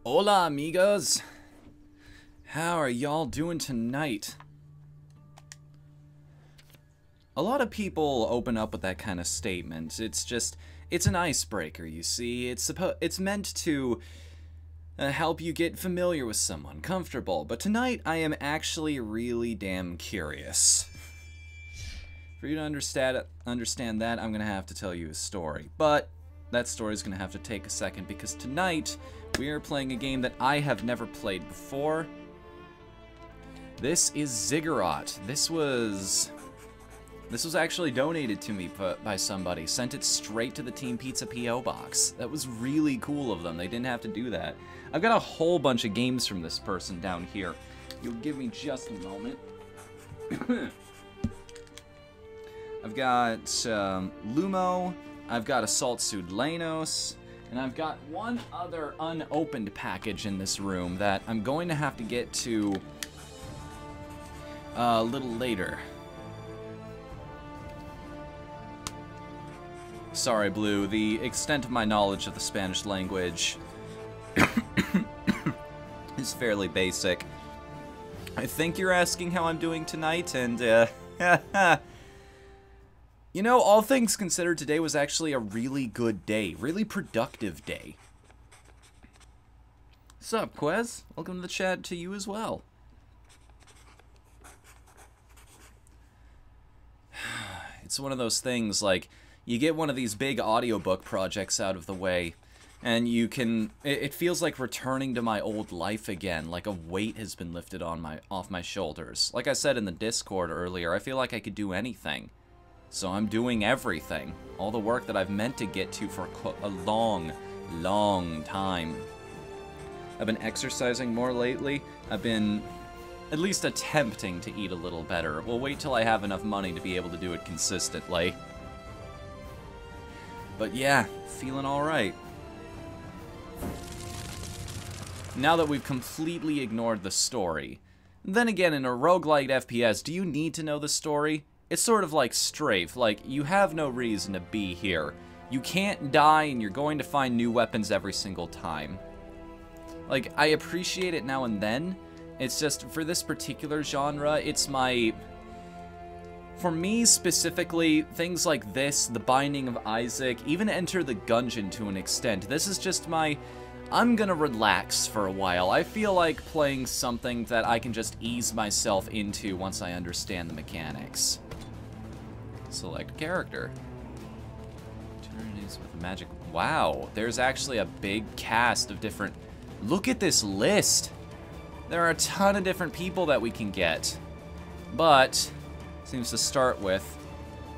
Hola, amigos. How are y'all doing tonight? A lot of people open up with that kind of statement. It's an icebreaker, you see. It's meant to help you get familiar with someone, comfortable. But tonight, I am actually really damn curious. For you to understand that, I'm gonna have to tell you a story. But that story is gonna have to take a second because tonight we are playing a game that I have never played before. This is Ziggurat. This was actually donated to me by somebody. Sent it straight to the Team Pizza P.O. box. That was really cool of them. They didn't have to do that. I've got a whole bunch of games from this person down here. You'll give me just a moment. I've got Lumo. I've got Assault Suit Lanos. And I've got one other unopened package in this room that I'm going to have to get to a little later. Sorry, Blue. The extent of my knowledge of the Spanish language is fairly basic. I think you're asking how I'm doing tonight, and you know, all things considered, today was actually a really good day. Really productive day. Sup, Quez? Welcome to the chat to you as well. It's one of those things, like, you get one of these big audiobook projects out of the way, and you can... It feels like returning to my old life again, like a weight has been lifted off my shoulders. Like I said in the Discord earlier, I feel like I could do anything. So I'm doing everything. All the work that I've meant to get to for a long, long time. I've been exercising more lately. I've been at least attempting to eat a little better. We'll wait till I have enough money to be able to do it consistently. But yeah, feeling alright. Now that we've completely ignored the story. Then again, in a roguelike FPS, do you need to know the story? It's sort of like Strafe, like, you have no reason to be here. You can't die, and you're going to find new weapons every single time. Like, I appreciate it now and then. It's just, for this particular genre, it's my... For me, specifically, things like this, The Binding of Isaac, even Enter the Gungeon to an extent, this is just my... I'm gonna relax for a while. I feel like playing something that I can just ease myself into once I understand the mechanics. Select character. Opportunities with magic. Wow, there's actually a big cast of different... Look at this list! There are a ton of different people that we can get. But, seems to start with...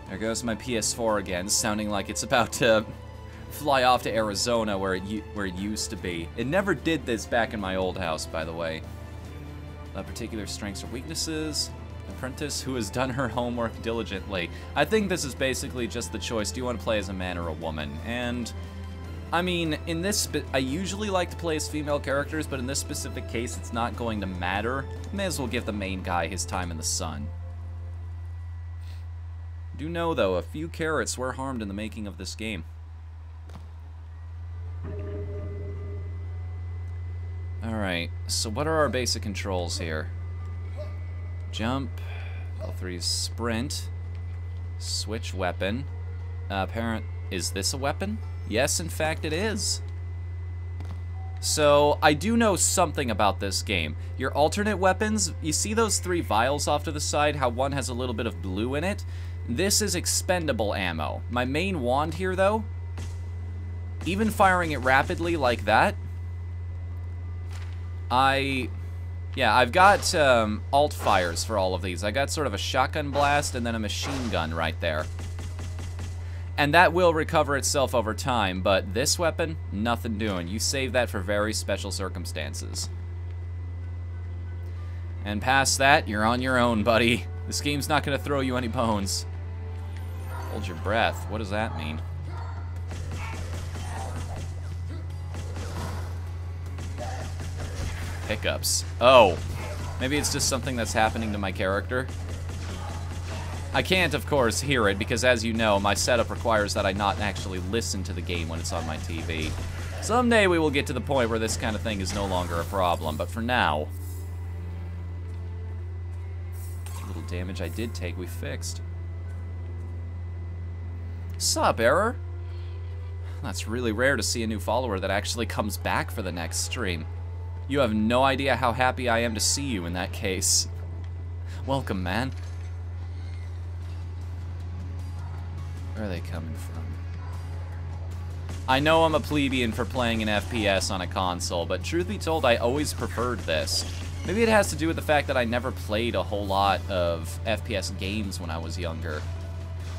There goes my PS4 again, sounding like it's about to fly off to Arizona where it used to be. It never did this back in my old house, by the way. Particular strengths or weaknesses. Apprentice who has done her homework diligently. I think this is basically just the choice. Do you want to play as a man or a woman? And, I mean, in this... I usually like to play as female characters, but in this specific case, it's not going to matter. May as well give the main guy his time in the sun. Do know, though, a few carrots were harmed in the making of this game. Alright, so what are our basic controls here? Jump, L3 sprint, switch weapon. Is this a weapon? Yes, in fact it is. So, I do know something about this game. Your alternate weapons, you see those 3 vials off to the side, how one has a little bit of blue in it? This is expendable ammo. My main wand here, though, even firing it rapidly like that, yeah, I've got alt fires for all of these. I got sort of a shotgun blast and then a machine gun right there. And that will recover itself over time, but this weapon, nothing doing. You save that for very special circumstances. And past that, you're on your own, buddy. This game's not going to throw you any bones. Hold your breath. What does that mean? Hiccups. Oh, maybe it's just something that's happening to my character. I can't, of course, hear it because, as you know, my setup requires that I not actually listen to the game when it's on my TV. Someday we will get to the point where this kind of thing is no longer a problem, but for now... The little damage I did take, we fixed. Sup, Error? That's really rare to see a new follower that actually comes back for the next stream. You have no idea how happy I am to see you in that case. Welcome, man. Where are they coming from? I know I'm a plebeian for playing an FPS on a console, but truth be told, I always preferred this. Maybe it has to do with the fact that I never played a whole lot of FPS games when I was younger.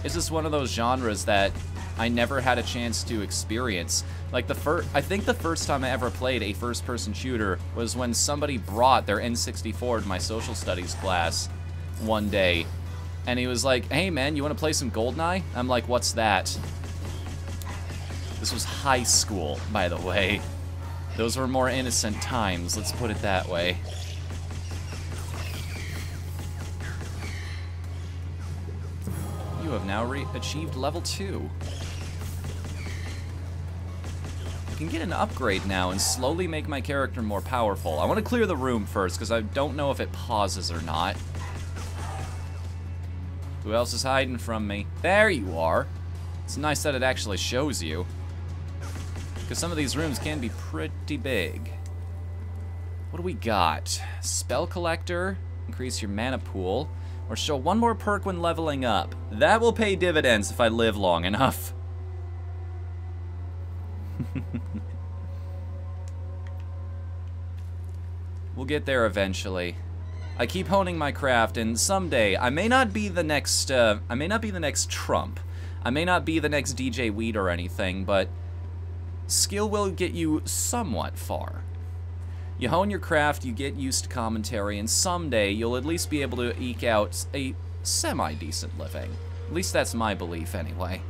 It's just one of those genres that I never had a chance to experience. Like I think the first time I ever played a first-person shooter was when somebody brought their N64 to my social studies class one day. And he was like, hey man, you want to play some GoldenEye? I'm like, what's that? This was high school, by the way. Those were more innocent times, let's put it that way. You have now achieved level 2. I can get an upgrade now and slowly make my character more powerful. I want to clear the room first, because I don't know if it pauses or not. Who else is hiding from me? There you are. It's nice that it actually shows you. Because some of these rooms can be pretty big. What do we got? Spell Collector. Increase your mana pool. Or show one more perk when leveling up. That will pay dividends if I live long enough. We'll get there eventually. I keep honing my craft, and someday I may not be the next Trump. I may not be the next DJ Weed or anything, but skill will get you somewhat far. You hone your craft, you get used to commentary, and someday you'll at least be able to eke out a semi-decent living. At least that's my belief, anyway.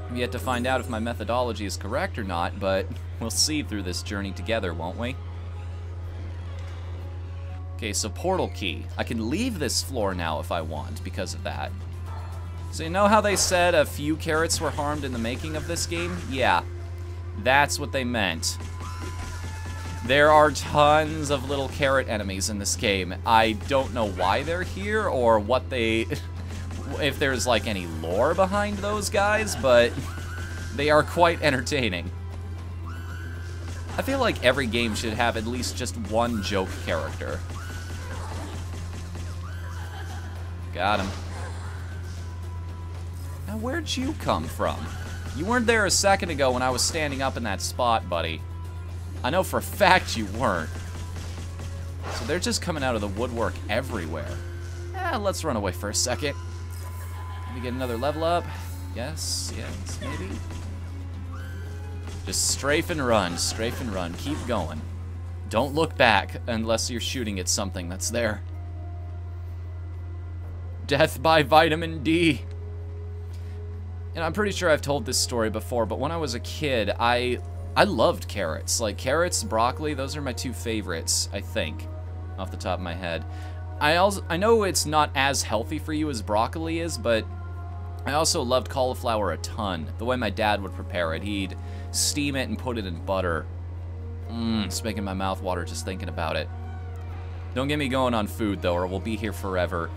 I've yet to find out if my methodology is correct or not, but we'll see through this journey together, won't we? Okay, so portal key. I can leave this floor now if I want because of that. So you know how they said a few carrots were harmed in the making of this game? Yeah, that's what they meant. There are tons of little carrot enemies in this game. I don't know why they're here or what they... if there's like any lore behind those guys, but they are quite entertaining. I feel like every game should have at least just one joke character. Got him. Now, where'd you come from? You weren't there a second ago when I was standing up in that spot, buddy. I know for a fact you weren't. So they're just coming out of the woodwork everywhere. Let's run away for a second. Let me get another level up. Yes, maybe. Just strafe and run, keep going. Don't look back unless you're shooting at something that's there. Death by vitamin D. And I'm pretty sure I've told this story before, but when I was a kid, I loved carrots. Like, carrots, broccoli, those are my two favorites, I think, off the top of my head. I know it's not as healthy for you as broccoli is, but I also loved cauliflower a ton. The way my dad would prepare it, he'd steam it and put it in butter. It's making my mouth water just thinking about it. Don't get me going on food, though, or we'll be here forever.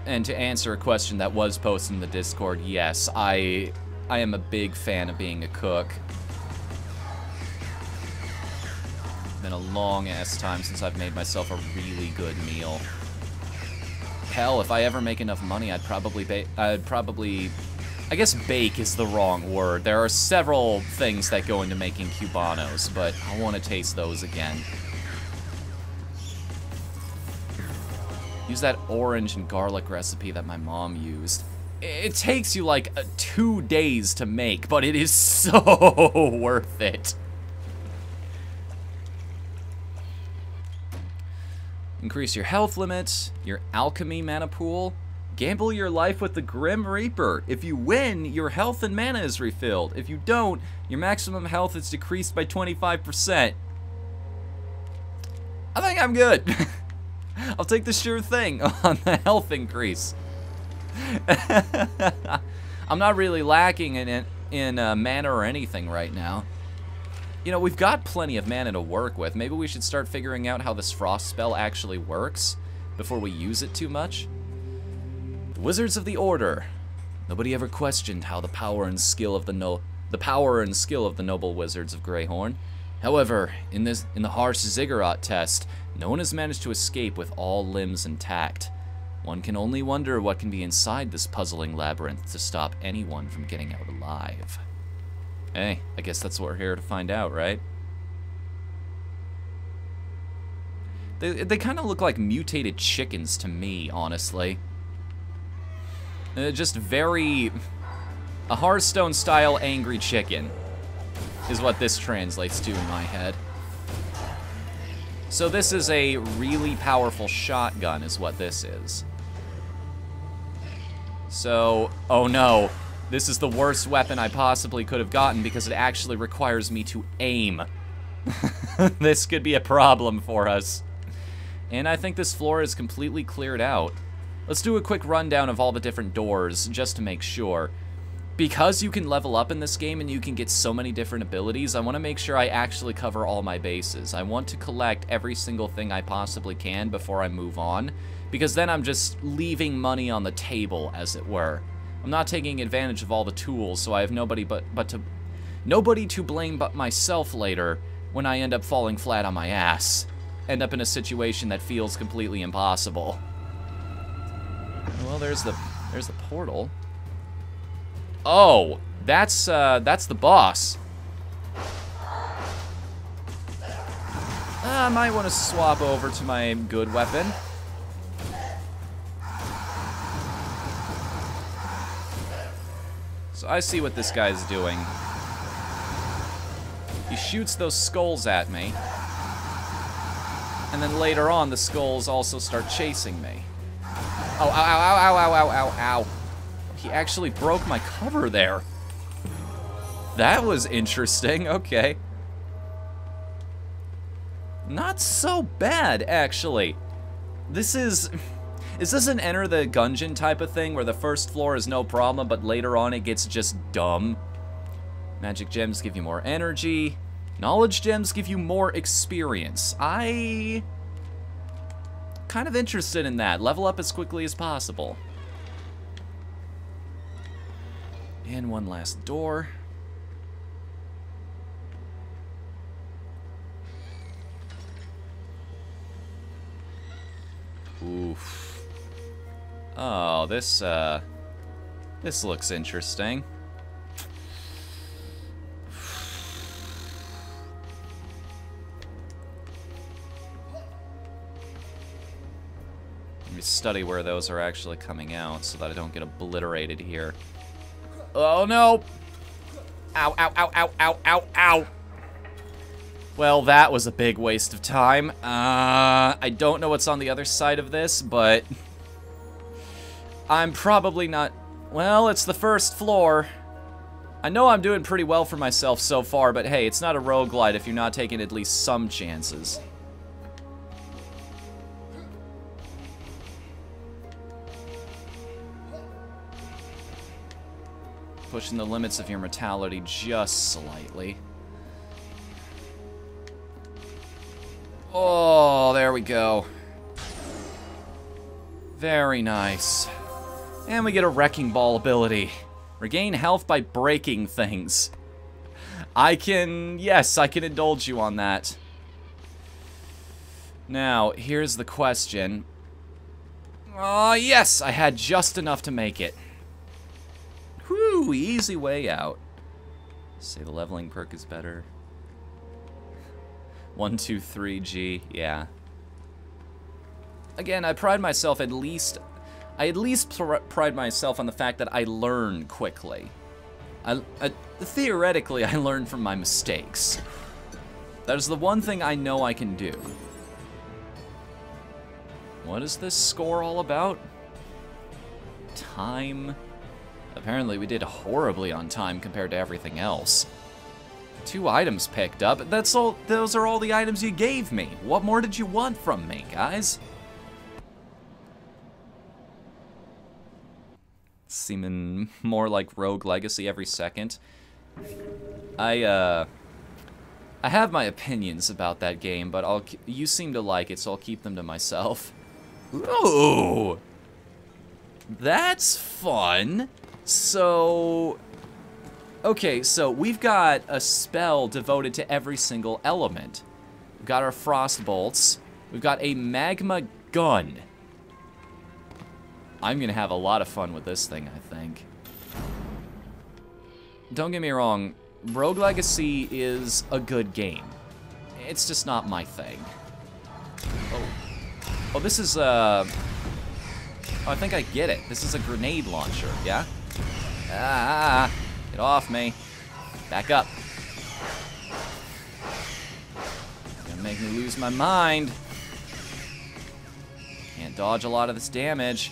And to answer a question that was posted in the Discord, yes, I am a big fan of being a cook. Been a long-ass time since I've made myself a really good meal. Hell, if I ever make enough money, I'd probably, I guess bake is the wrong word. There are several things that go into making Cubanos, but I want to taste those again. Use that orange and garlic recipe that my mom used. It takes you like 2 days to make, but it is so worth it. Increase your health limit, your alchemy mana pool. Gamble your life with the Grim Reaper. If you win, your health and mana is refilled. If you don't, your maximum health is decreased by 25%. I think I'm good. I'll take the sure thing on the health increase. I'm not really lacking in it. in mana or anything right now. You know, we've got plenty of mana to work with. Maybe we should start figuring out how this frost spell actually works before we use it too much. The Wizards of the Order. Nobody ever questioned how the power and skill of the noble wizards of Greyhorn. However, in the harsh ziggurat test, no one has managed to escape with all limbs intact. One can only wonder what can be inside this puzzling labyrinth to stop anyone from getting out alive. Hey, I guess that's what we're here to find out, right? They kind of look like mutated chickens to me, honestly. Just very... a Hearthstone-style angry chicken is what this translates to in my head. So this is a really powerful shotgun is what this is. So, oh no. This is the worst weapon I possibly could have gotten because it actually requires me to aim. This could be a problem for us. And I think this floor is completely cleared out. Let's do a quick rundown of all the different doors just to make sure. Because you can level up in this game and you can get so many different abilities, I want to make sure I actually cover all my bases. I want to collect every single thing I possibly can before I move on, because then I'm just leaving money on the table, as it were. I'm not taking advantage of all the tools, so I have nobody to blame but myself later when I end up falling flat on my ass. End up in a situation that feels completely impossible. Well, there's the portal. Oh, that's the boss. I might want to swap over to my good weapon. So I see what this guy's doing. He shoots those skulls at me. And then later on, the skulls also start chasing me. Oh, ow, ow, ow, ow, ow, ow, ow. He actually broke my cover there. That was interesting, okay. Not so bad, actually. This is this an Enter the Gungeon type of thing, where the first floor is no problem, but later on it gets just dumb? Magic gems give you more energy. Knowledge gems give you more experience. I... kind of interested in that. Level up as quickly as possible. And one last door. Oof. Oh, this looks interesting. Let me study where those are actually coming out so that I don't get obliterated here. Oh no! Ow, ow, ow, ow, ow, ow, ow! Well, that was a big waste of time. I don't know what's on the other side of this, but I'm probably not... Well, it's the first floor. I know I'm doing pretty well for myself so far, but hey, it's not a roguelite if you're not taking at least some chances. Pushing the limits of your mortality just slightly. Oh, there we go. Very nice. And we get a Wrecking Ball ability. Regain health by breaking things. Yes, I can indulge you on that. Now, here's the question. Oh, yes, I had just enough to make it. Whew, easy way out. Say the leveling perk is better. 1, 2, 3, G, yeah. Again, I pride myself at least pride myself on the fact that I learn quickly. Theoretically, I learn from my mistakes. That is the one thing I know I can do. What is this score all about? Time. Apparently we did horribly on time compared to everything else. 2 items picked up. That's all. Those are all the items you gave me. What more did you want from me, guys? Seeming more like Rogue Legacy every second. I have my opinions about that game, but you seem to like it, so I'll keep them to myself. Ooh! That's fun. So... Okay, so we've got a spell devoted to every single element. We've got our frost bolts. We've got a magma gun. I'm gonna have a lot of fun with this thing, I think. Don't get me wrong, Rogue Legacy is a good game. It's just not my thing. Oh, this is, oh, I think I get it. This is a grenade launcher, yeah? Get off me. Back up. Gonna make me lose my mind. Can't dodge a lot of this damage.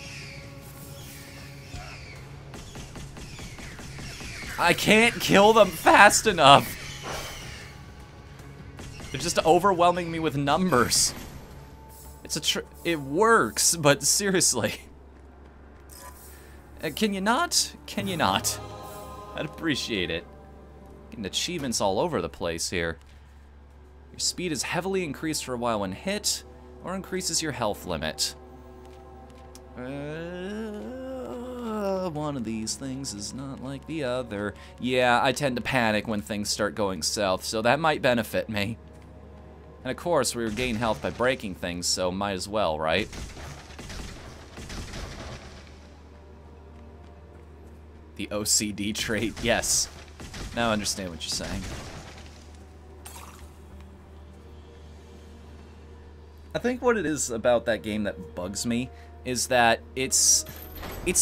I can't kill them fast enough. They're just overwhelming me with numbers. It works, but seriously. Can you not? Can you not? I'd appreciate it. Getting achievements all over the place here. Your speed is heavily increased for a while when hit, or increases your health limit. One of these things is not like the other. Yeah, I tend to panic when things start going south, so that might benefit me. And of course, we regain health by breaking things, so might as well, right? The OCD trait, yes. Now I understand what you're saying. I think what it is about that game that bugs me is that it's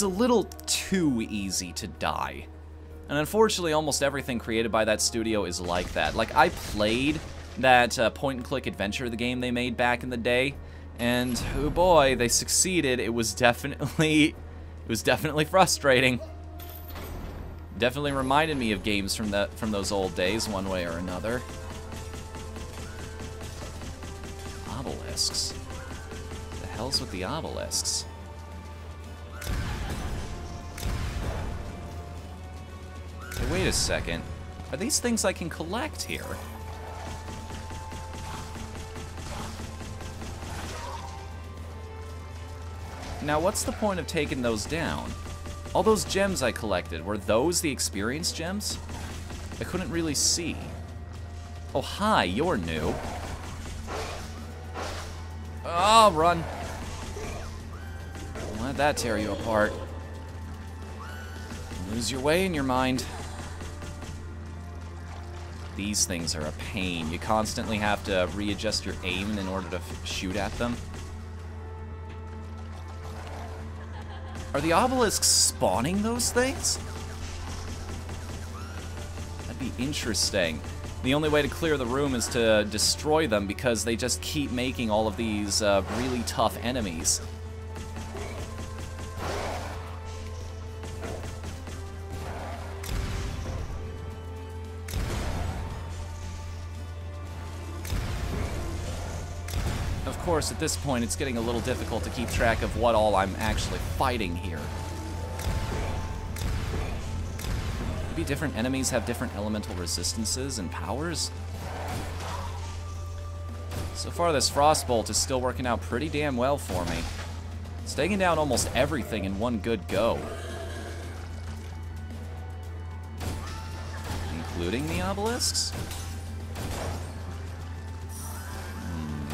a little too easy to die. And unfortunately, almost everything created by that studio is like that. Like, I played that point-and-click adventure, the game they made back in the day, and oh boy, they succeeded. It was definitely frustrating. Definitely reminded me of games from those old days, one way or another. Obelisks. What the hell's with the obelisks? Hey, wait a second. Are these things I can collect here? Now, what's the point of taking those down? All those gems I collected, were those the experience gems? I couldn't really see. Oh, hi, you're new. Oh, run. Don't let that tear you apart. Lose your way in your mind. These things are a pain. You constantly have to readjust your aim in order to shoot at them. Are the obelisks spawning those things? That'd be interesting. The only way to clear the room is to destroy them because they just keep making all of these really tough enemies. Of course, at this point, it's getting a little difficult to keep track of what all I'm actually fighting here. Maybe different enemies have different elemental resistances and powers? So far, this Frostbolt is still working out pretty damn well for me. It's taking down almost everything in one good go. Including the obelisks?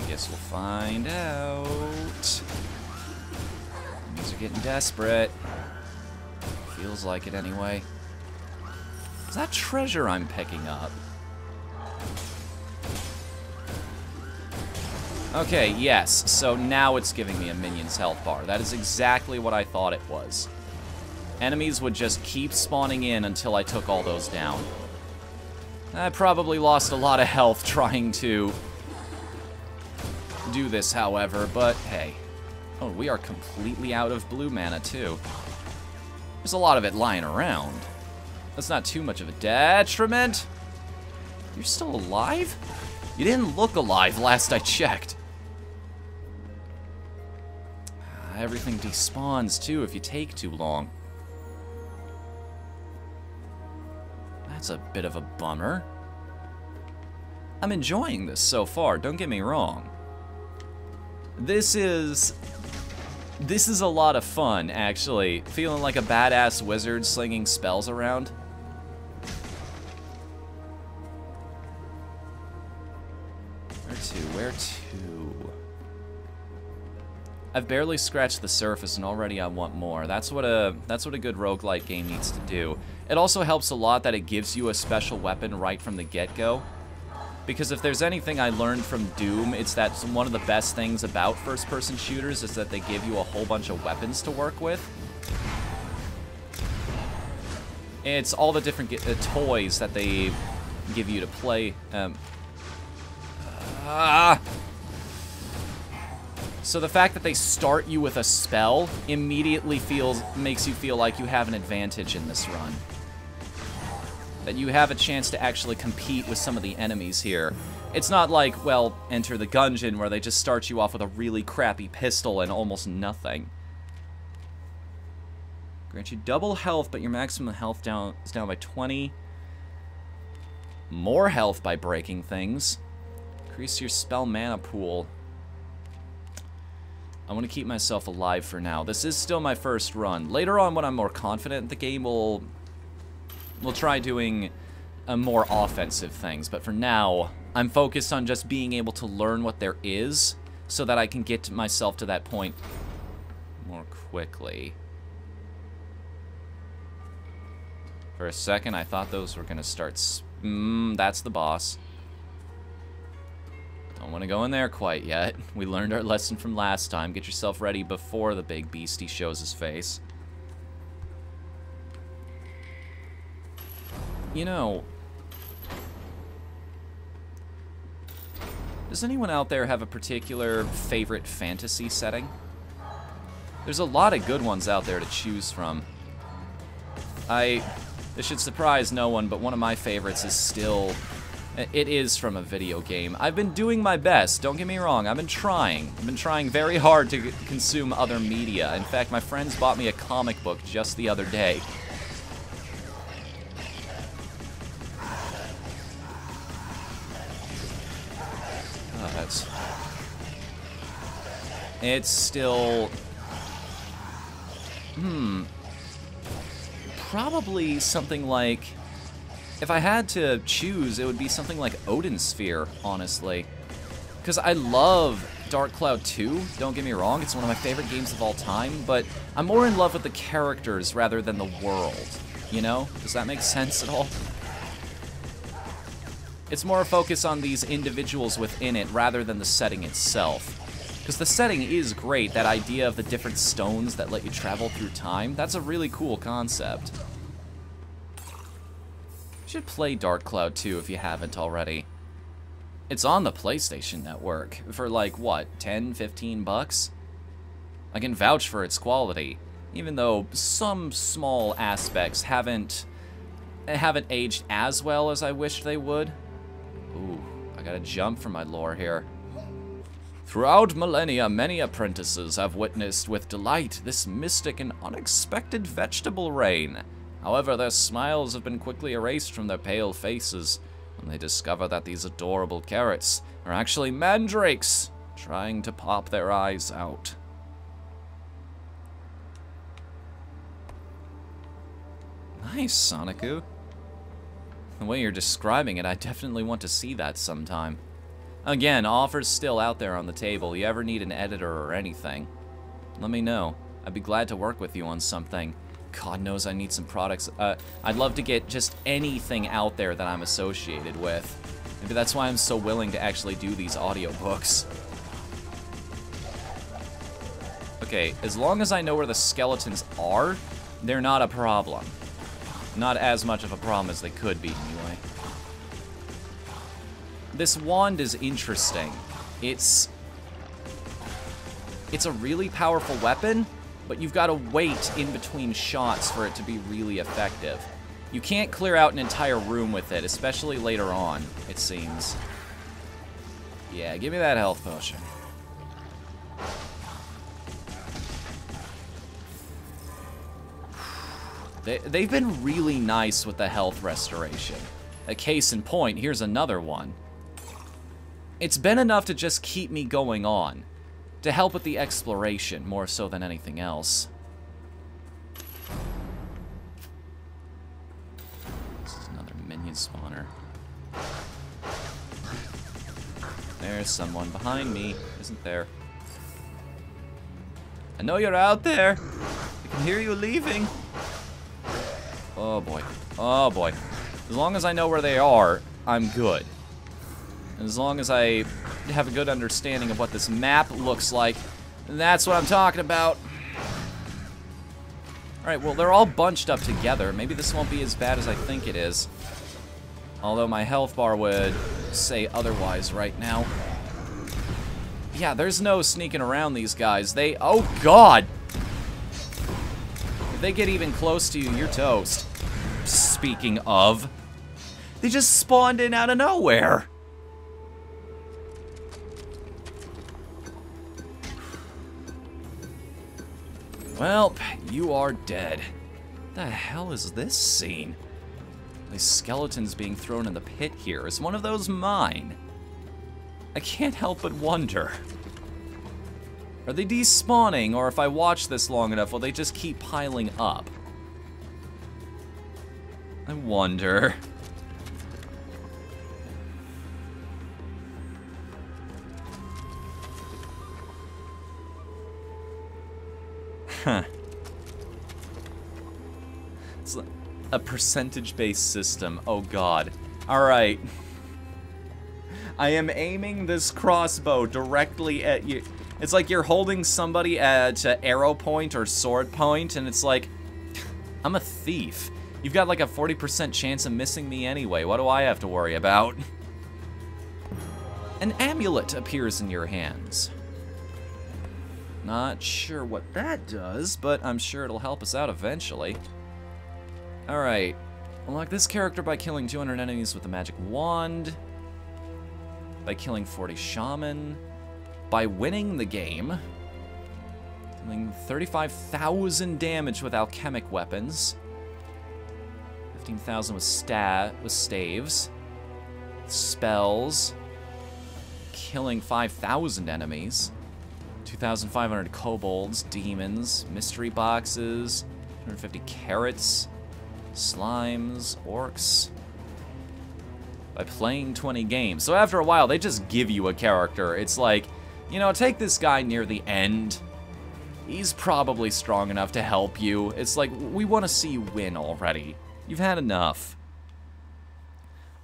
Guess we'll find out. These are getting desperate. Feels like it anyway. Is that treasure I'm picking up? Okay, yes. So now it's giving me a minion's health bar. That is exactly what I thought it was. Enemies would just keep spawning in until I took all those down. I probably lost a lot of health trying to do this, however, but hey. Oh, we are completely out of blue mana, too. There's a lot of it lying around. That's not too much of a detriment. You're still alive? You didn't look alive last I checked. Everything despawns, too, if you take too long. That's a bit of a bummer. I'm enjoying this so far, don't get me wrong. This is a lot of fun, actually. Feeling like a badass wizard slinging spells around. Where to? I've barely scratched the surface and already I want more. That's what a good roguelike game needs to do. It also helps a lot that it gives you a special weapon right from the get-go. Because if there's anything I learned from Doom, it's that one of the best things about first-person shooters is that they give you a whole bunch of weapons to work with. It's all the different toys that they give you to play. So the fact that they start you with a spell immediately makes you feel like you have an advantage in this run. That you have a chance to actually compete with some of the enemies here. It's not like, well, Enter the Gungeon, where they just start you off with a really crappy pistol and almost nothing. Grant you double health, but your maximum health is down by 20. More health by breaking things. Increase your spell mana pool. I want to keep myself alive for now. This is still my first run. Later on, when I'm more confident in the game, we'll try doing more offensive things. But for now, I'm focused on just being able to learn what there is so that I can get myself to that point more quickly. For a second, I thought those were going to start... that's the boss. Don't want to go in there quite yet. We learned our lesson from last time. Get yourself ready before the big beastie shows his face. You know, does anyone out there have a particular favorite fantasy setting? There's a lot of good ones out there to choose from. This should surprise no one, but one of my favorites is still... It is from a video game. I've been doing my best, don't get me wrong. I've been trying. I've been trying very hard to consume other media. In fact, my friends bought me a comic book just the other day. It's still... Probably something like... If I had to choose, it would be something like Odin Sphere, honestly. Because I love Dark Cloud 2, don't get me wrong, it's one of my favorite games of all time, but I'm more in love with the characters rather than the world, you know? Does that make sense at all? It's more a focus on these individuals within it rather than the setting itself. Because the setting is great, that idea of the different stones that let you travel through time, that's a really cool concept. You should play Dark Cloud 2 if you haven't already. It's on the PlayStation Network for like, what, 10, 15 bucks? I can vouch for its quality, even though some small aspects haven't aged as well as I wished they would. Ooh, I gotta jump for my lore here. Throughout millennia, many apprentices have witnessed with delight this mystic and unexpected vegetable rain. However, their smiles have been quickly erased from their pale faces when they discover that these adorable carrots are actually mandrakes trying to pop their eyes out. Nice, Sonicu. The way you're describing it, I definitely want to see that sometime. Again, offers still out there on the table. You ever need an editor or anything, let me know. I'd be glad to work with you on something. God knows I need some products. I'd love to get just anything out there that I'm associated with. Maybe that's why I'm so willing to actually do these audiobooks. Okay, as long as I know where the skeletons are, they're not a problem. Not as much of a problem as they could be, anyway. This wand is interesting. It's a really powerful weapon, but you've got to wait in between shots for it to be really effective. You can't clear out an entire room with it, especially later on, it seems. Yeah, give me that health potion. They've been really nice with the health restoration. A case in point, here's another one. It's been enough to just keep me going on. To help with the exploration, more so than anything else. This is another minion spawner. There's someone behind me, isn't there? I know you're out there. I can hear you leaving. Oh boy. Oh boy. As long as I know where they are, I'm good. As long as I have a good understanding of what this map looks like, that's what I'm talking about. Alright, well, they're all bunched up together. Maybe this won't be as bad as I think it is. Although my health bar would say otherwise right now. Yeah, there's no sneaking around these guys. Oh god! If they get even close to you, you're toast. Speaking of, they just spawned in out of nowhere. Well, you are dead. The hell is this scene? These skeletons being thrown in the pit here. Is one of those mine? I can't help but wonder. Are they despawning, or if I watch this long enough, will they just keep piling up? I wonder. Huh. It's a percentage-based system. Oh god. Alright. I am aiming this crossbow directly at you. It's like you're holding somebody at arrow point or sword point, and it's like, I'm a thief. You've got like a 40% chance of missing me anyway. What do I have to worry about? An amulet appears in your hands. Not sure what that does, but I'm sure it'll help us out eventually. Alright. Unlock this character by killing 200 enemies with a magic wand. By killing 40 shaman. By winning the game. Dealing 35,000 damage with alchemic weapons. 15,000 with staves. Spells. Killing 5,000 enemies. 2,500 kobolds, demons, mystery boxes, 150 carrots, slimes, orcs. By playing 20 games. So after a while, they just give you a character. It's like, you know, take this guy near the end. He's probably strong enough to help you. It's like, we want to see you win already. You've had enough.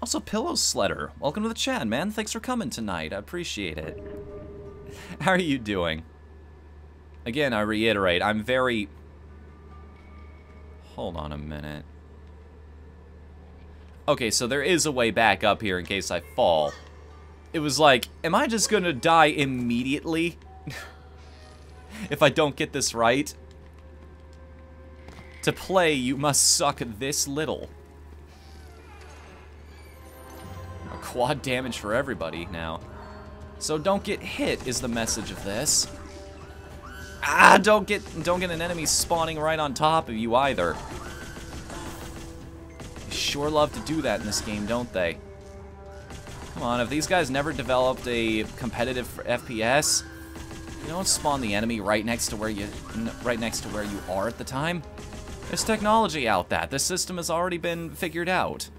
Also, Pillow Sledder, welcome to the chat, man. Thanks for coming tonight. I appreciate it. How are you doing? Again, I reiterate, I'm very... Hold on a minute. Okay, so there is a way back up here in case I fall. It was like, am I just gonna die immediately? If I don't get this right? To play, you must suck this little. A quad damage for everybody now. So don't get hit is the message of this. Ah, don't get an enemy spawning right on top of you either. They sure love to do that in this game, don't they? Come on, have these guys never developed a competitive FPS? You don't spawn the enemy right next to where you are at the time. There's technology out that. This system has already been figured out.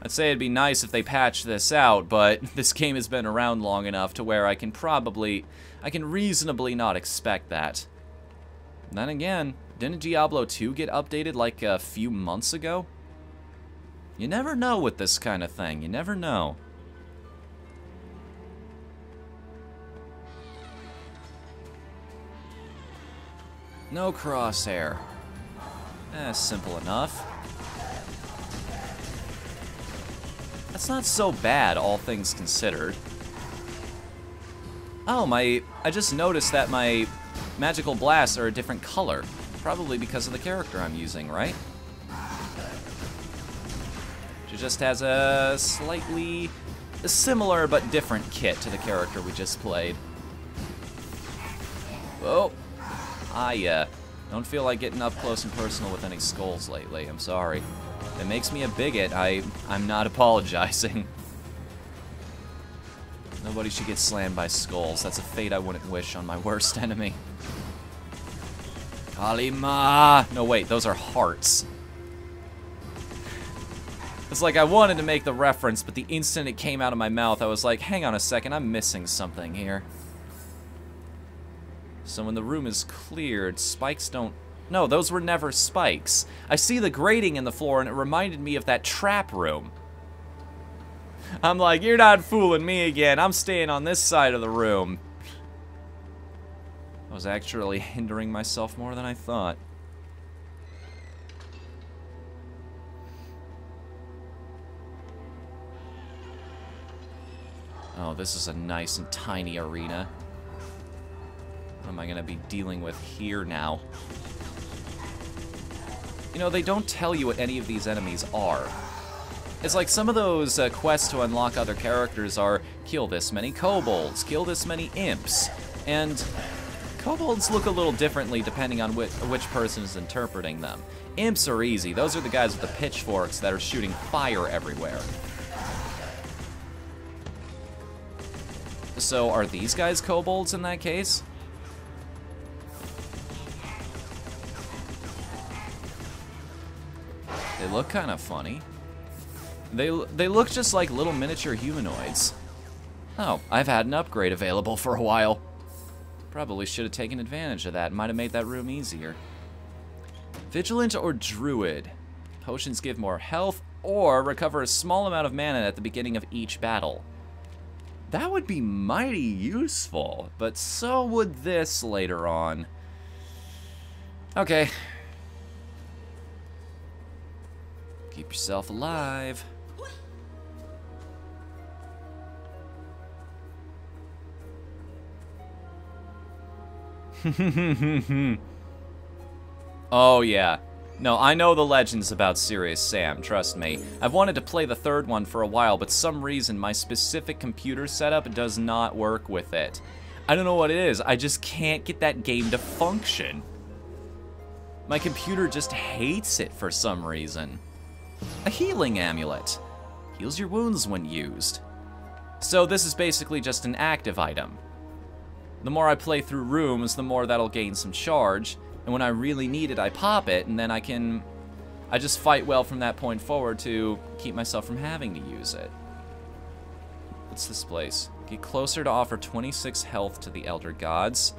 I'd say it'd be nice if they patched this out, but this game has been around long enough to where I can reasonably not expect that. And then again, didn't Diablo 2 get updated like a few months ago? You never know with this kind of thing, you never know. No crosshair. Simple enough. That's not so bad, all things considered. Oh, I just noticed that my magical blasts are a different color. Probably because of the character I'm using, right? She just has a slightly similar but different kit to the character we just played. Whoa. Don't feel like getting up close and personal with any skulls lately. I'm sorry. If it makes me a bigot, I'm not apologizing. Nobody should get slammed by skulls. That's a fate I wouldn't wish on my worst enemy. Kalima! No, wait, those are hearts. It's like I wanted to make the reference, but the instant it came out of my mouth, I was like, hang on a second, I'm missing something here. So when the room is cleared, spikes don't... No, those were never spikes. I see the grating in the floor, and it reminded me of that trap room. I'm like, you're not fooling me again. I'm staying on this side of the room. I was actually hindering myself more than I thought. Oh, this is a nice and tiny arena. What am I going to be dealing with here now? You know, they don't tell you what any of these enemies are. It's like some of those quests to unlock other characters are kill this many kobolds, kill this many imps, and kobolds look a little differently depending on which person is interpreting them. Imps are easy. Those are the guys with the pitchforks that are shooting fire everywhere. So are these guys kobolds in that case? They look kind of funny. They look just like little miniature humanoids. Oh, I've had an upgrade available for a while. Probably should have taken advantage of that. Might have made that room easier. Vigilant or Druid. Potions give more health or recover a small amount of mana at the beginning of each battle. That would be mighty useful, but so would this later on. Okay. Keep yourself alive. Oh, yeah. No, I know the legends about Serious Sam, trust me. I've wanted to play the third one for a while, but some reason my specific computer setup does not work with it. I don't know what it is, I just can't get that game to function. My computer just hates it for some reason. A healing amulet. Heals your wounds when used. So this is basically just an active item. The more I play through rooms, the more that'll gain some charge. And when I really need it, I pop it, and then I just fight well from that point forward to keep myself from having to use it. What's this place? Get closer to offer 26 health to the Elder Gods.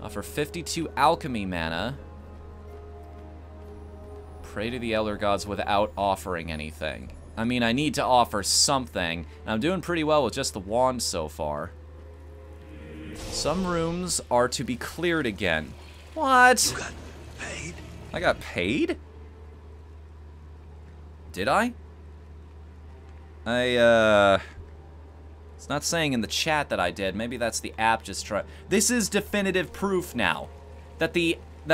Offer 52 alchemy mana. Pray to the Elder Gods without offering anything. I mean, I need to offer something, and I'm doing pretty well with just the wand so far. Some rooms are to be cleared again. What? You got paid? I got paid? Did I? It's not saying in the chat that I did. Maybe that's the app just trying. This is definitive proof now that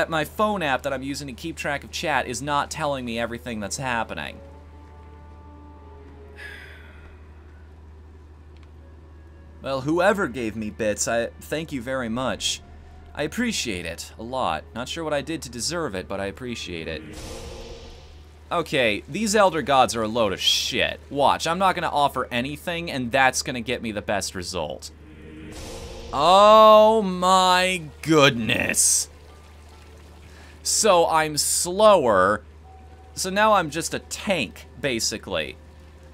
my phone app that I'm using to keep track of chat is not telling me everything that's happening. Well, whoever gave me bits, I thank you very much. I appreciate it a lot. Not sure what I did to deserve it, but I appreciate it. Okay, these Elder Gods are a load of shit. Watch, I'm not gonna offer anything, and that's gonna get me the best result. Oh my goodness. So I'm slower. So now I'm just a tank, basically.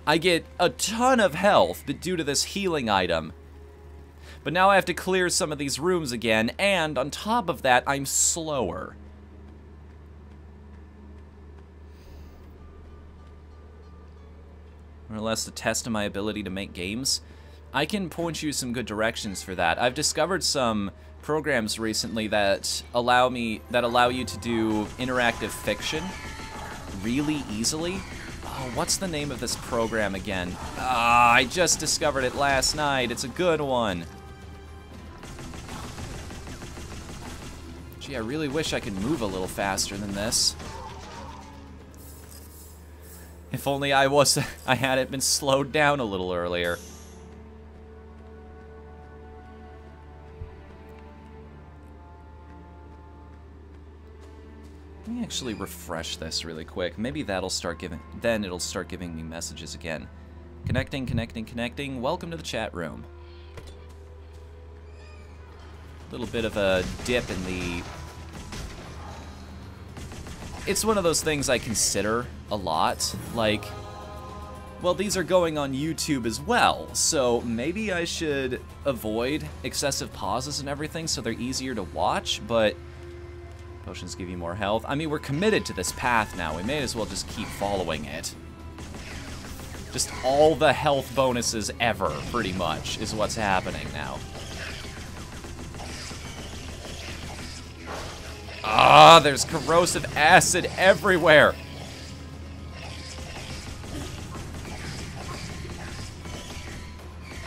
I get a ton of health due to this healing item. But now I have to clear some of these rooms again, and on top of that, I'm slower. More or less a test of my ability to make games. I can point you some good directions for that. I've discovered some programs recently that allow you to do interactive fiction really easily. Oh, what's the name of this program again? Ah, I just discovered it last night. It's a good one. Gee, I really wish I could move a little faster than this. If only I hadn't been slowed down a little earlier. Let me actually refresh this really quick. Maybe that'll start giving... Then it'll start giving me messages again. Connecting, connecting, connecting. Welcome to the chat room. A little bit of a dip in the... It's one of those things I consider a lot. Like, well, these are going on YouTube as well, so maybe I should avoid excessive pauses and everything so they're easier to watch, but... Potions give you more health. I mean, we're committed to this path now. We may as well just keep following it. Just all the health bonuses ever, pretty much, is what's happening now. Ah, there's corrosive acid everywhere.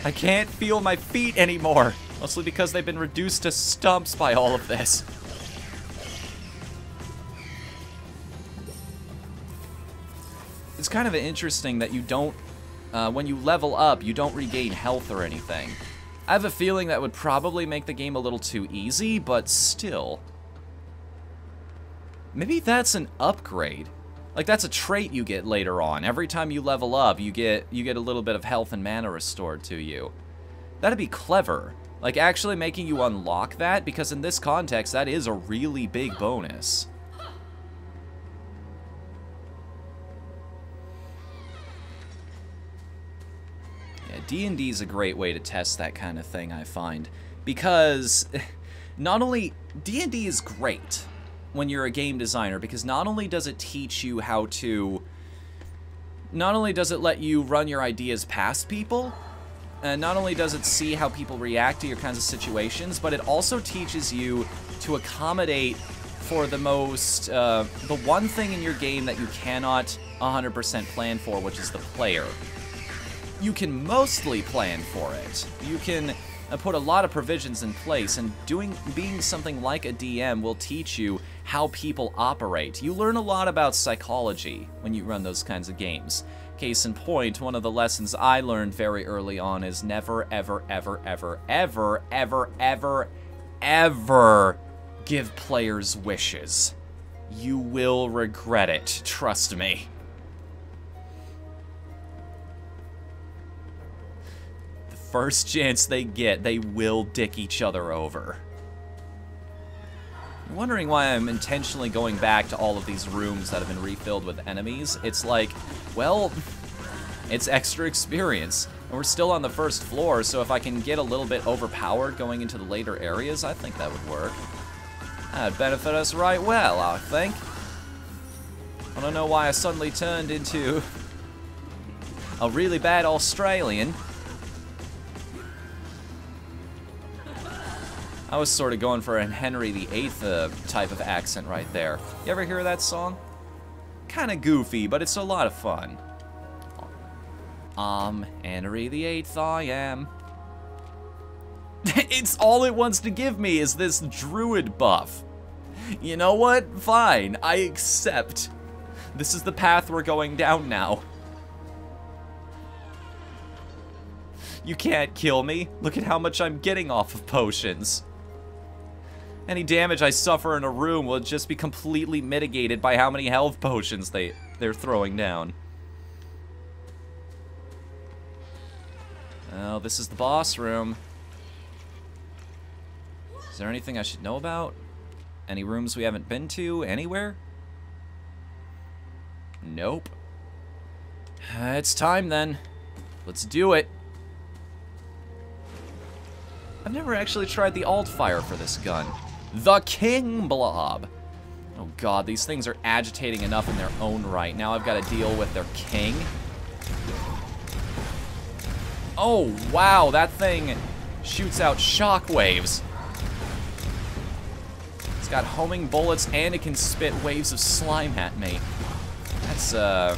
I can't feel my feet anymore. Mostly because they've been reduced to stumps by all of this. It's kind of interesting that you don't, when you level up, you don't regain health or anything. I have a feeling that would probably make the game a little too easy, but still. Maybe that's an upgrade. Like, that's a trait you get later on. Every time you level up, you get a little bit of health and mana restored to you. That'd be clever. Like, actually making you unlock that, because in this context, that is a really big bonus. D&D is a great way to test that kind of thing, I find, because not only D&D is great when you're a game designer, because not only does it teach you how to, not only does it let you run your ideas past people, and not only does it see how people react to your kinds of situations, but it also teaches you to accommodate for the most, the one thing in your game that you cannot 100% plan for, which is the player. You can mostly plan for it. You can put a lot of provisions in place, and being something like a DM will teach you how people operate. You learn a lot about psychology when you run those kinds of games. Case in point, one of the lessons I learned very early on is never, ever, ever, ever, ever, ever, ever, ever give players wishes. You will regret it, trust me. First chance they get, they will dick each other over. I'm wondering why I'm intentionally going back to all of these rooms that have been refilled with enemies. It's like, well, it's extra experience. And we're still on the first floor, so if I can get a little bit overpowered going into the later areas, I think that would work. That'd benefit us right well, I think. I don't know why I suddenly turned into a really bad Australian. I was sort of going for a Henry VIII type of accent right there. You ever hear that song? Kinda goofy, but it's a lot of fun. Henry VIII I am. It's all it wants to give me is this druid buff. You know what? Fine, I accept. This is the path we're going down now. You can't kill me. Look at how much I'm getting off of potions. Any damage I suffer in a room will just be completely mitigated by how many health potions they're throwing down. Well, this is the boss room. Is there anything I should know about? Any rooms we haven't been to anywhere? Nope. It's time then. Let's do it. I've never actually tried the alt fire for this gun. The King Blob. Oh god, these things are agitating enough in their own right. Now I've got to deal with their king. Oh wow, that thing shoots out shockwaves. It's got homing bullets and it can spit waves of slime at me. That's gonna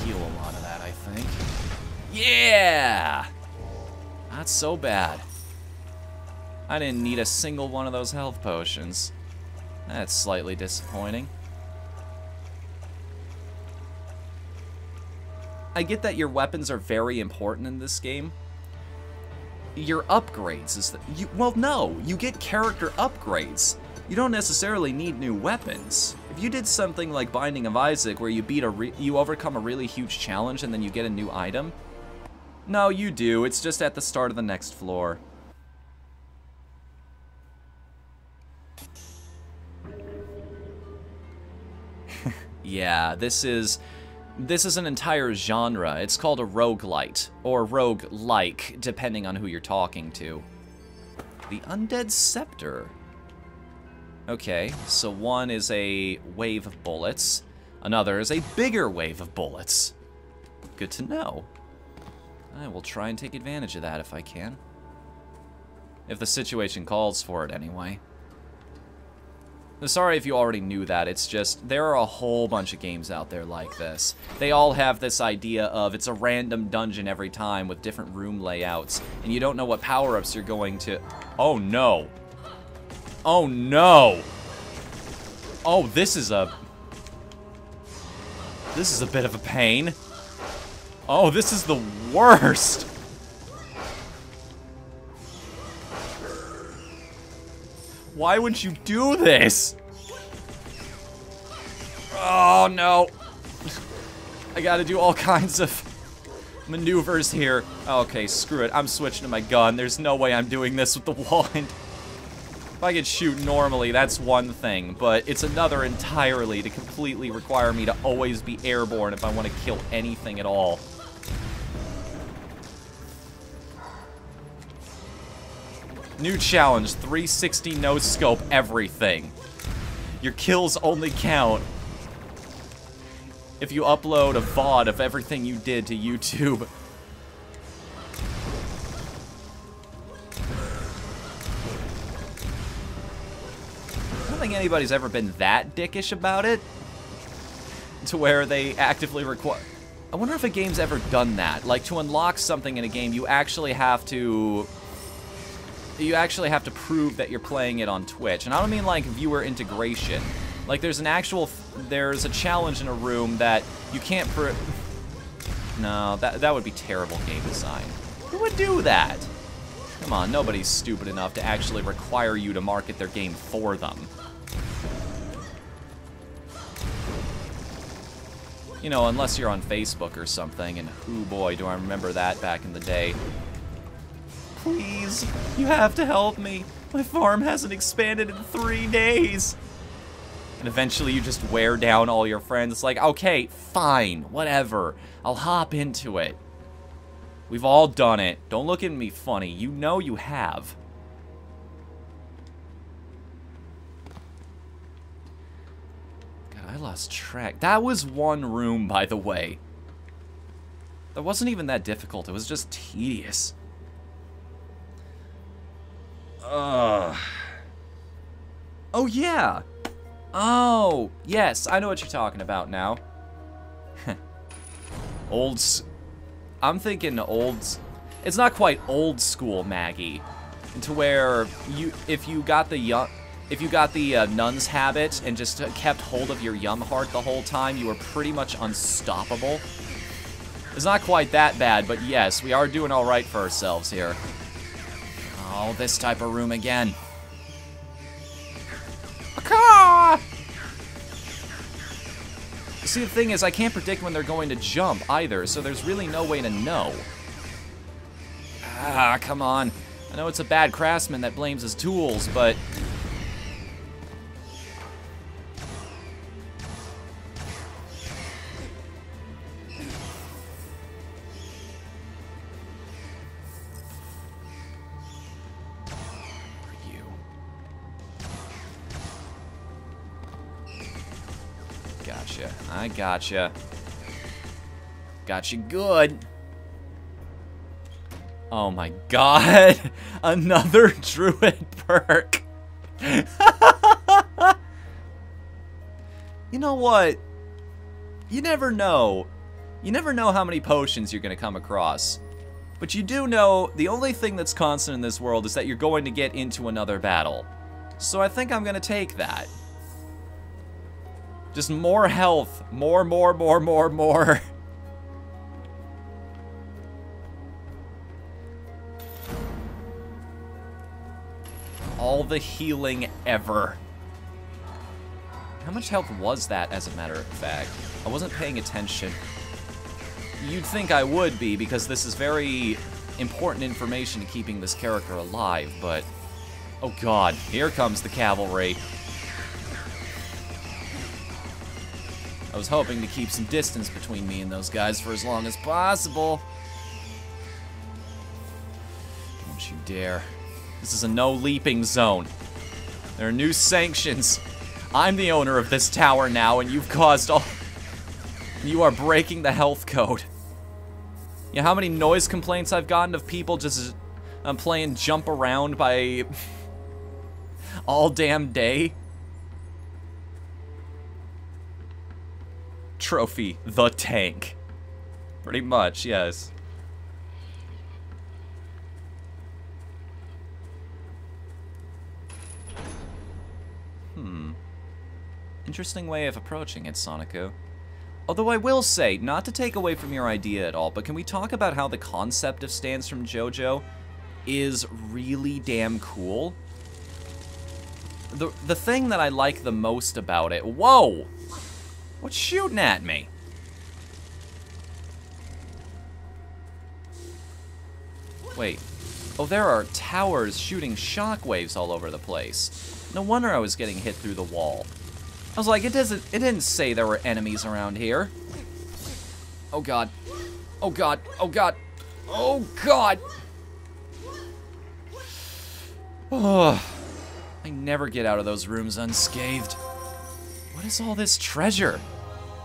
heal a lot of that, I think. Yeah! Not so bad. I didn't need a single one of those health potions. That's slightly disappointing. I get that your weapons are very important in this game, your upgrades. Is that you? Well, no, you get character upgrades. You don't necessarily need new weapons. If you did something like Binding of Isaac, where you you overcome a really huge challenge and then you get a new item. No, you do. It's just at the start of the next floor. Yeah, this is an entire genre. It's called a roguelite, or roguelike, depending on who you're talking to. The Undead Scepter. Okay, so one is a wave of bullets. Another is a bigger wave of bullets. Good to know. I will try and take advantage of that if I can. If the situation calls for it, anyway. Sorry if you already knew that, it's just, there are a whole bunch of games out there like this. They all have this idea of, it's a random dungeon every time with different room layouts, and you don't know what power-ups you're going to... Oh no! Oh no! Oh, this is a bit of a pain. Oh, this is the worst! Why would you do this? Oh, no. I gotta do all kinds of maneuvers here. Okay, screw it. I'm switching to my gun. There's no way I'm doing this with the wand. If I could shoot normally, that's one thing, but it's another entirely to completely require me to always be airborne if I want to kill anything at all. New challenge, 360 no scope everything. Your kills only count if you upload a VOD of everything you did to YouTube. I don't think anybody's ever been that dickish about it, to where they actively require... I wonder if a game's ever done that. Like, to unlock something in a game, you actually have to prove that you're playing it on Twitch. And I don't mean like viewer integration. Like there's a challenge in a room that you can't No, that would be terrible game design. Who would do that? Come on, nobody's stupid enough to actually require you to market their game for them. You know, unless you're on Facebook or something, and oh boy, do I remember that back in the day. Please, you have to help me. My farm hasn't expanded in 3 days. And eventually you just wear down all your friends. It's like, okay, fine, whatever. I'll hop into it. We've all done it. Don't look at me funny. You know you have. God, I lost track. That was one room, by the way. That wasn't even that difficult. It was just tedious. Oh, yeah. Oh, yes. I know what you're talking about now. I'm thinking it's not quite old school Maggie. To where if you got the nun's habit and just kept hold of your yum heart the whole time, you were pretty much unstoppable. It's not quite that bad, but yes, we are doing all right for ourselves here. Oh, this type of room again. See, the thing is, I can't predict when they're going to jump either, so there's really no way to know. Ah, come on. I know it's a bad craftsman that blames his tools, but... Gotcha. I gotcha. Got you good. Oh my god. Another druid perk. You know what? You never know. You never know how many potions you're gonna come across. But you do know the only thing that's constant in this world is that you're going to get into another battle. So I think I'm gonna take that. Just more health. More. all the healing ever. How much health was that, as a matter of fact? I wasn't paying attention. You'd think I would be, because this is very important information to keeping this character alive, but... Oh god, here comes the cavalry. I was hoping to keep some distance between me and those guys for as long as possible. Don't you dare. This is a no leaping zone. There are new sanctions. I'm the owner of this tower now, and you've caused all... You are breaking the health code. You know how many noise complaints I've gotten of people just playing jump around by all damn day? Trophy, the tank. Pretty much, yes. Interesting way of approaching it, Sonico. Although I will say, not to take away from your idea at all, but can we talk about how the concept of Stands from JoJo is really damn cool? The thing that I like the most about it... Whoa! What's shooting at me? Wait. Oh, there are towers shooting shockwaves all over the place. No wonder I was getting hit through the wall. I was like, it didn't say there were enemies around here. Oh god. Oh god. Oh god. Oh god. Oh, I never get out of those rooms unscathed. What is all this treasure?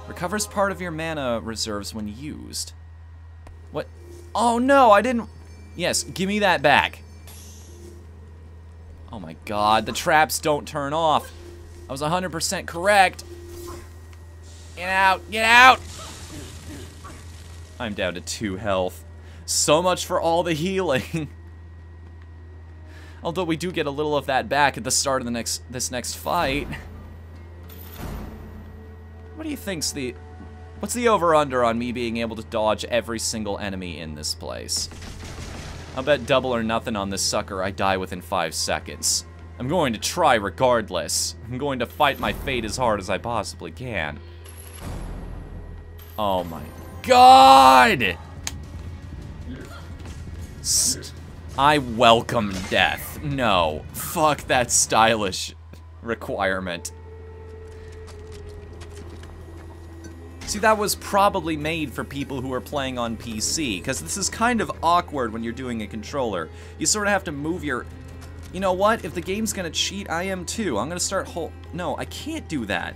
Recovers part of your mana reserves when used. What? Oh no, I didn't... Yes, give me that back. Oh my god, the traps don't turn off. I was 100% correct. Get out, get out! I'm down to 2 health. So much for all the healing. Although we do get a little of that back at the start of this next fight. What do you think's the... What's the over-under on me being able to dodge every single enemy in this place? I'll bet double or nothing on this sucker I die within 5 seconds. I'm going to try regardless. I'm going to fight my fate as hard as I possibly can. Oh my god! I welcome death. No. Fuck that stylish requirement. See, that was probably made for people who are playing on PC, because this is kind of awkward when you're doing a controller. You sort of have to move your... You know what? If the game's gonna cheat, I am too. I'm gonna start No, I can't do that.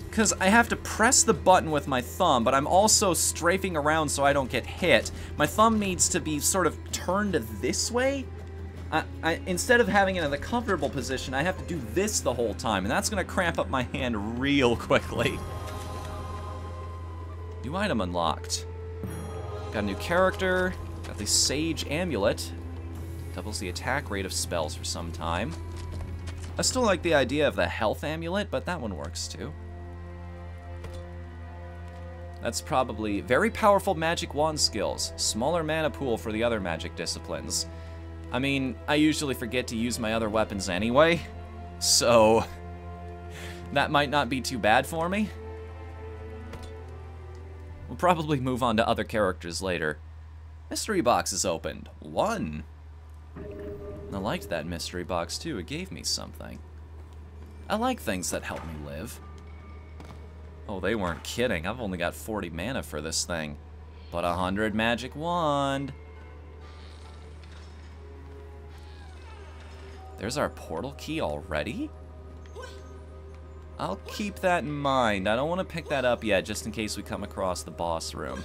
Because I have to press the button with my thumb, but I'm also strafing around so I don't get hit. My thumb needs to be sort of turned this way. Instead of having it in the comfortable position, I have to do this the whole time, and that's gonna cramp up my hand real quickly. New item unlocked. Got a new character. Got the Sage Amulet. Doubles the attack rate of spells for some time. I still like the idea of the health amulet, but that one works too. That's probably very powerful magic wand skills. Smaller mana pool for the other magic disciplines. I mean, I usually forget to use my other weapons anyway, so that might not be too bad for me. We'll probably move on to other characters later. Mystery box is opened. 1. I liked that mystery box too, it gave me something. I like things that help me live. Oh, they weren't kidding, I've only got 40 mana for this thing. But 100 magic wand. There's our portal key already? I'll keep that in mind. I don't want to pick that up yet, just in case we come across the boss room.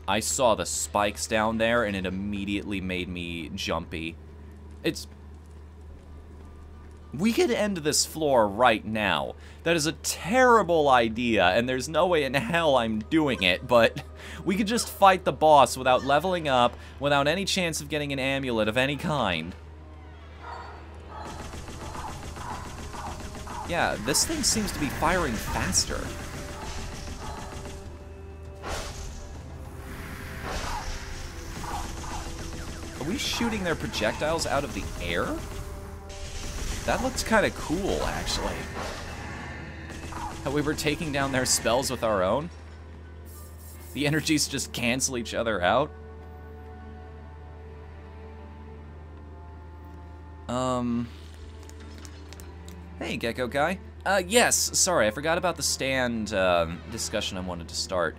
I saw the spikes down there, and it immediately made me jumpy. We could end this floor right now. That is a terrible idea, and there's no way in hell I'm doing it, but we could just fight the boss without leveling up, without any chance of getting an amulet of any kind. Yeah, this thing seems to be firing faster. Are we shooting their projectiles out of the air? That looked kind of cool, actually. How we were taking down their spells with our own. The energies just cancel each other out. Hey, Gecko Guy. Yes, sorry, I forgot about the stand discussion I wanted to start.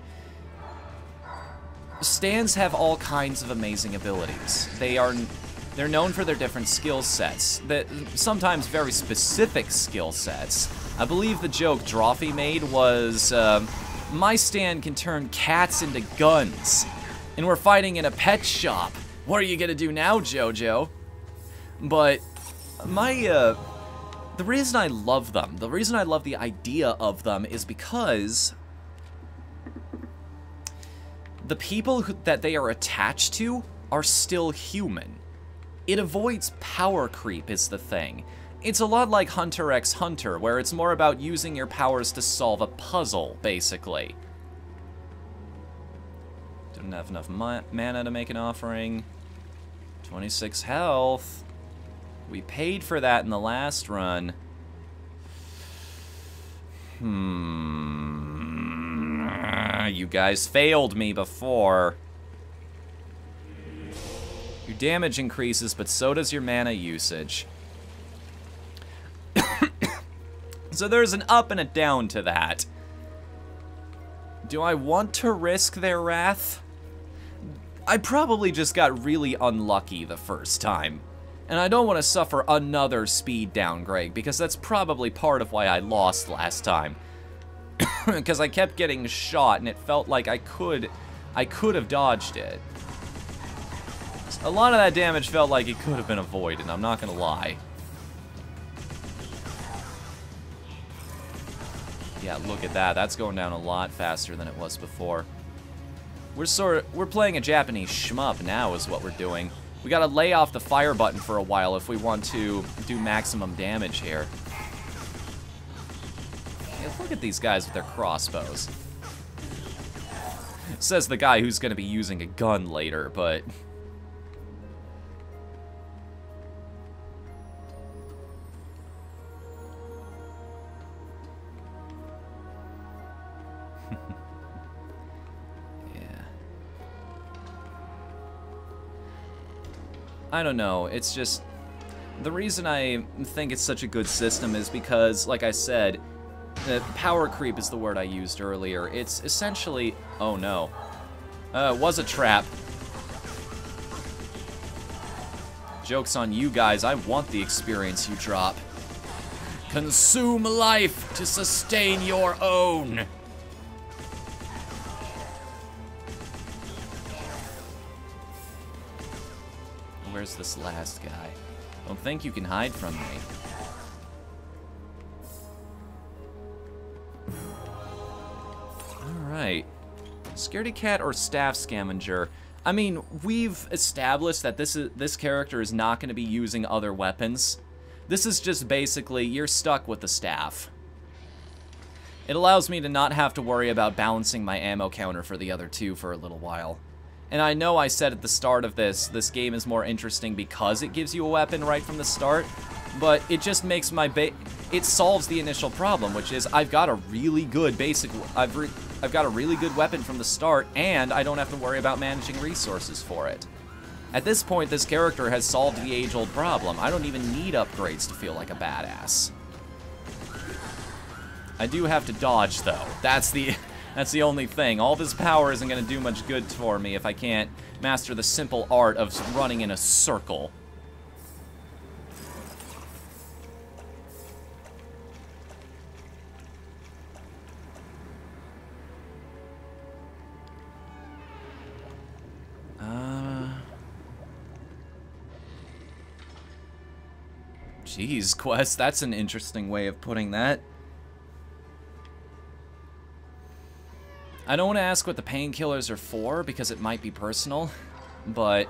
Stands have all kinds of amazing abilities. They're known for their different skill sets, that sometimes very specific skill sets. I believe the joke Drawfee made was, my stand can turn cats into guns, and we're fighting in a pet shop. What are you gonna do now, Jojo? But the reason I love them, the reason I love the idea of them is because the people that they are attached to are still human. It avoids power creep is the thing. It's a lot like Hunter x Hunter, where it's more about using your powers to solve a puzzle, basically. Didn't have enough mana to make an offering. 26 health. We paid for that in the last run. You guys failed me before. Your damage increases, but so does your mana usage. So there's an up and a down to that. Do I want to risk their wrath? I probably just got really unlucky the first time. And I don't want to suffer another speed downgrade, because that's probably part of why I lost last time. Because I kept getting shot, and it felt like I could have dodged it. A lot of that damage felt like it could have been avoided, I'm not gonna lie. Yeah, look at that. That's going down a lot faster than it was before. We're playing a Japanese shmup now is what we're doing. We gotta lay off the fire button for a while if we want to do maximum damage here. Yeah, look at these guys with their crossbows. Says the guy who's gonna be using a gun later, but... I don't know, it's just... The reason I think it's such a good system is because, like I said, power creep is the word I used earlier. It's essentially... Oh no. It was a trap. Joke's on you guys, I want the experience you drop. Consume life to sustain your own! Where's this last guy? Don't think you can hide from me. Alright. Scaredy Cat or Staff Scavenger. I mean, we've established that this character is not going to be using other weapons. This is just basically, you're stuck with the staff. It allows me to not have to worry about balancing my ammo counter for the other two for a little while. And I know I said at the start of this game is more interesting because it gives you a weapon right from the start, but it just makes my it solves the initial problem, which is I've got a really good I've got a really good weapon from the start, and I don't have to worry about managing resources for it. At this point, this character has solved the age-old problem. I don't even need upgrades to feel like a badass. I do have to dodge, though. That's the only thing. All this power isn't going to do much good for me if I can't master the simple art of running in a circle. Jeez, Quest, that's an interesting way of putting that. I don't want to ask what the painkillers are for, because it might be personal, but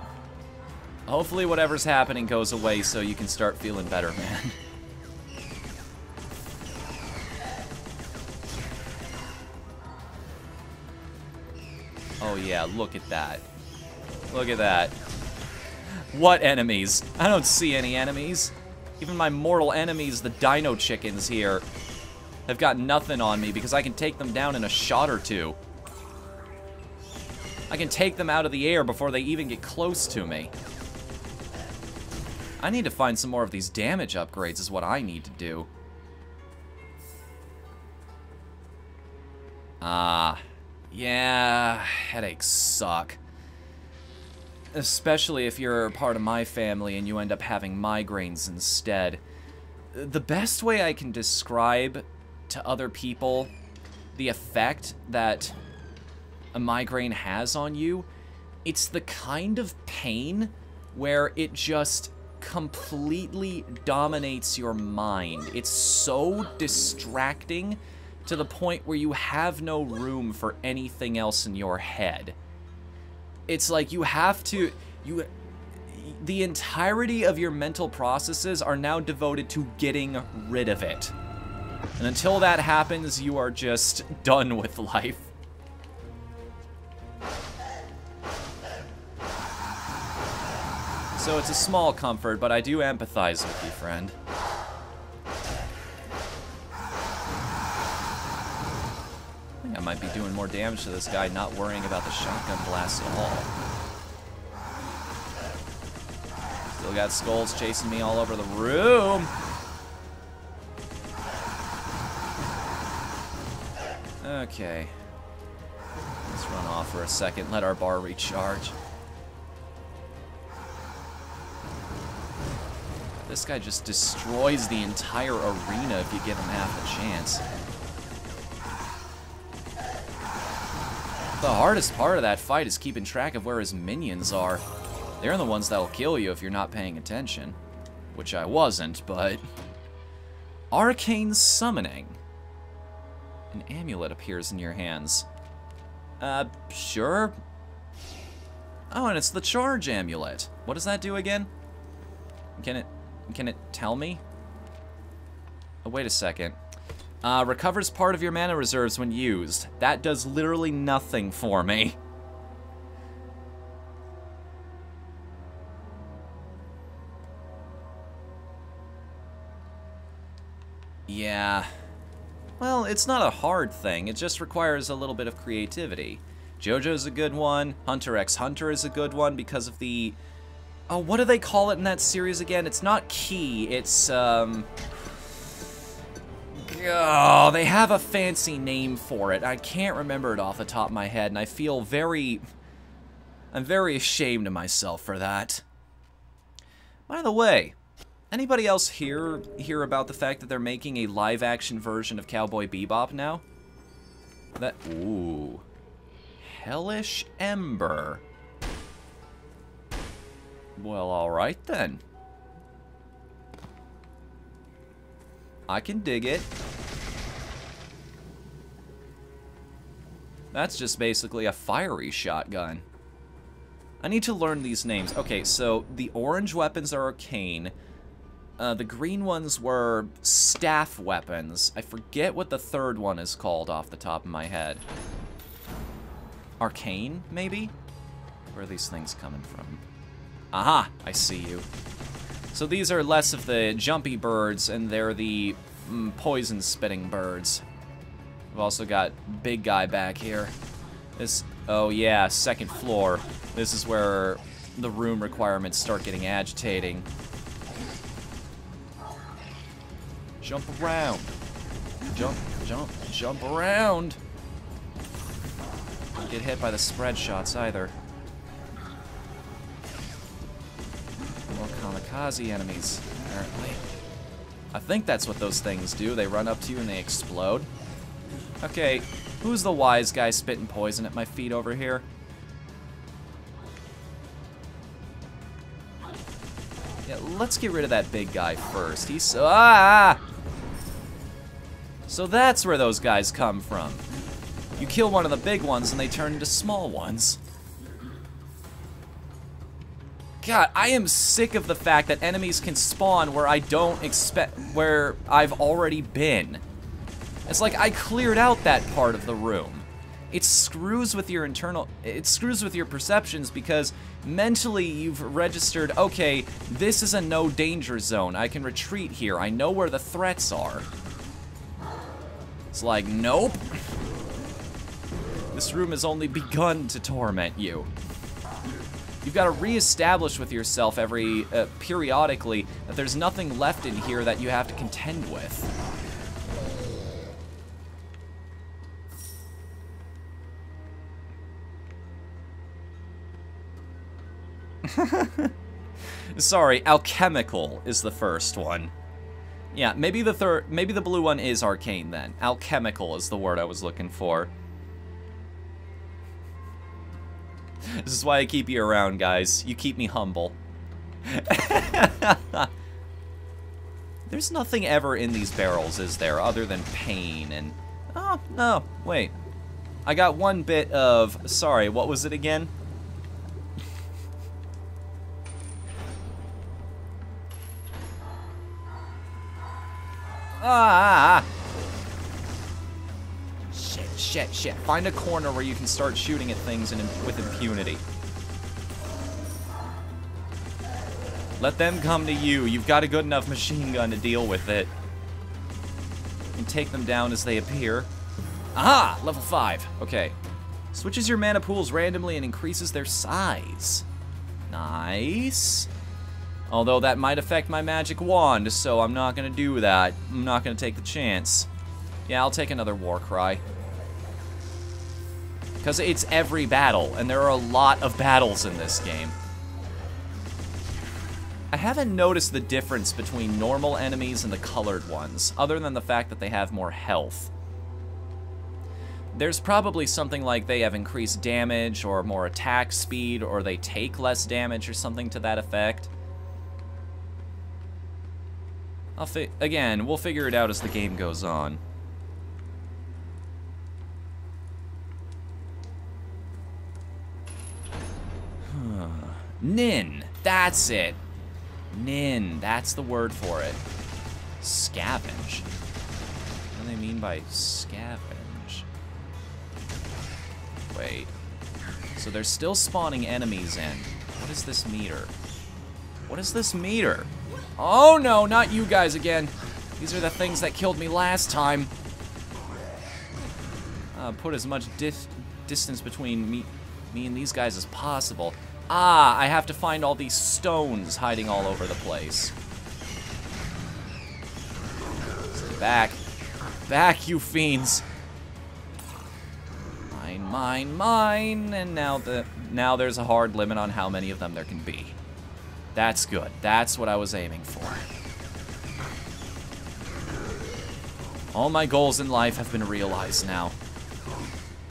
hopefully whatever's happening goes away so you can start feeling better, man. Oh yeah, look at that. Look at that. What enemies? I don't see any enemies. Even my mortal enemies, the dino chickens here, have got nothing on me because I can take them down in a shot or two. I can take them out of the air before they even get close to me. I need to find some more of these damage upgrades is what I need to do. Yeah, headaches suck. Especially if you're part of my family and you end up having migraines instead. The best way I can describe to other people the effect that a migraine has on you, it's the kind of pain where it just completely dominates your mind. It's so distracting to the point where you have no room for anything else in your head. It's like you have to, the entirety of your mental processes are now devoted to getting rid of it. And until that happens, you are just done with life. So it's a small comfort, but I do empathize with you, friend. I think I might be doing more damage to this guy not worrying about the shotgun blast at all. Still got skulls chasing me all over the room. Okay. Let's run off for a second, let our bar recharge. This guy just destroys the entire arena if you give him half a chance. The hardest part of that fight is keeping track of where his minions are. They're the ones that'll kill you if you're not paying attention. Which I wasn't, but... Arcane Summoning. An amulet appears in your hands. Sure. Oh, and it's the Charge Amulet. What does that do again? Can it tell me? Oh, wait a second. Recovers part of your mana reserves when used. That does literally nothing for me. Yeah. Well, it's not a hard thing. It just requires a little bit of creativity. JoJo's a good one. Hunter x Hunter is a good one because of the... Oh, what do they call it in that series again? It's not Key, it's, Oh, they have a fancy name for it. I can't remember it off the top of my head, and I feel very... I'm very ashamed of myself for that. By the way, anybody else hear about the fact that they're making a live-action version of Cowboy Bebop now? Ooh. Hellish Ember. Well, alright then. I can dig it. That's just basically a fiery shotgun. I need to learn these names. Okay, so the orange weapons are arcane. The green ones were staff weapons. I forget what the third one is called off the top of my head. Arcane, maybe? Where are these things coming from? Aha! I see you. So these are less of the jumpy birds, and they're the poison-spitting birds. We've also got big guy back here. Oh yeah, second floor. This is where the room requirements start getting agitating. Jump around. Jump around. Don't get hit by the spread shots either. More kamikaze enemies, apparently. I think that's what those things do. They run up to you and they explode. Okay, who's the wise guy spitting poison at my feet over here? Yeah, let's get rid of that big guy first. He's so... Ah! So that's where those guys come from. You kill one of the big ones and they turn into small ones. God, I am sick of the fact that enemies can spawn where I don't expect, where I've already been. It's like I cleared out that part of the room. it screws with your perceptions, because mentally you've registered, okay, this is a no danger zone. I can retreat here. I know where the threats are. It's like, nope. This room has only begun to torment you. You've got to reestablish with yourself periodically that there's nothing left in here that you have to contend with. Sorry, alchemical is the first one. Yeah, maybe the blue one is arcane then. Alchemical is the word I was looking for. This is why I keep you around, guys. You keep me humble. There's nothing ever in these barrels, is there, other than pain and... Oh, no, wait. I got one bit of... Sorry, what was it again? Shit. Find a corner where you can start shooting at things with impunity. Let them come to you. You've got a good enough machine gun to deal with it. You can take them down as they appear. Aha! Level 5. Okay. Switches your mana pools randomly and increases their size. Nice. Although that might affect my magic wand, so I'm not gonna do that. I'm not gonna take the chance. Yeah, I'll take another war cry. Because it's every battle, and there are a lot of battles in this game. I haven't noticed the difference between normal enemies and the colored ones, other than the fact that they have more health. There's probably something like they have increased damage, or more attack speed, or they take less damage, or something to that effect. Again, we'll figure it out as the game goes on. Nin, that's it. Nin, that's the word for it. Scavenge. What do they mean by scavenge? Wait. So they're still spawning enemies in. What is this meter? What is this meter? Oh no, not you guys again. These are the things that killed me last time. Put as much distance between me and these guys as possible. Ah, I have to find all these stones hiding all over the place. Back. Back, you fiends. Mine. And now there's a hard limit on how many of them there can be. That's good. That's what I was aiming for. All my goals in life have been realized now.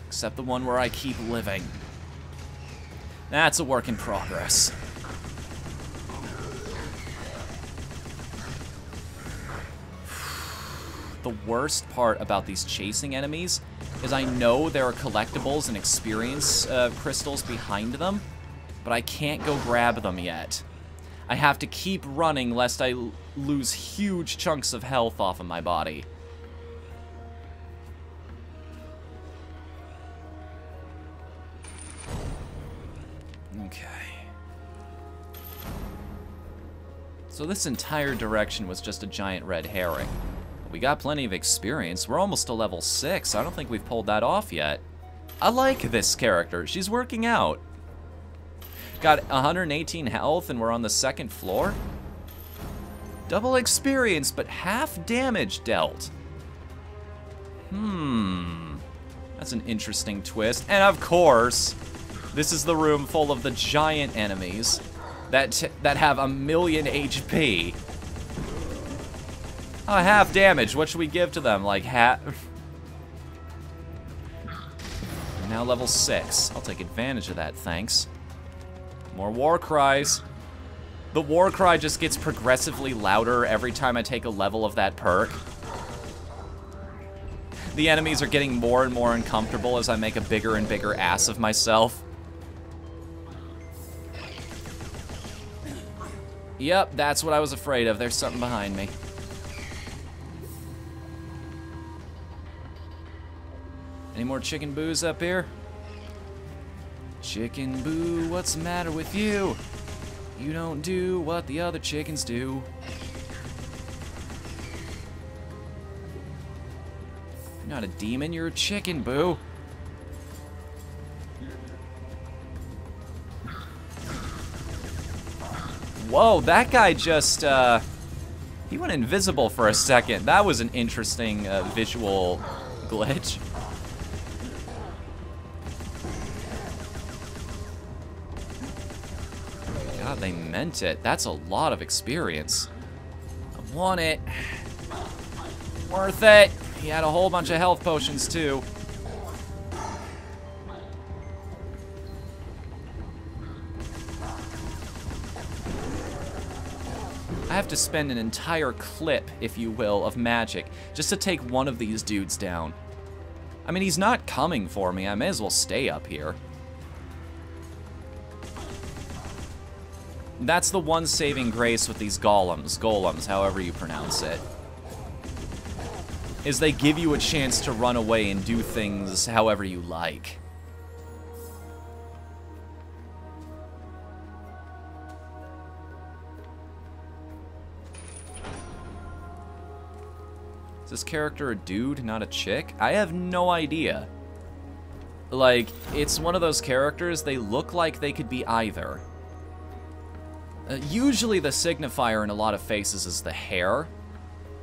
Except the one where I keep living. That's a work in progress. The worst part about these chasing enemies is I know there are collectibles and experience crystals behind them, but I can't go grab them yet. I have to keep running lest I lose huge chunks of health off of my body. Okay. So this entire direction was just a giant red herring. We got plenty of experience. We're almost to level 6. I don't think we've pulled that off yet. I like this character. She's working out. Got 118 health and we're on the 2nd floor. Double experience, but half damage dealt. That's an interesting twist. And of course, this is the room full of the giant enemies that have 1,000,000 HP. Oh, half damage. What should we give to them? Like half? We're now level 6. I'll take advantage of that, thanks. More war cries. The war cry just gets progressively louder every time I take a level of that perk. The enemies are getting more and more uncomfortable as I make a bigger and bigger ass of myself. Yep, that's what I was afraid of. There's something behind me. Any more chicken boos up here? Chicken boo, what's the matter with you? You don't do what the other chickens do. You're not a demon, you're a chicken, boo. Whoa, that guy just, he went invisible for a second. That was an interesting visual glitch. God, they meant it. That's a lot of experience. I want it. Worth it. He had a whole bunch of health potions, too. I have to spend an entire clip, if you will, of magic just to take one of these dudes down. I mean, he's not coming for me. I may as well stay up here. That's the one saving grace with these golems, however you pronounce it, is they give you a chance to run away and do things however you like. Is this character a dude, not a chick? I have no idea. Like, it's one of those characters, they look like they could be either. Usually the signifier in a lot of faces is the hair.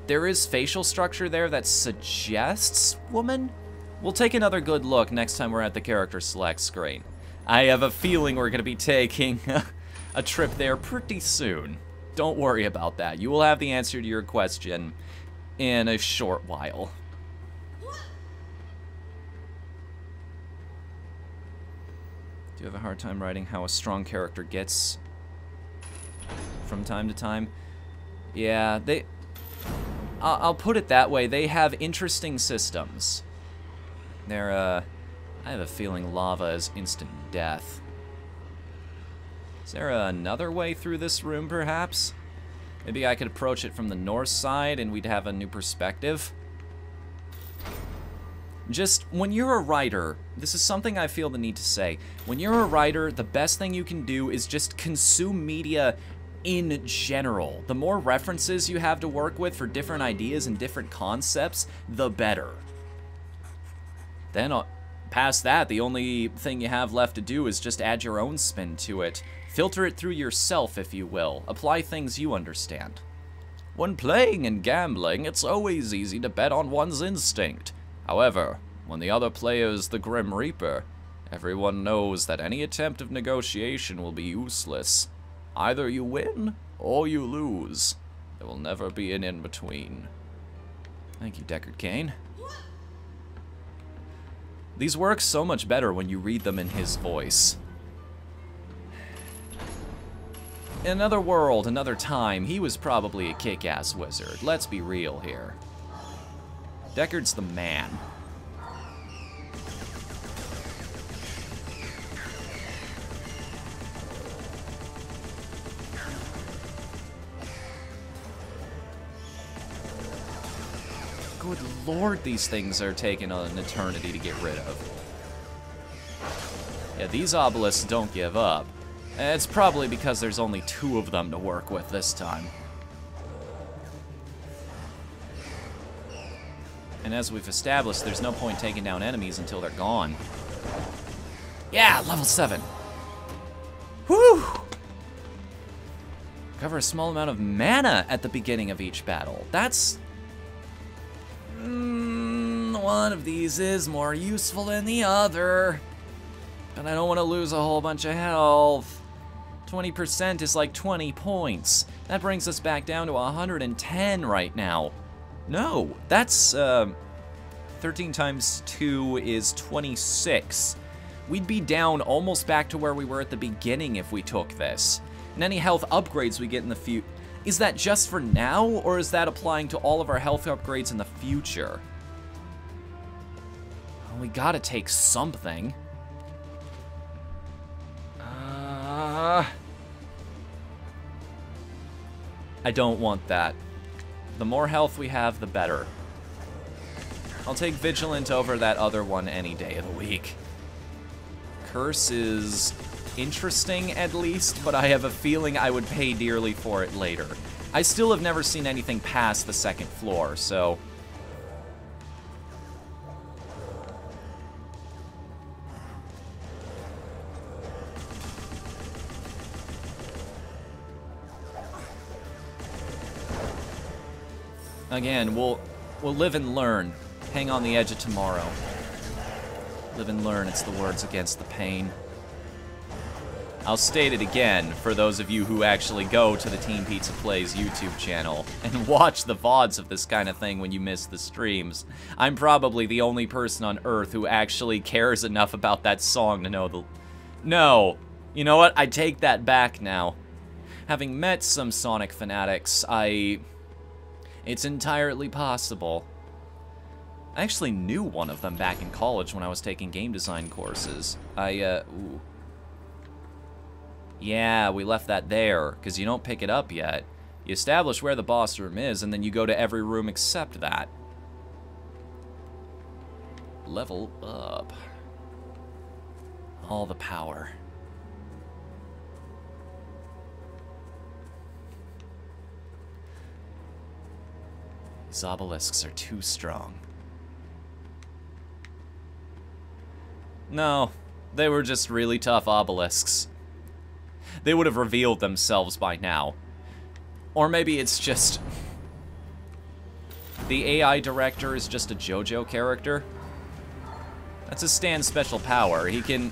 There is facial structure there that suggests woman. We'll take another good look next time we're at the character select screen. I have a feeling we're going to be taking a trip there pretty soon. Don't worry about that. You will have the answer to your question in a short while. Do you have a hard time writing how a strong character gets from time to time? Yeah, I'll put it that way. They have interesting systems. They're, I have a feeling lava is instant death. Is there another way through this room, perhaps? Maybe I could approach it from the north side and we'd have a new perspective. Just, when you're a writer, this is something I feel the need to say. When you're a writer, the best thing you can do is just consume media in general. The more references you have to work with for different ideas and different concepts, the better. Then, past that, the only thing you have left to do is just add your own spin to it. Filter it through yourself, if you will. Apply things you understand. When playing and gambling, it's always easy to bet on one's instinct. However, when the other player is the Grim Reaper, everyone knows that any attempt of negotiation will be useless. Either you win, or you lose. There will never be an in-between. Thank you, Deckard Cain. These work so much better when you read them in his voice. In another world, another time, he was probably a kick-ass wizard. Let's be real here. Deckard's the man. Good lord, these things are taking an eternity to get rid of. Yeah, these obelisks don't give up. It's probably because there's only 2 of them to work with this time. And as we've established, there's no point taking down enemies until they're gone. Yeah, level 7. Whew! Cover a small amount of mana at the beginning of each battle. That's... one of these is more useful than the other. But I don't want to lose a whole bunch of health. 20% is like 20 points. That brings us back down to 110 right now. No, that's, 13 times 2 is 26. We'd be down almost back to where we were at the beginning if we took this. And any health upgrades we get in the future... Is that just for now, or is that applying to all of our health upgrades in the future? Well, we gotta take something. I don't want that. The more health we have, the better. I'll take Vigilant over that other one any day of the week. Curse is interesting, at least, but I have a feeling I would pay dearly for it later. I still have never seen anything past the second floor, so... Again, we'll live and learn. Hang on the edge of tomorrow. Live and learn, it's the words against the pain. I'll state it again for those of you who actually go to the Team Pizza Plays YouTube channel and watch the VODs of this kind of thing when you miss the streams. I'm probably the only person on Earth who actually cares enough about that song to know the... No! You know what? I take that back now. Having met some Sonic fanatics, It's entirely possible. I actually knew one of them back in college when I was taking game design courses. Ooh. Yeah, we left that there, because you don't pick it up yet. You establish where the boss room is, and then you go to every room except that. Level up. All the power. These obelisks are too strong. No, they were just really tough obelisks. They would have revealed themselves by now. Or maybe it's just... the AI director is just a JoJo character. That's his Stan's special power. He can...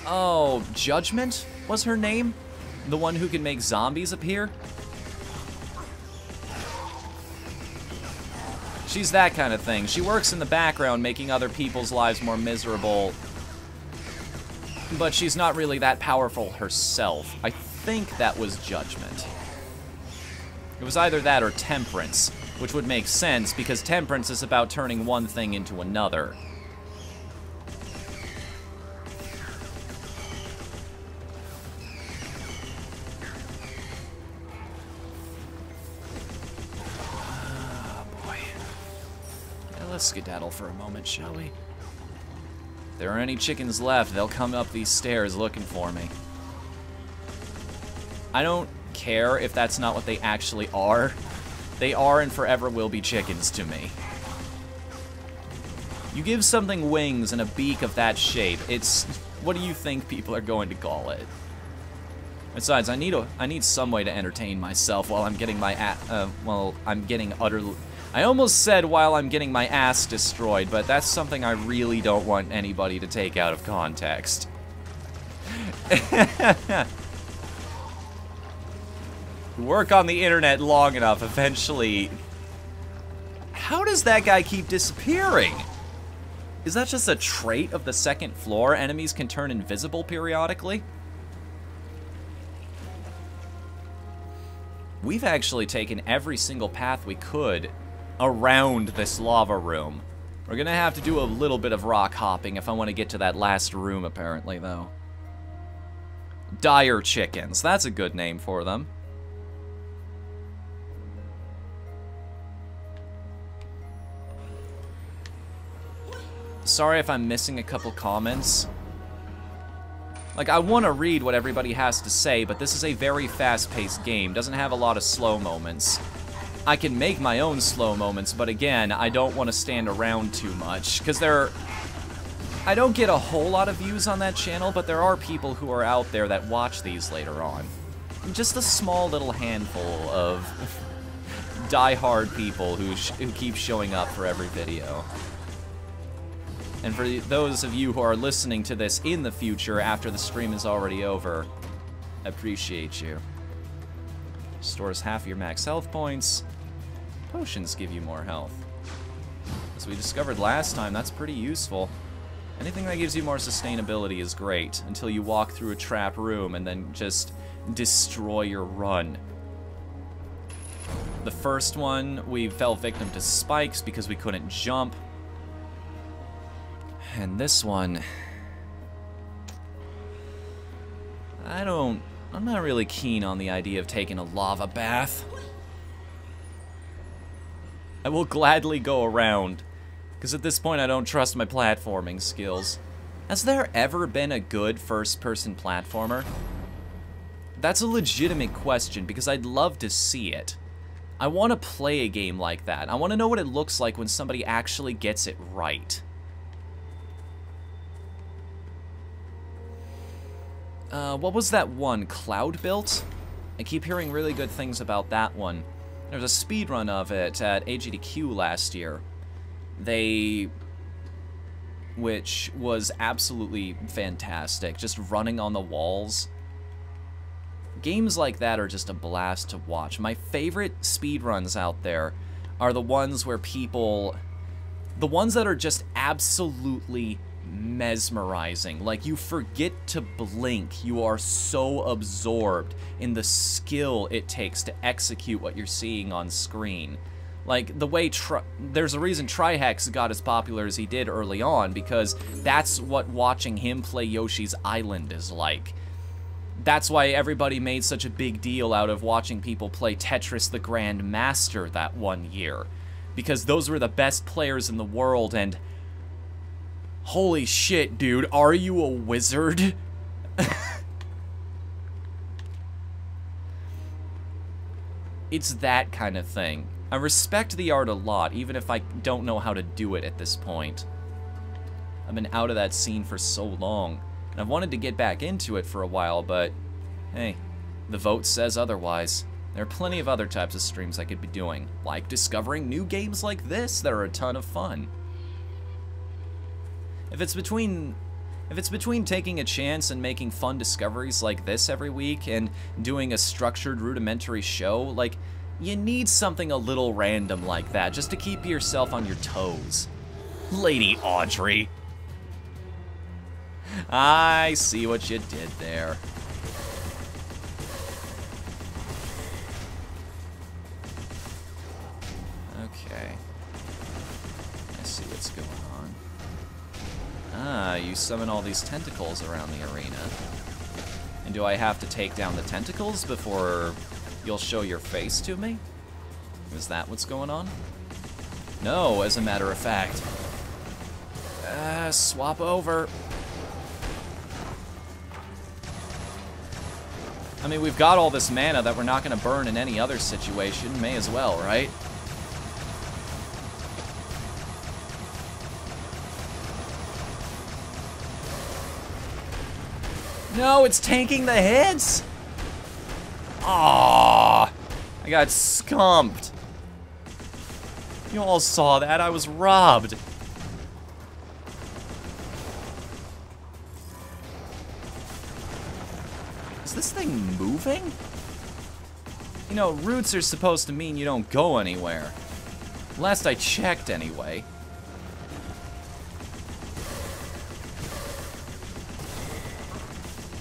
Oh, Judgment was her name? The one who can make zombies appear? She's that kind of thing. She works in the background making other people's lives more miserable. But she's not really that powerful herself. I think that was Judgment. It was either that or Temperance, which would make sense because Temperance is about turning one thing into another. Let's skedaddle for a moment, shall we? If there are any chickens left, they'll come up these stairs looking for me. I don't care if that's not what they actually are. They are and forever will be chickens to me. You give something wings and a beak of that shape, it's... what do you think people are going to call it? Besides, I need some way to entertain myself while I'm getting my I'm getting utterly... I almost said while I'm getting my ass destroyed, but that's something I really don't want anybody to take out of context. Work on the internet long enough, eventually... How does that guy keep disappearing? Is that just a trait of the second floor? Enemies can turn invisible periodically? We've actually taken every single path we could around this lava room. We're gonna have to do a little bit of rock hopping if I want to get to that last room, apparently, though. Dire chickens. That's a good name for them. Sorry if I'm missing a couple comments. Like, I want to read what everybody has to say, but this is a very fast-paced game. Doesn't have a lot of slow moments. I can make my own slow moments, but again, I don't want to stand around too much, because I don't get a whole lot of views on that channel, but there are people who are out there that watch these later on. Just a small little handful of die-hard people who keep showing up for every video. And for those of you who are listening to this in the future after the stream is already over, I appreciate you. Stores half your max health points. Potions give you more health. As we discovered last time, that's pretty useful. Anything that gives you more sustainability is great, until you walk through a trap room and then just destroy your run. The first one, we fell victim to spikes because we couldn't jump. And this one... I'm not really keen on the idea of taking a lava bath. I will gladly go around Because at this point, I don't trust my platforming skills. Has there ever been a good first-person platformer? That's a legitimate question, because I'd love to see it. I want to play a game like that. I want to know what it looks like when somebody actually gets it right. What was that one? Cloud Built? I keep hearing really good things about that one. There was a speedrun of it at AGDQ last year. Which was absolutely fantastic. Just running on the walls. Games like that are just a blast to watch. My favorite speedruns out there are the ones where people... The ones that are just absolutely mesmerizing. Like, you forget to blink. You are so absorbed in the skill it takes to execute what you're seeing on screen. Like, the way... There's a reason Trihex got as popular as he did early on, because that's what watching him play Yoshi's Island is like. That's why everybody made such a big deal out of watching people play Tetris the Grand Master that one year. Because those were the best players in the world, and... Holy shit, dude, are you a wizard? It's that kind of thing. I respect the art a lot, even if I don't know how to do it at this point. I've been out of that scene for so long, and I've wanted to get back into it for a while, but hey, the vote says otherwise. There are plenty of other types of streams I could be doing, like discovering new games like this that are a ton of fun. If it's between taking a chance and making fun discoveries like this every week and doing a structured, rudimentary show, like, you need something a little random like that just to keep yourself on your toes. Lady Audrey. I see what you did there. Okay. I see what's going on. Ah, you summon all these tentacles around the arena. And do I have to take down the tentacles before you'll show your face to me? Is that what's going on? No, as a matter of fact. Swap over. I mean, we've got all this mana that we're not going to burn in any other situation. May as well, right? No, it's tanking the hits! Aww, I got skumped. You all saw that, I was robbed. Is this thing moving? You know, roots are supposed to mean you don't go anywhere. Last I checked, anyway.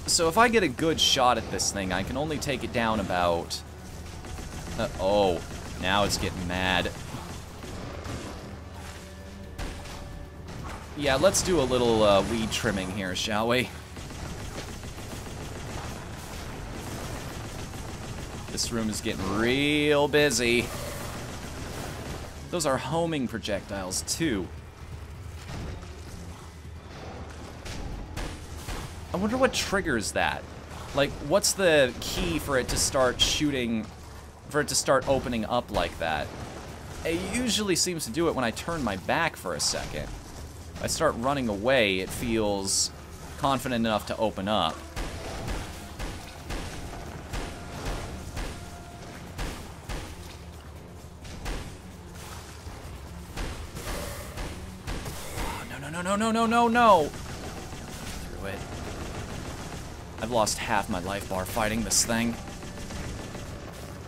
So if I get a good shot at this thing, I can only take it down about... oh, now it's getting mad. Yeah, let's do a little weed trimming here, shall we? This room is getting real busy. Those are homing projectiles, too. I wonder what triggers that. Like, what's the key for it to start shooting, for it to start opening up like that? It usually seems to do it when I turn my back for a second. If I start running away, it feels confident enough to open up. No. Through it. I've lost half my life bar fighting this thing.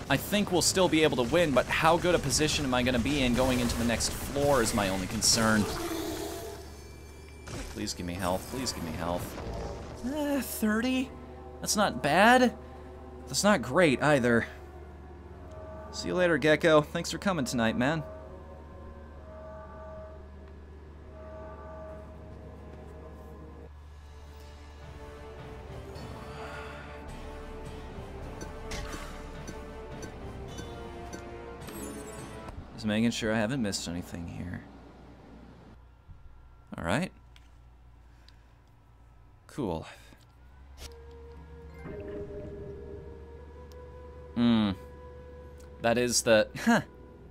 I think we'll still be able to win, but how good a position am I going to be in going into the next floor is my only concern. Please give me health. Please give me health. 30? That's not bad. That's not great, either. See you later, Gecko. Thanks for coming tonight, man. Just making sure I haven't missed anything here. Alright. Cool. That is the...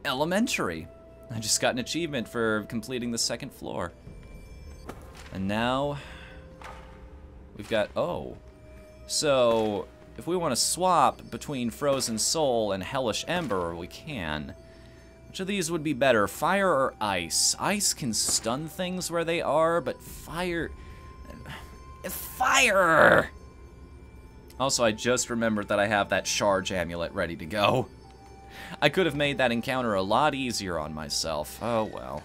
elementary. I just got an achievement for completing the second floor. And now... we've got... oh. So, if we want to swap between Frozen Soul and Hellish Ember, we can. Which of these would be better, fire or ice? Ice can stun things where they are, but fire... fire! Also, I just remembered that I have that Charge Amulet ready to go. I could have made that encounter a lot easier on myself. Oh, well.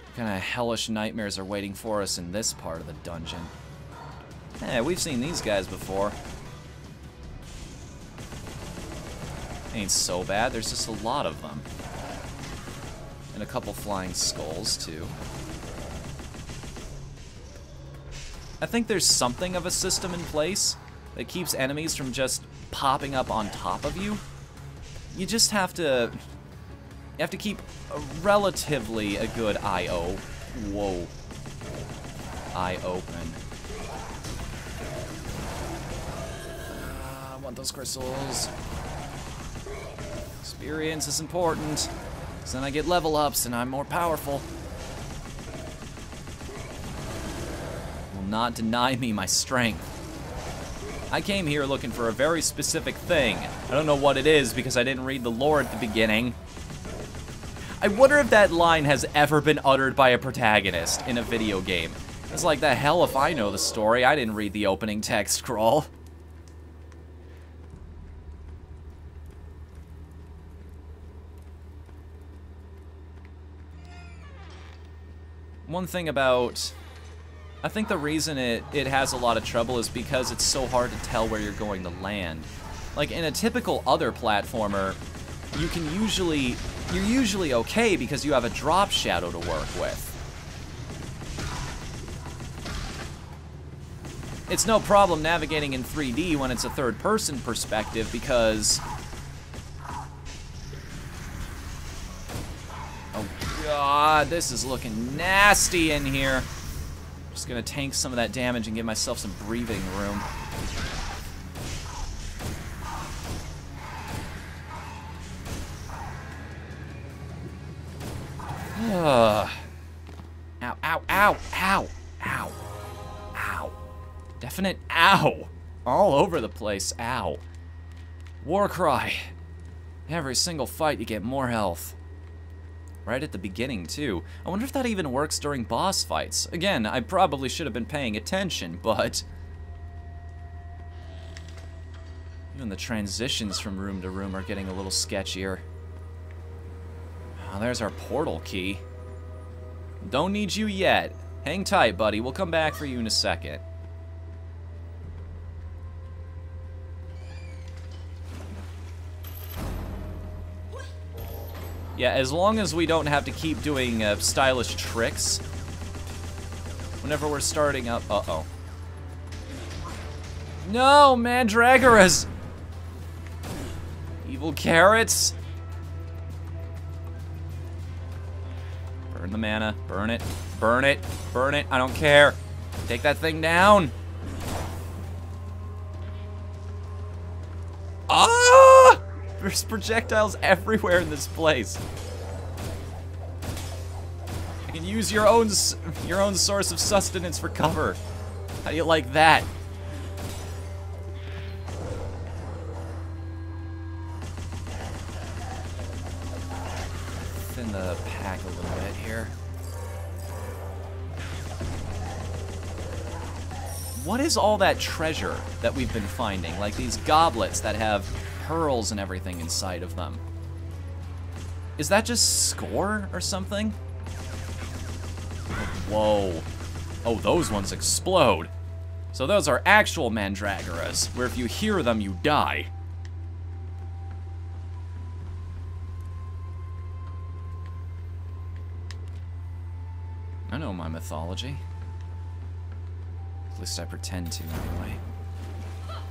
What kind of hellish nightmares are waiting for us in this part of the dungeon? Eh, we've seen these guys before. Ain't so bad, there's just a lot of them. And a couple flying skulls, too. I think there's something of a system in place that keeps enemies from just popping up on top of you. You just have to... you have to keep relatively a good eye whoa. Eye open. I want those crystals. Experience is important, because then I get level ups and I'm more powerful. Will not deny me my strength. I came here looking for a very specific thing. I don't know what it is because I didn't read the lore at the beginning. I wonder if that line has ever been uttered by a protagonist in a video game. It's like, the hell if I know the story. I didn't read the opening text scroll. One thing about... I think the reason it has a lot of trouble is because it's so hard to tell where you're going to land. Like, in a typical other platformer, you're usually okay because you have a drop shadow to work with. It's no problem navigating in 3D when it's a third-person perspective because... oh god, this is looking nasty in here. Just gonna tank some of that damage and give myself some breathing room. Ow, ow, ow, ow, ow, ow. Definite ow. All over the place, ow. War cry. Every single fight you get more health. Right at the beginning, too. I wonder if that even works during boss fights. Again, I probably should have been paying attention, but... even the transitions from room to room are getting a little sketchier. Oh, there's our portal key. Don't need you yet. Hang tight, buddy. We'll come back for you in a second. Yeah, as long as we don't have to keep doing stylish tricks whenever we're starting up. Uh-oh. No, Mandragoras! Evil carrots! Burn the mana. Burn it. Burn it. Burn it. I don't care. Take that thing down. Ah! There's projectiles everywhere in this place. I can use your own source of sustenance for cover. How do you like that? Thin the pack a little bit here. What is all that treasure that we've been finding? Like these goblets that have pearls and everything inside of them. Is that just score or something? Whoa. Oh, those ones explode. So those are actual Mandragoras, where if you hear them, you die. I know my mythology. At least I pretend to, anyway.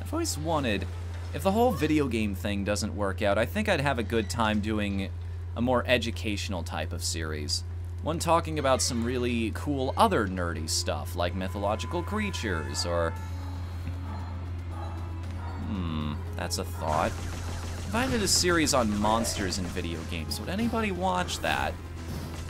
I've always wanted... if the whole video game thing doesn't work out, I think I'd have a good time doing a more educational type of series. One talking about some really cool other nerdy stuff, like mythological creatures, or... that's a thought. If I did a series on monsters in video games, would anybody watch that?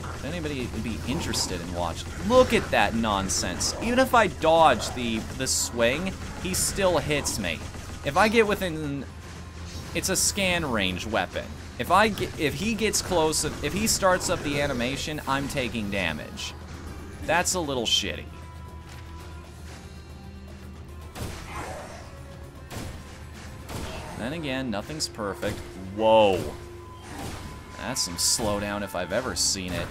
Would anybody be interested in watching? Look at that nonsense. Even if I dodge the swing, he still hits me. If I get within... It's a scan range weapon. If he gets close, if he starts up the animation, I'm taking damage. That's a little shitty. Then again, nothing's perfect. Whoa. That's some slowdown if I've ever seen it.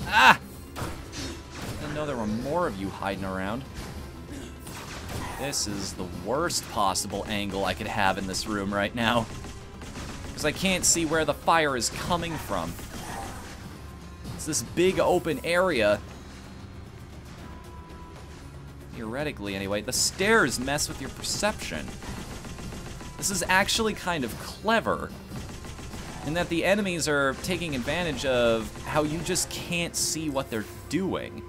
Ah! I didn't know there were more of you hiding around. This is the worst possible angle I could have in this room right now. Because I can't see where the fire is coming from. It's this big open area. Theoretically, anyway. The stairs mess with your perception. This is actually kind of clever. In that the enemies are taking advantage of how you just can't see what they're doing.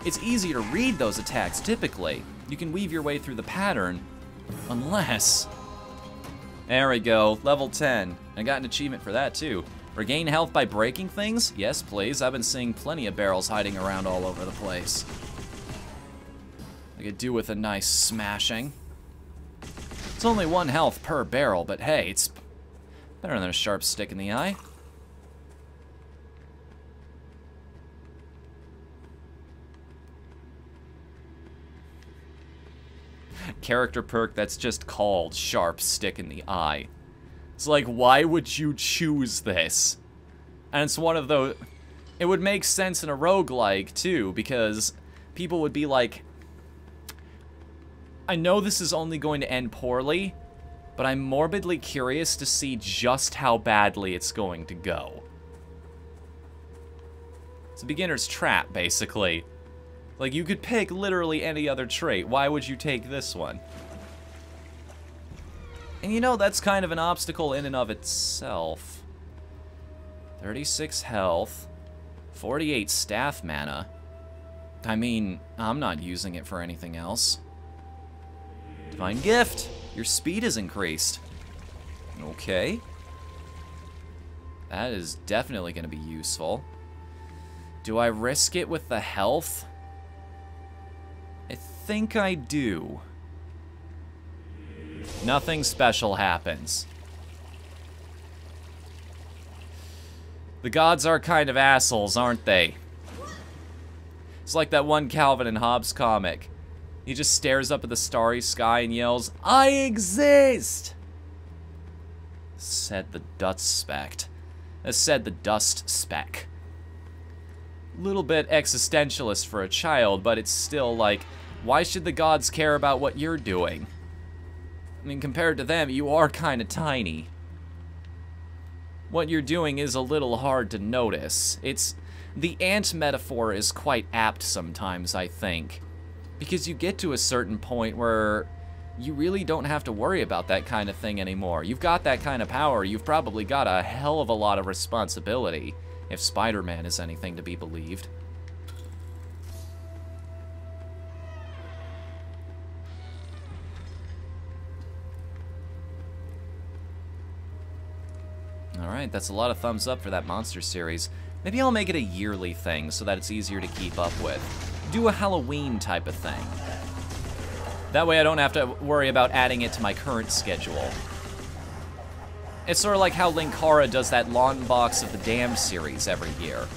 It's easy to read those attacks, typically. You can weave your way through the pattern, unless... There we go, level 10. I got an achievement for that, too. Regain health by breaking things? Yes, please. I've been seeing plenty of barrels hiding around all over the place. I could do with a nice smashing. It's only 1 health per barrel, but hey, it's better than a sharp stick in the eye. Character perk that's just called sharp stick in the eye. It's like, why would you choose this? And it's one of those... It would make sense in a roguelike, too, because people would be like, I know this is only going to end poorly, but I'm morbidly curious to see just how badly it's going to go. It's a beginner's trap, basically. Like, you could pick literally any other trait. Why would you take this one? And you know, that's kind of an obstacle in and of itself. 36 health. 48 staff mana. I mean, I'm not using it for anything else. Divine Gift! Your speed is increased. Okay. That is definitely going to be useful. Do I risk it with the health? I think I do. Nothing special happens. The gods are kind of assholes, aren't they? It's like that one Calvin and Hobbes comic. He just stares up at the starry sky and yells, "I exist!" Said the dust speck. Said the dust speck. Little bit existentialist for a child, but it's still like, why should the gods care about what you're doing? I mean, compared to them, you are kind of tiny. What you're doing is a little hard to notice. The ant metaphor is quite apt sometimes, I think. Because you get to a certain point where you really don't have to worry about that kind of thing anymore. You've got that kind of power, you've probably got a hell of a lot of responsibility, if Spider-Man is anything to be believed. Alright, that's a lot of thumbs up for that monster series. Maybe I'll make it a yearly thing so that it's easier to keep up with. Do a Halloween type of thing. That way I don't have to worry about adding it to my current schedule. It's sort of like how Linkara does that Lawn Box of the Damned series every year.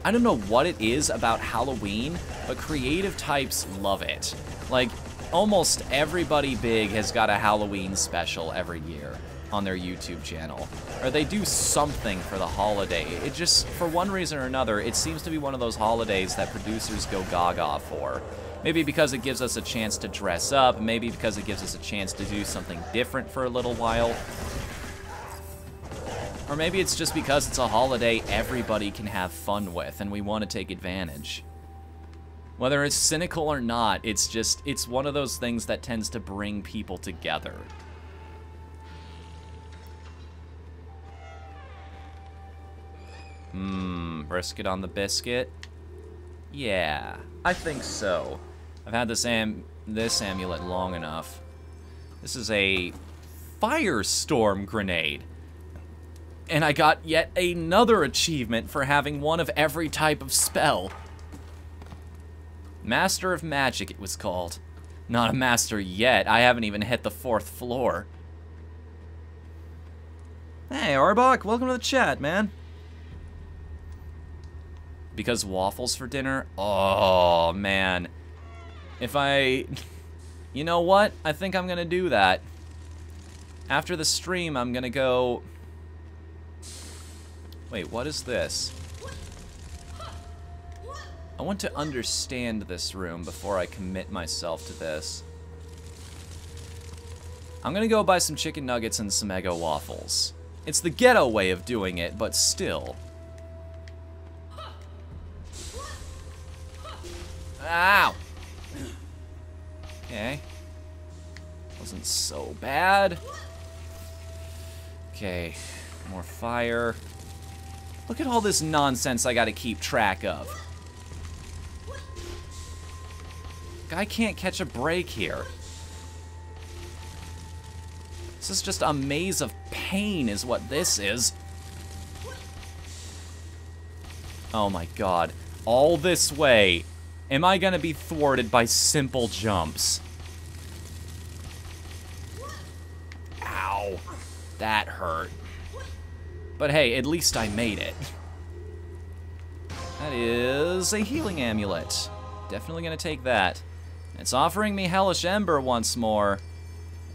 I don't know what it is about Halloween, but creative types love it. Like, almost everybody big has got a Halloween special every year on their YouTube channel. Or they do something for the holiday. It just, for one reason or another, it seems to be one of those holidays that producers go gaga for. Maybe because it gives us a chance to dress up, maybe because it gives us a chance to do something different for a little while. Or maybe it's just because it's a holiday everybody can have fun with, and we want to take advantage. Whether it's cynical or not, it's just, it's one of those things that tends to bring people together. Brisket on the biscuit? Yeah, I think so. I've had this amulet long enough. This is a firestorm grenade. And I got yet another achievement for having one of every type of spell. Master of Magic, it was called. Not a master yet. I haven't even hit the 4th floor. Hey, Arbok, welcome to the chat, man. Because waffles for dinner? Oh, man. If I... You know what? I think I'm gonna do that. After the stream, I'm gonna go... Wait, what is this? I want to understand this room before I commit myself to this. I'm gonna go buy some chicken nuggets and some Eggo waffles. It's the ghetto way of doing it, but still. Ow! Okay. Wasn't so bad. Okay, more fire. Look at all this nonsense I gotta keep track of. Guy can't catch a break here. This is just a maze of pain is what this is. Oh my god. All this way. Am I gonna be thwarted by simple jumps? Ow. That hurt. But hey, at least I made it. That is a healing amulet. Definitely gonna take that. It's offering me Hellish Ember once more.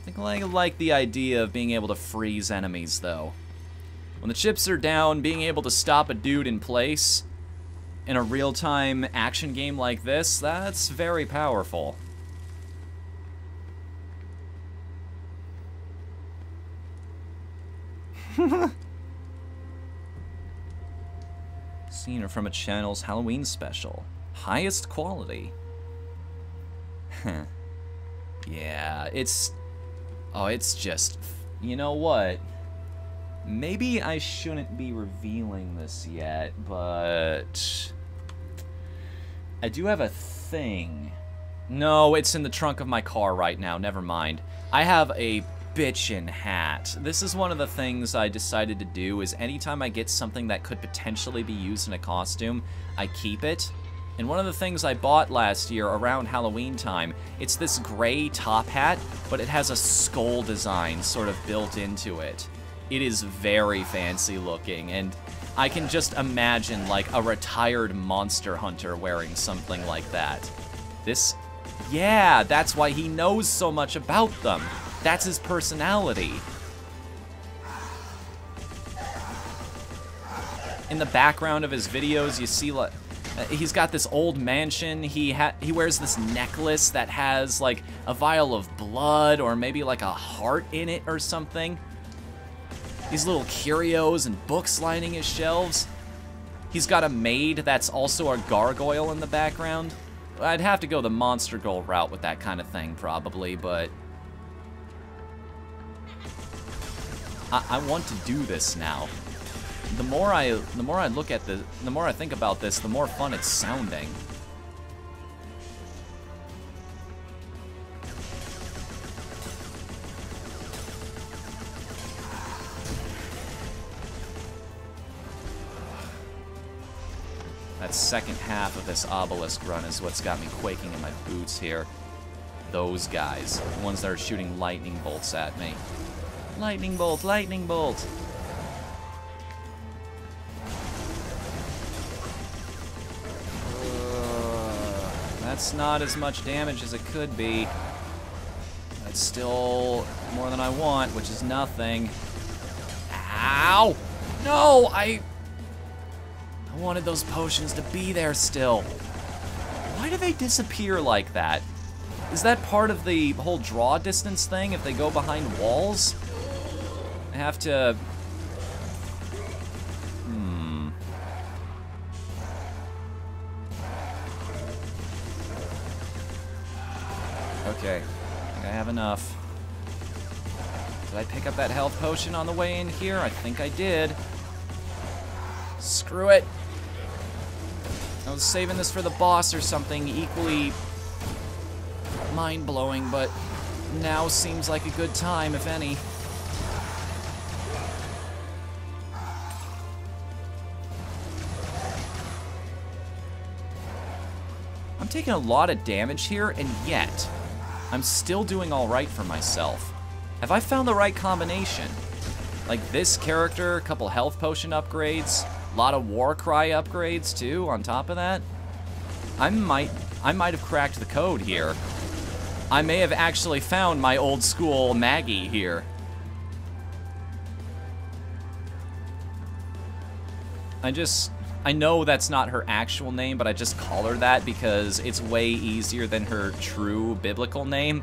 I think I like the idea of being able to freeze enemies, though. When the chips are down, being able to stop a dude in place in a real-time action game like this, that's very powerful. Seen her from a channel's Halloween special. Highest quality. Yeah, it's... Oh, it's just... You know what? Maybe I shouldn't be revealing this yet, but... I do have a thing. No, it's in the trunk of my car right now. Never mind. I have a bitchin' hat. This is one of the things I decided to do, is anytime I get something that could potentially be used in a costume, I keep it. And one of the things I bought last year around Halloween time, it's this gray top hat, but it has a skull design sort of built into it. It is very fancy looking, and I can just imagine like a retired monster hunter wearing something like that. This, yeah, that's why he knows so much about them. That's his personality. In the background of his videos, you see like, he's got this old mansion. He wears this necklace that has like a vial of blood or maybe like a heart in it or something. These little curios and books lining his shelves. He's got a maid that's also a gargoyle in the background. I'd have to go the Monster Girl route with that kind of thing probably, but I want to do this now. The more I look at the more I think about this, the more fun it's sounding. That second half of this obelisk run is what's got me quaking in my boots here. Those guys, the ones that are shooting lightning bolts at me. Lightning bolt, lightning bolt. That's not as much damage as it could be. That's still more than I want, which is nothing. Ow! No, I wanted those potions to be there still. Why do they disappear like that? Is that part of the whole draw distance thing if they go behind walls? I have to... Okay, I think I have enough. Did I pick up that health potion on the way in here? I think I did. Screw it. I was saving this for the boss or something equally mind-blowing, but now seems like a good time, if any. I'm taking a lot of damage here, and yet I'm still doing all right for myself. Have I found the right combination? Like this character, a couple health potion upgrades, a lot of war cry upgrades too on top of that. I might have cracked the code here. I may have actually found my old school Maggie here. I know that's not her actual name, but I just call her that because it's way easier than her true biblical name.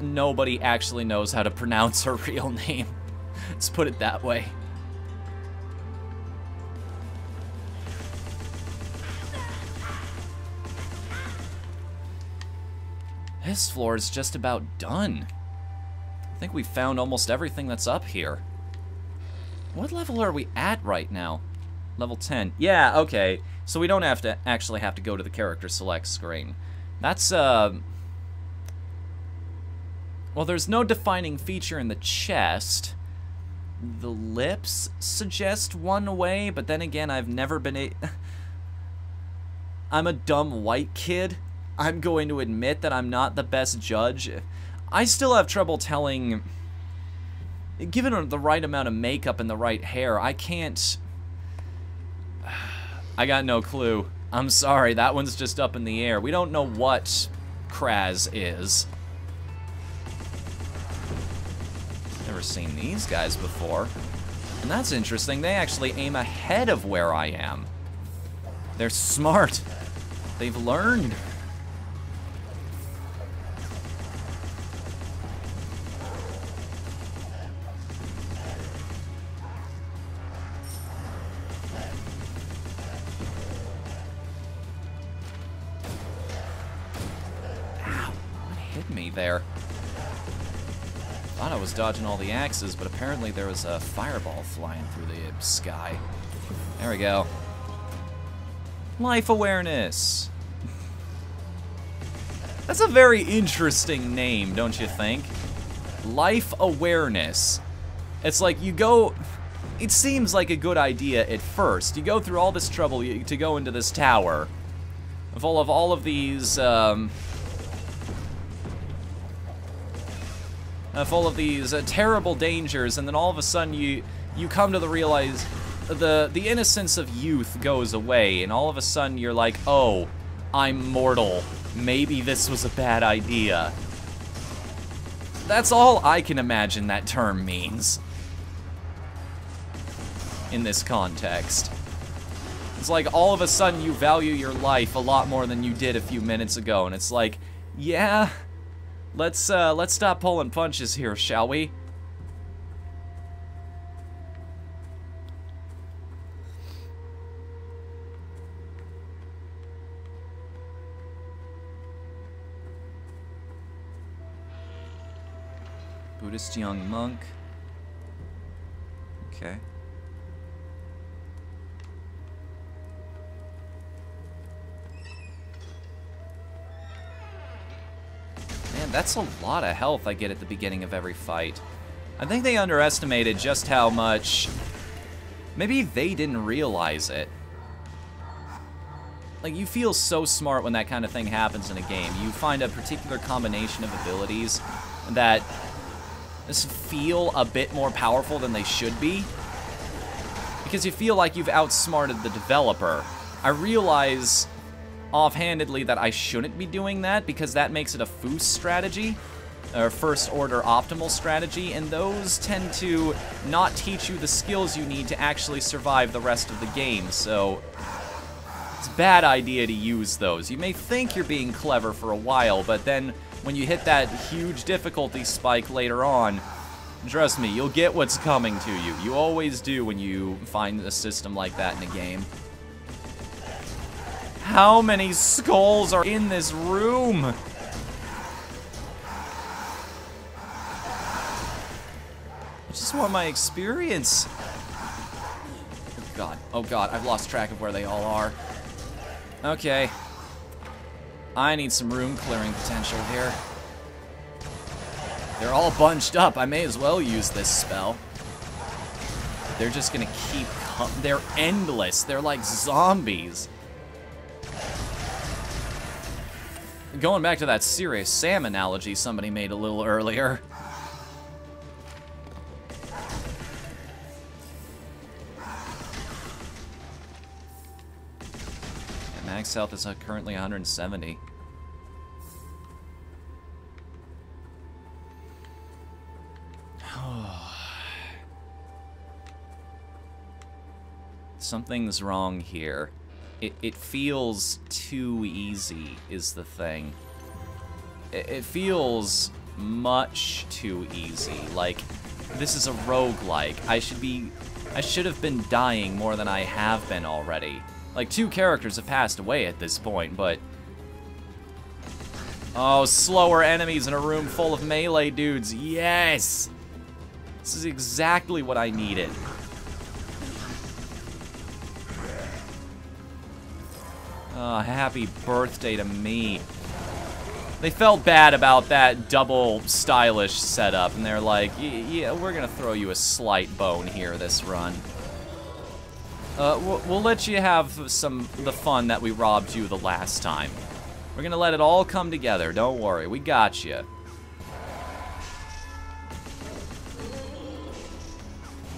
Nobody actually knows how to pronounce her real name. Let's put it that way. This floor is just about done. I think we found almost everything that's up here. What level are we at right now? Level 10. Yeah, okay. So we don't have to actually have to go to the character select screen. That's, well, there's no defining feature in the chest. The lips suggest one way, but then again, I've never been I'm a dumb white kid. I'm going to admit that I'm not the best judge. I still have trouble telling... Given the right amount of makeup and the right hair, I can't... I got no clue. I'm sorry, that one's just up in the air. We don't know what Kraz is. Never seen these guys before. And that's interesting, they actually aim ahead of where I am. They're smart. They've learned. Me there. Thought I was dodging all the axes, but apparently there was a fireball flying through the sky. There we go. Life awareness. That's a very interesting name, don't you think? Life awareness. It's like you go... It seems like a good idea at first. You go through all this trouble to go into this tower. Full of all of these, terrible dangers, and then all of a sudden you come to realize the innocence of youth goes away, and all of a sudden you're like, oh, I'm mortal. Maybe this was a bad idea. That's all I can imagine that term means in this context. It's like all of a sudden you value your life a lot more than you did a few minutes ago, and it's like, yeah... Let's stop pulling punches here, shall we? Buddhist young monk. Okay. Man, that's a lot of health I get at the beginning of every fight. I think they underestimated just how much... Maybe they didn't realize it. Like, you feel so smart when that kind of thing happens in a game. You find a particular combination of abilities that just feel a bit more powerful than they should be. Because you feel like you've outsmarted the developer. I realize... offhandedly that I shouldn't be doing that because that makes it a FOOS strategy, or first order optimal strategy, and those tend to not teach you the skills you need to actually survive the rest of the game, so it's a bad idea to use those. You may think you're being clever for a while, but then when you hit that huge difficulty spike later on, trust me, you'll get what's coming to you. You always do when you find a system like that in a game. How many skulls are in this room? Just want my experience. Oh god, I've lost track of where they all are. Okay. I need some room clearing potential here. They're all bunched up. I may as well use this spell. They're just gonna keep they're endless. They're like zombies. Going back to that Serious Sam analogy somebody made a little earlier. And max health is currently 170. Something's wrong here. It feels too easy, is the thing. It feels much too easy. Like, this is a roguelike. I should have been dying more than I have been already. Like, 2 characters have passed away at this point, but... Oh, slower enemies in a room full of melee dudes. Yes! This is exactly what I needed. Oh, happy birthday to me. They felt bad about that double stylish setup, and they're like, yeah, we're gonna throw you a slight bone here this run. We'll let you have the fun that we robbed you the last time. We're gonna let it all come together, don't worry, we got you.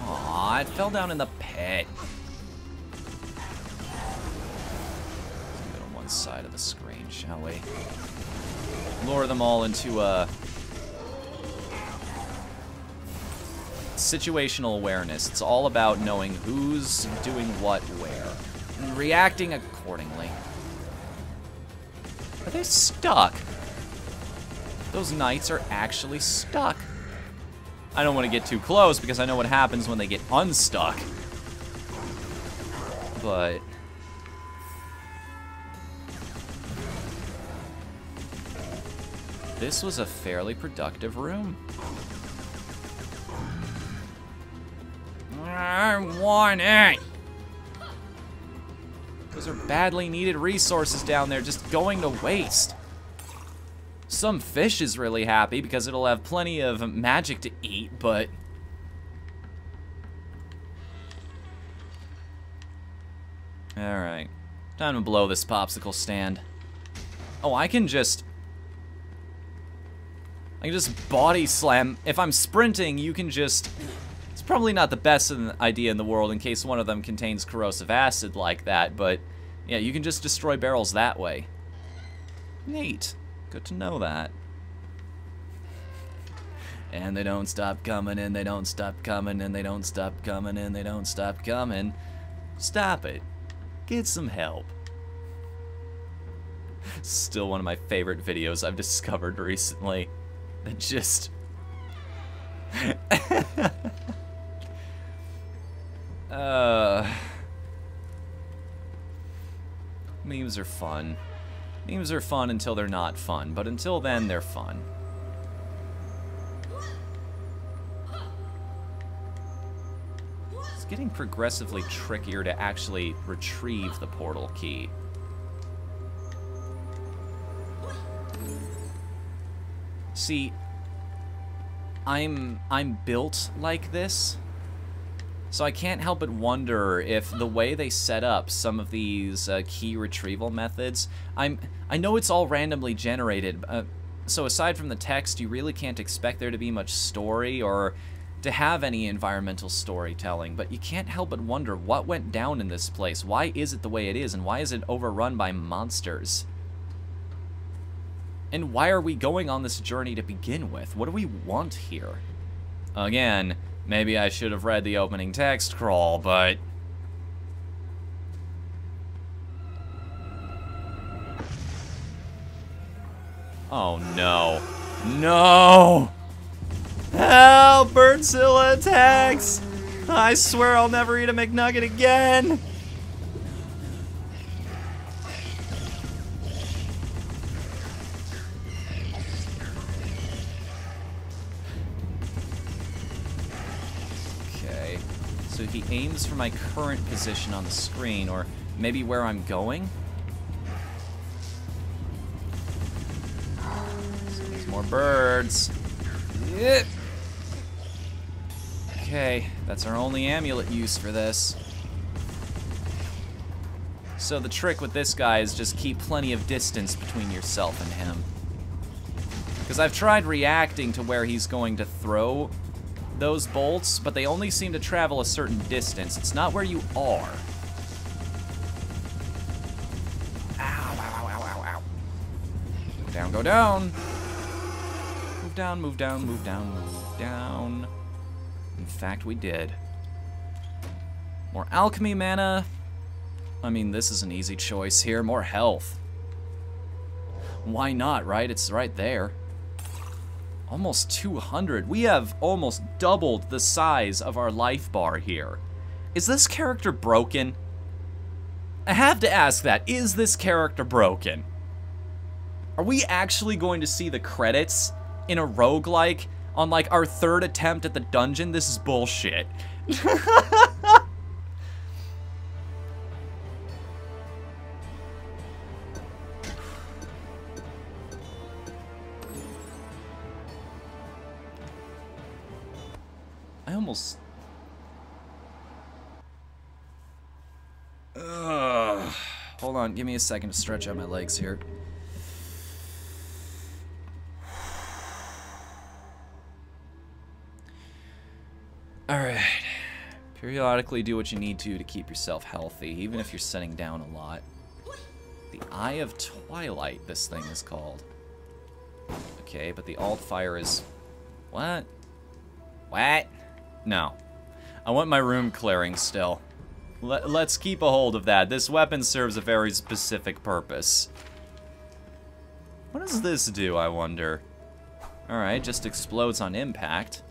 Aw, it fell down in the pit. Side of the screen, shall we? Lure them all into situational awareness. It's all about knowing who's doing what where and reacting accordingly. Are they stuck? Those knights are actually stuck. I don't want to get too close because I know what happens when they get unstuck. But this was a fairly productive room. I want it! Those are badly needed resources down there just going to waste. Some fish is really happy because it'll have plenty of magic to eat, but... Alright. Time to blow this popsicle stand. Oh, I can just body slam. If I'm sprinting, you can just... It's probably not the best idea in the world in case one of them contains corrosive acid like that, but yeah, you can just destroy barrels that way. Neat. Good to know that. And they don't stop coming, and they don't stop coming, and they don't stop coming, and they don't stop coming. Stop it. Get some help. Still one of my favorite videos I've discovered recently. That just... Memes are fun. Memes are fun until they're not fun, but until then, they're fun. It's getting progressively trickier to actually retrieve the portal key. See, I'm built like this, so I can't help but wonder if the way they set up some of these key retrieval methods, I know it's all randomly generated, so aside from the text, you really can't expect there to be much story or to have any environmental storytelling, but you can't help but wonder what went down in this place. Why is it the way it is, and why is it overrun by monsters? And why are we going on this journey to begin with? What do we want here? Again, maybe I should have read the opening text crawl, but... Oh no. No! Help! Birdzilla attacks! I swear I'll never eat a McNugget again! aims for my current position on the screen, or maybe where I'm going. There's more birds. Yeah. Okay, that's our only amulet use for this. So the trick with this guy is just keep plenty of distance between yourself and him. Because I've tried reacting to where he's going to throw those bolts, but they only seem to travel a certain distance. It's not where you are. Ow, ow, ow, ow, ow. Go down, go down. Move down, move down, move down, move down. In fact, we did. More alchemy mana. I mean, this is an easy choice here. More health. Why not, right? It's right there. Almost 200. We have almost doubled the size of our life bar here. Is this character broken? I have to ask that. Is this character broken? Are we actually going to see the credits in a roguelike on like our third attempt at the dungeon? This is bullshit. I almost... Hold on, give me a second to stretch out my legs here. Alright. Periodically do what you need to keep yourself healthy, even if you're setting down a lot. The Eye of Twilight, this thing is called. Okay, but the alt fire is... What? What? No. I want my room clearing still. Let's keep a hold of that. This weapon serves a very specific purpose. What does this do, I wonder? Alright, just explodes on impact.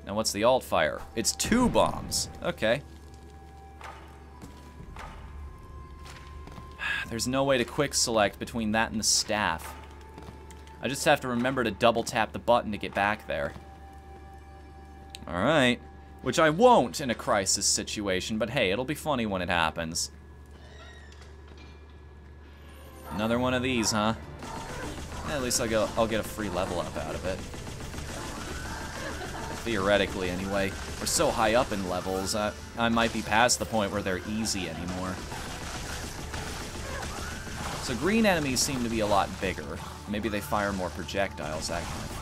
Now what's the alt fire? It's 2 bombs. Okay. There's no way to quick select between that and the staff. I just have to remember to double tap the button to get back there. Alright. Which I won't in a crisis situation, but hey, it'll be funny when it happens. Another one of these, huh? At least I'll get a free level up out of it. Theoretically, anyway. We're so high up in levels, I might be past the point where they're easy anymore. So green enemies seem to be a lot bigger. Maybe they fire more projectiles, that kind of thing.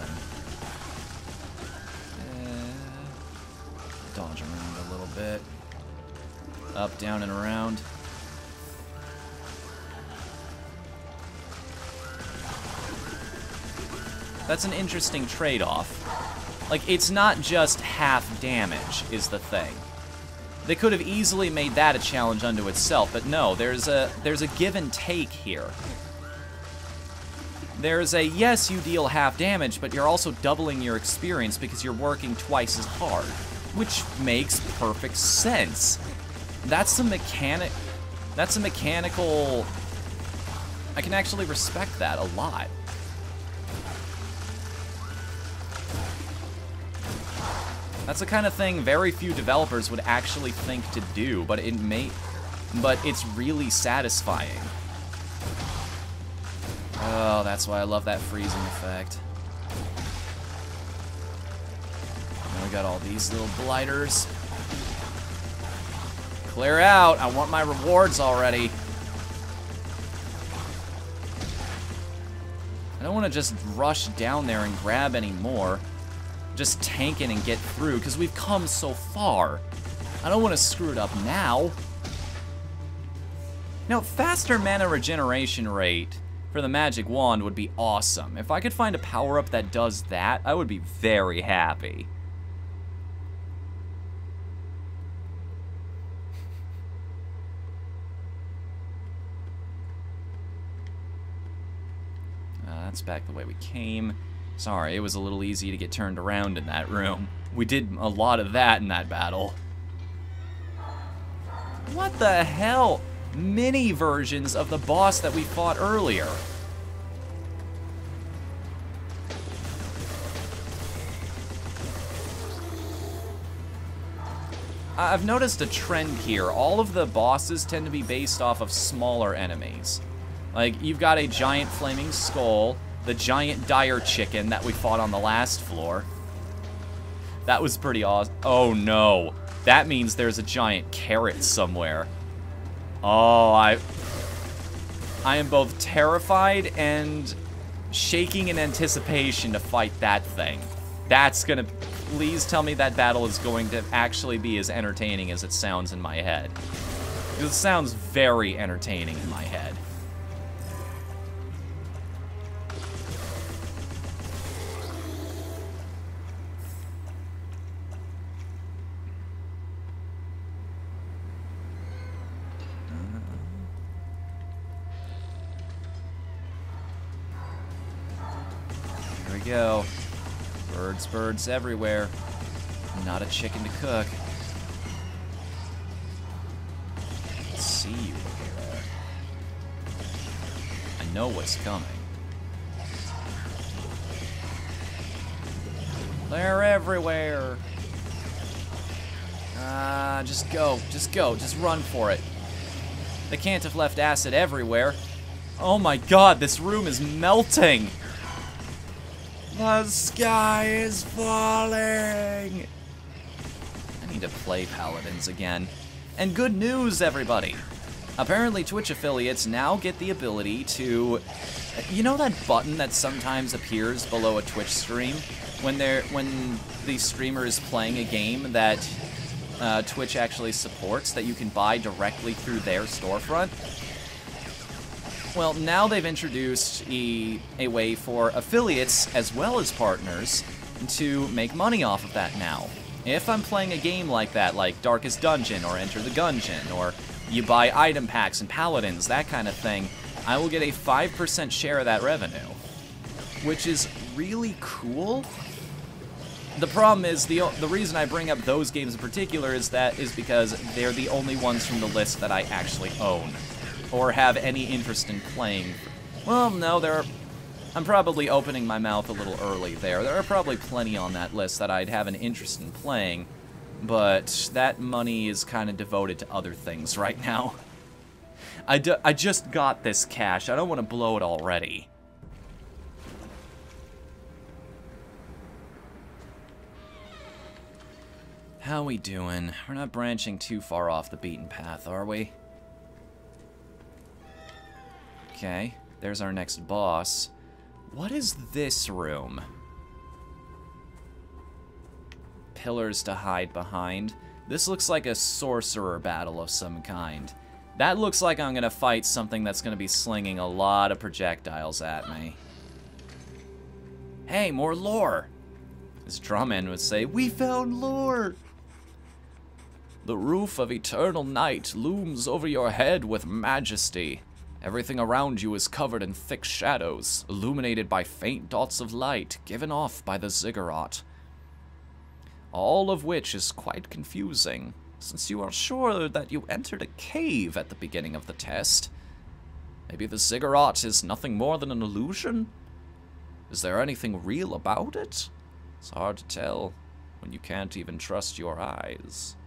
Dodge around a little bit. Up, down, and around. That's an interesting trade-off. Like, it's not just half damage, is the thing. They could have easily made that a challenge unto itself, but no, there's a give and take here. There's a, yes, you deal half damage, but you're also doubling your experience because you're working twice as hard. Which makes perfect sense. That's a mechanical... I can actually respect that a lot. That's the kind of thing very few developers would actually think to do, but it's really satisfying. Oh, that's why I love that freezing effect. Now we got all these little blighters. Clear out! I want my rewards already. I don't want to just rush down there and grab any more. Just tank it and get through, because we've come so far. I don't want to screw it up now. Now, faster mana regeneration rate for the magic wand would be awesome. If I could find a power-up that does that, I would be very happy. That's back the way we came. Sorry, it was a little easy to get turned around in that room. We did a lot of that in that battle. What the hell? Mini versions of the boss that we fought earlier. I've noticed a trend here. All of the bosses tend to be based off of smaller enemies. Like, you've got a giant flaming skull, the giant dire chicken that we fought on the last floor. That was pretty awesome. Oh no. That means there's a giant carrot somewhere. Oh, I am both terrified and shaking in anticipation to fight that thing. That's gonna... Please tell me that battle is going to actually be as entertaining as it sounds in my head. Because it sounds very entertaining in my head. Here we go. Birds, birds everywhere. Not a chicken to cook. Let's see you over there. I know what's coming. They're everywhere. Just go. Just go. Just run for it. They can't have left acid everywhere. Oh my god, this room is melting. The sky is falling! I need to play Paladins again. And good news, everybody! Apparently Twitch affiliates now get the ability to... You know that button that sometimes appears below a Twitch stream? When the streamer is playing a game that Twitch actually supports, that you can buy directly through their storefront? Well, now they've introduced a way for affiliates, as well as partners, to make money off of that now. If I'm playing a game like that, like Darkest Dungeon, or Enter the Gungeon, or you buy item packs and paladins, that kind of thing, I will get a 5% share of that revenue. Which is really cool. The problem is, the reason I bring up those games in particular is because they're the only ones from the list that I actually own. Or have any interest in playing. Well, no, I'm probably opening my mouth a little early there. There are probably plenty on that list that I'd have an interest in playing, but that money is kind of devoted to other things right now. I just got this cash. I don't want to blow it already. How we doing? We're not branching too far off the beaten path, are we? Okay, there's our next boss. What is this room? Pillars to hide behind. This looks like a sorcerer battle of some kind. That looks like I'm gonna fight something that's gonna be slinging a lot of projectiles at me. Hey, more lore! As Drummond would say, we found lore! The roof of eternal night looms over your head with majesty. Everything around you is covered in thick shadows, illuminated by faint dots of light given off by the ziggurat. All of which is quite confusing, since you are sure that you entered a cave at the beginning of the test. Maybe the ziggurat is nothing more than an illusion? Is there anything real about it? It's hard to tell when you can't even trust your eyes.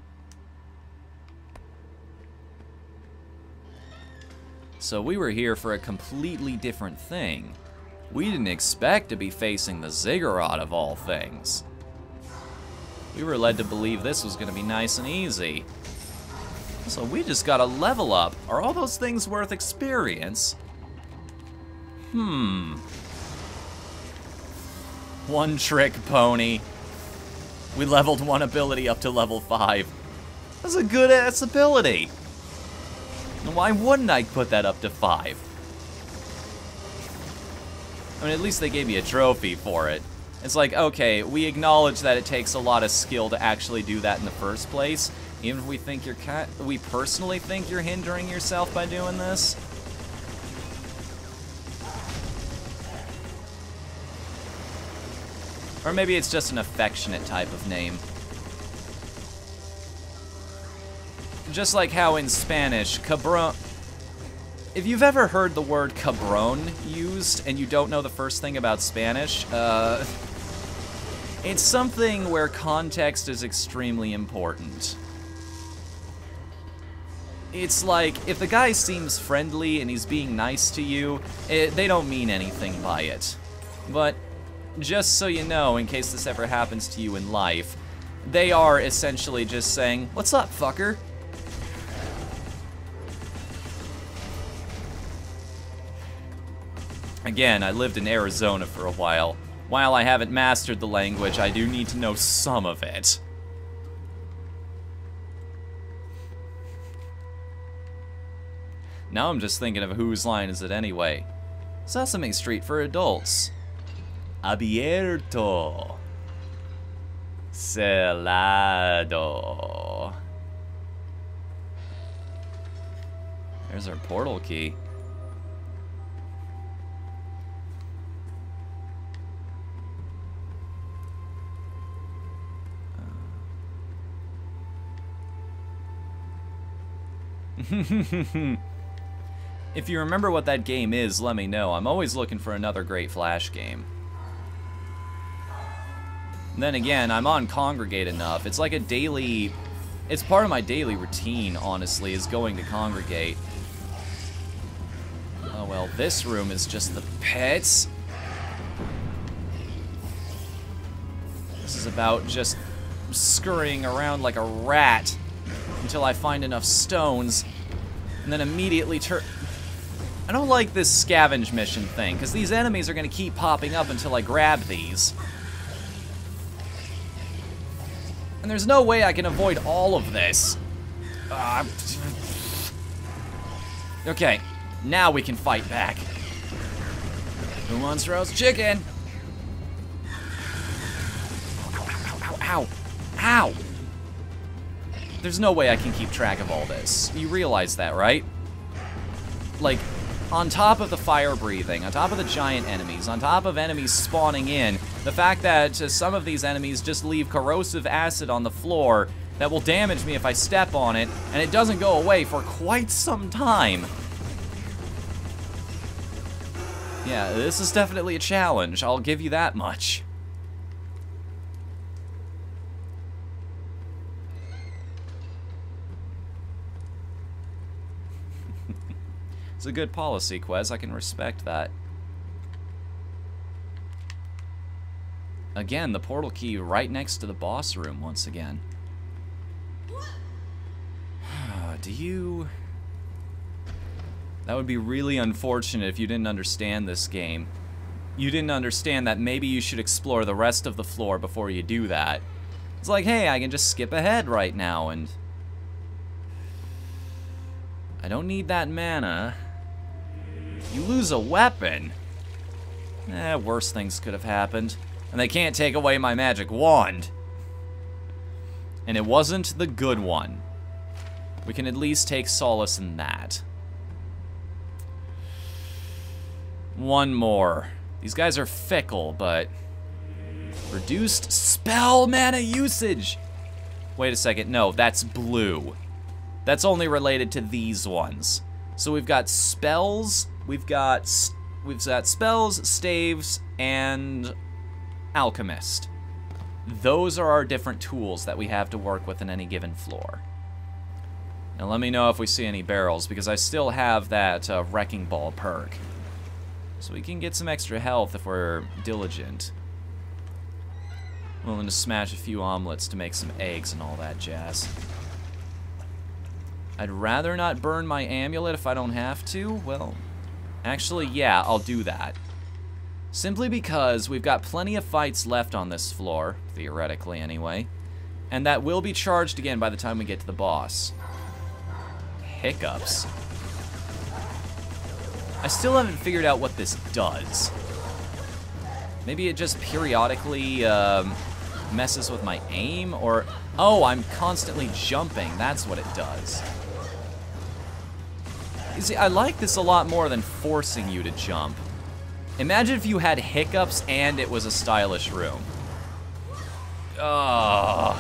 So we were here for a completely different thing. We didn't expect to be facing the ziggurat of all things. We were led to believe this was going to be nice and easy. So we just got to level up. Are all those things worth experience? One trick pony. We leveled one ability up to level 5. That's a good ass ability. Why wouldn't I put that up to 5? I mean, at least they gave me a trophy for it. It's like, okay, we acknowledge that it takes a lot of skill to actually do that in the first place. Even if we think we personally think you're hindering yourself by doing this. Or maybe it's just an affectionate type of name. Just like how in Spanish, cabron... If you've ever heard the word cabron used and you don't know the first thing about Spanish, it's something where context is extremely important. it's like, if the guy seems friendly and he's being nice to you, they don't mean anything by it. But just so you know, in case this ever happens to you in life, they are essentially just saying, "What's up, fucker?" Again, I lived in Arizona for a while. While I haven't mastered the language, I do need to know some of it. Now I'm just thinking of whose line is it anyway. Sesame Street for adults. Abierto. Celado. There's our portal key. If you remember what that game is, let me know. I'm always looking for another great Flash game. Then again, I'm on Congregate enough. It's like a daily... It's part of my daily routine, honestly, is going to Congregate. Oh well, this room is just the pits. This is about just scurrying around like a rat until I find enough stones, and then immediately turn... I don't like this scavenge mission thing, because these enemies are going to keep popping up until I grab these. And there's no way I can avoid all of this. Okay, now we can fight back. Who wants roast chicken? Ow, ow, ow! There's no way I can keep track of all this. You realize that, right? Like, on top of the fire breathing, on top of the giant enemies, on top of enemies spawning in, the fact that some of these enemies just leave corrosive acid on the floor that will damage me if I step on it, and it doesn't go away for quite some time. Yeah, this is definitely a challenge, I'll give you that much. It's a good policy, Quez. I can respect that. Again, the portal key right next to the boss room once again. Do you... That would be really unfortunate if you didn't understand this game. You didn't understand that maybe you should explore the rest of the floor before you do that. It's like, hey, I can just skip ahead right now and... I don't need that mana. You lose a weapon. Worse things could have happened. And they can't take away my magic wand. And it wasn't the good one. We can at least take solace in that. One more. These guys are fickle, but... Reduced spell mana usage! Wait a second, no, that's blue. That's only related to these ones. So we've got spells, we've got spells, staves, and alchemist. Those are our different tools that we have to work with in any given floor. Now let me know if we see any barrels, because I still have that Wrecking Ball perk. So we can get some extra health if we're diligent. Willing to smash a few omelets to make some eggs and all that jazz. I'd rather not burn my amulet if I don't have to. Well, actually, yeah, I'll do that. Simply because we've got plenty of fights left on this floor, theoretically anyway, and that will be charged again by the time we get to the boss. Hiccups. I still haven't figured out what this does. Maybe it just periodically messes with my aim, or... Oh, I'm constantly jumping. That's what it does. You see, I like this a lot more than forcing you to jump. Imagine if you had hiccups and it was a stylish room. Ugh.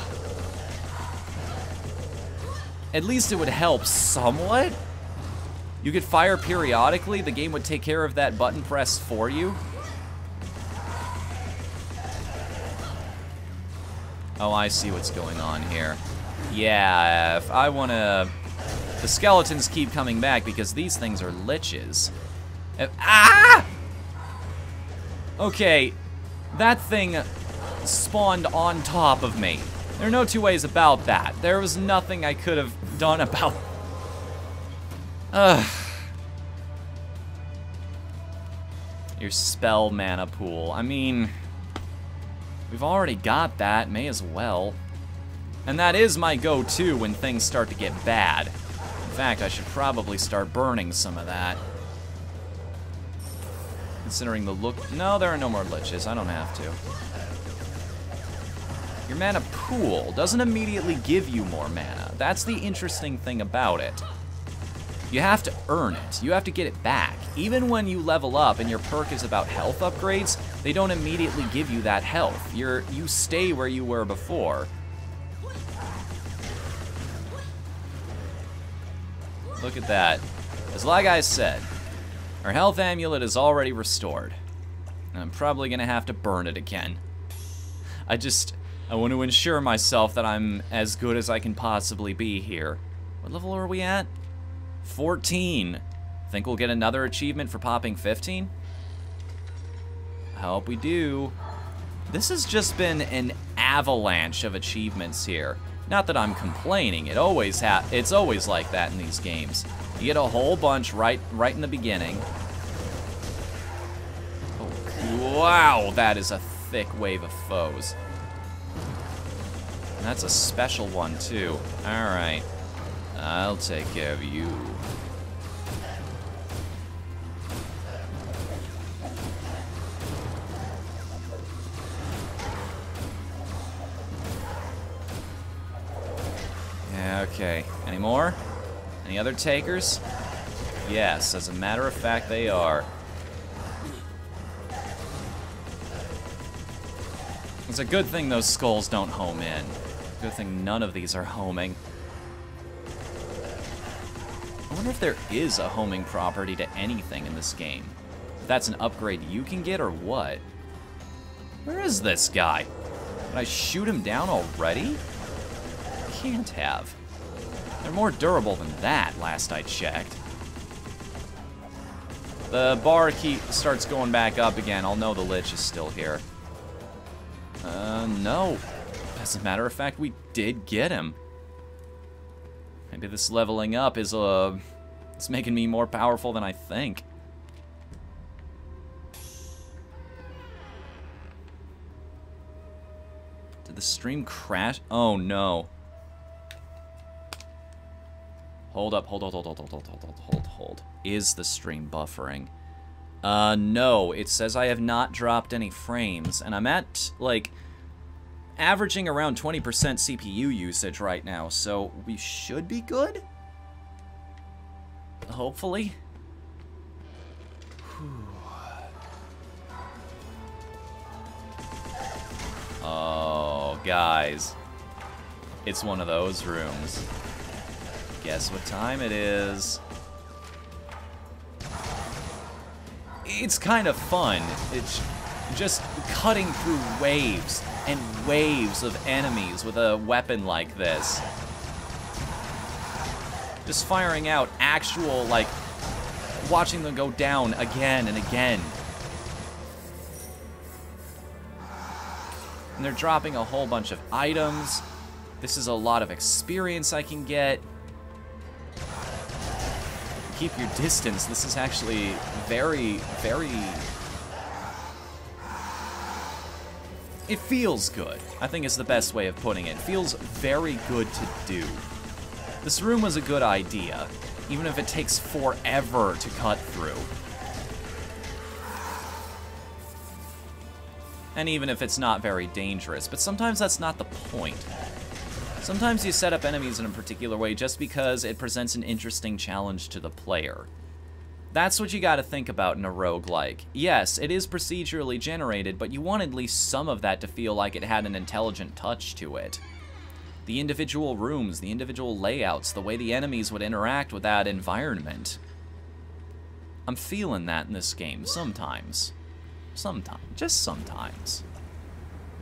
At least it would help somewhat. You could fire periodically, the game would take care of that button press for you. Oh, I see what's going on here. Yeah, if I want to The skeletons keep coming back because these things are liches. Ah! Okay, that thing spawned on top of me. There are no two ways about that. There was nothing I could have done about... Your spell mana pool. I mean, we've already got that. May as well. And that is my go-to when things start to get bad. In fact, I should probably start burning some of that. Considering the look... No, there are no more liches. I don't have to. Your mana pool doesn't immediately give you more mana. That's the interesting thing about it. You have to earn it. You have to get it back. Even when you level up and your perk is about health upgrades, they don't immediately give you that health. You stay where you were before. Look at that. As like I said, our health amulet is already restored. And I'm probably gonna have to burn it again. I want to ensure myself that I'm as good as I can possibly be here. What level are we at? 14. Think we'll get another achievement for popping 15? I hope we do. This has just been an avalanche of achievements here. Not that I'm complaining. It's always like that in these games. You get a whole bunch right in the beginning. Oh, wow, that is a thick wave of foes. And that's a special one too. All right. I'll take care of you. Yeah, okay. Any more? Any other takers? Yes, as a matter of fact, they are. It's a good thing those skulls don't home in. Good thing none of these are homing. I wonder if there is a homing property to anything in this game. If that's an upgrade you can get or what. Where is this guy? Did I shoot him down already? I can't have. They're more durable than that, last I checked. The bar starts going back up again. I'll know the lich is still here. No. As a matter of fact, we did get him. Maybe this leveling up is, it's making me more powerful than I think. Did the stream crash? Oh, no. Hold up, hold. Is the stream buffering? No, it says I have not dropped any frames, and I'm at, like, averaging around 20% CPU usage right now, so we should be good? Hopefully. Oh, guys. It's one of those rooms. Guess what time it is? It's kind of fun. It's just cutting through waves and waves of enemies with a weapon like this. Just firing out actual, like, watching them go down again and again. And they're dropping a whole bunch of items. This is a lot of experience I can get. Keep your distance. This is actually very, very... It feels good, I think is the best way of putting it. It feels very good to do. This room was a good idea, even if it takes forever to cut through. And even if it's not very dangerous, but sometimes that's not the point. Sometimes you set up enemies in a particular way just because it presents an interesting challenge to the player. That's what you gotta think about in a roguelike. Yes, it is procedurally generated, but you want at least some of that to feel like it had an intelligent touch to it. The individual rooms, the individual layouts, the way the enemies would interact with that environment. I'm feeling that in this game sometimes. Sometimes. Just sometimes.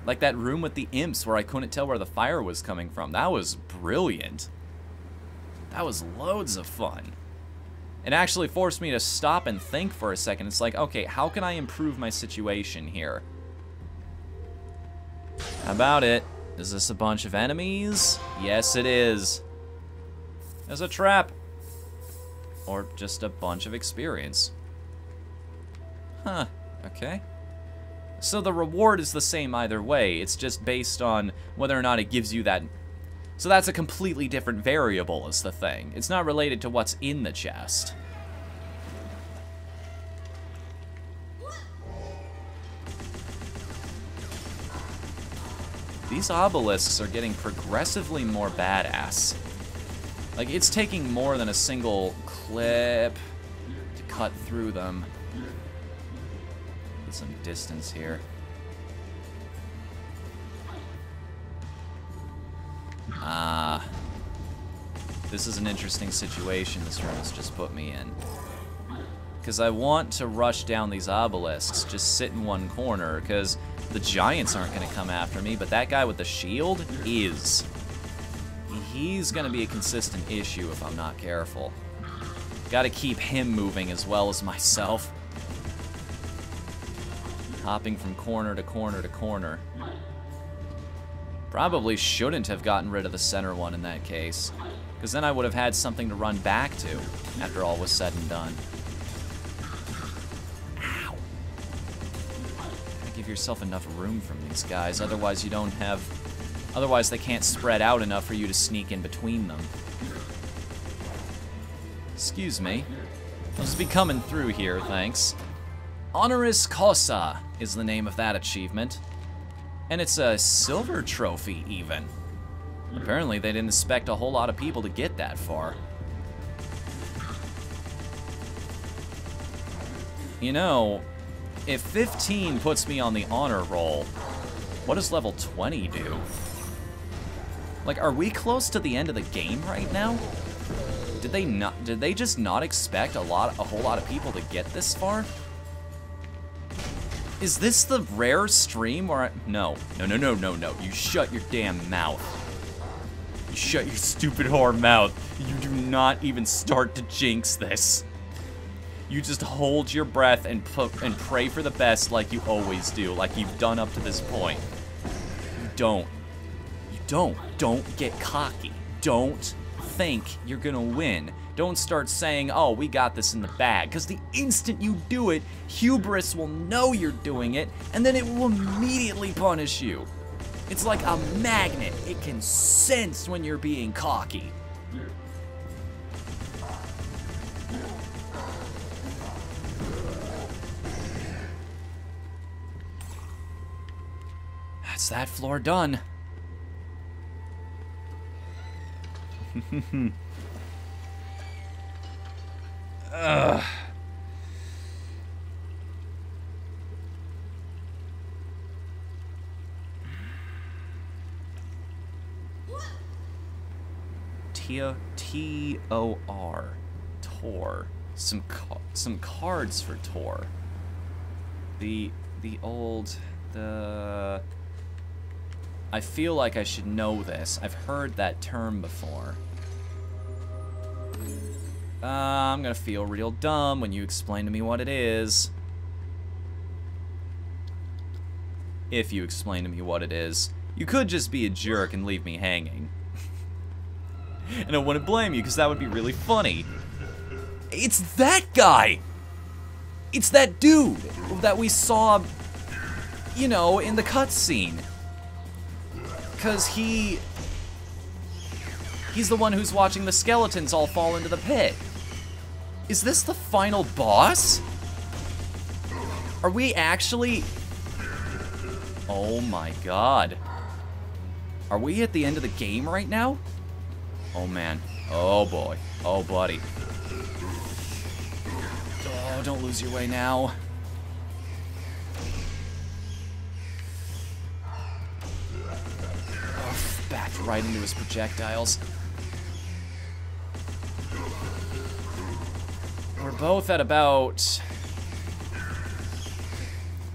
Like that room with the imps where I couldn't tell where the fire was coming from. That was brilliant. That was loads of fun. It actually forced me to stop and think for a second. It's like, okay, how can I improve my situation here? How about it? Is this a bunch of enemies? Yes, it is. There's a trap. Or just a bunch of experience. Huh, okay. So the reward is the same either way. It's just based on whether or not it gives you that. So that's a completely different variable is the thing. It's not related to what's in the chest. These obelisks are getting progressively more badass. Like, it's taking more than a single clip to cut through them. Get some distance here. This is an interesting situation this room has just put me in. Because I want to rush down these obelisks, just sit in one corner, because the giants aren't going to come after me, but that guy with the shield is. He's going to be a consistent issue if I'm not careful. Got to keep him moving as well as myself. Hopping from corner to corner to corner. Probably shouldn't have gotten rid of the center one in that case, because then I would have had something to run back to after all was said and done. Ow. Gotta give yourself enough room from these guys, otherwise you don't have... Otherwise they can't spread out enough for you to sneak in between them. Excuse me. I'll just be coming through here, thanks. Honoris Causa is the name of that achievement. And it's a silver trophy, even. Apparently, they didn't expect a whole lot of people to get that far. You know, if 15 puts me on the honor roll, what does level 20 do? Like, are we close to the end of the game right now? Did they just not expect a whole lot of people to get this far? Is this the rare stream where No. You shut your damn mouth. You shut your stupid whore mouth. You do not even start to jinx this. You just hold your breath and pray for the best like you always do, like you've done up to this point. Don't get cocky. Don't think you're gonna win. Don't start saying, oh, we got this in the bag, because the instant you do it, hubris will know you're doing it, and then it will immediately punish you. It's like a magnet. It can sense when you're being cocky. That's that floor done. Ugh. T-O-R. Tor. Some cards for Tor. The old... I feel like I should know this. I've heard that term before. I'm gonna feel real dumb when you explain to me what it is. If you explain to me what it is. You could just be a jerk and leave me hanging. And I wouldn't blame you, because that would be really funny. It's that guy! It's that dude that we saw, you know, in the cutscene. Because he's the one who's watching the skeletons all fall into the pit. Is this the final boss? Are we actually... Oh my god. Are we at the end of the game right now? Oh man. Oh boy. Oh buddy. Oh, don't lose your way now. Oh, backed right into his projectiles. We're both at about...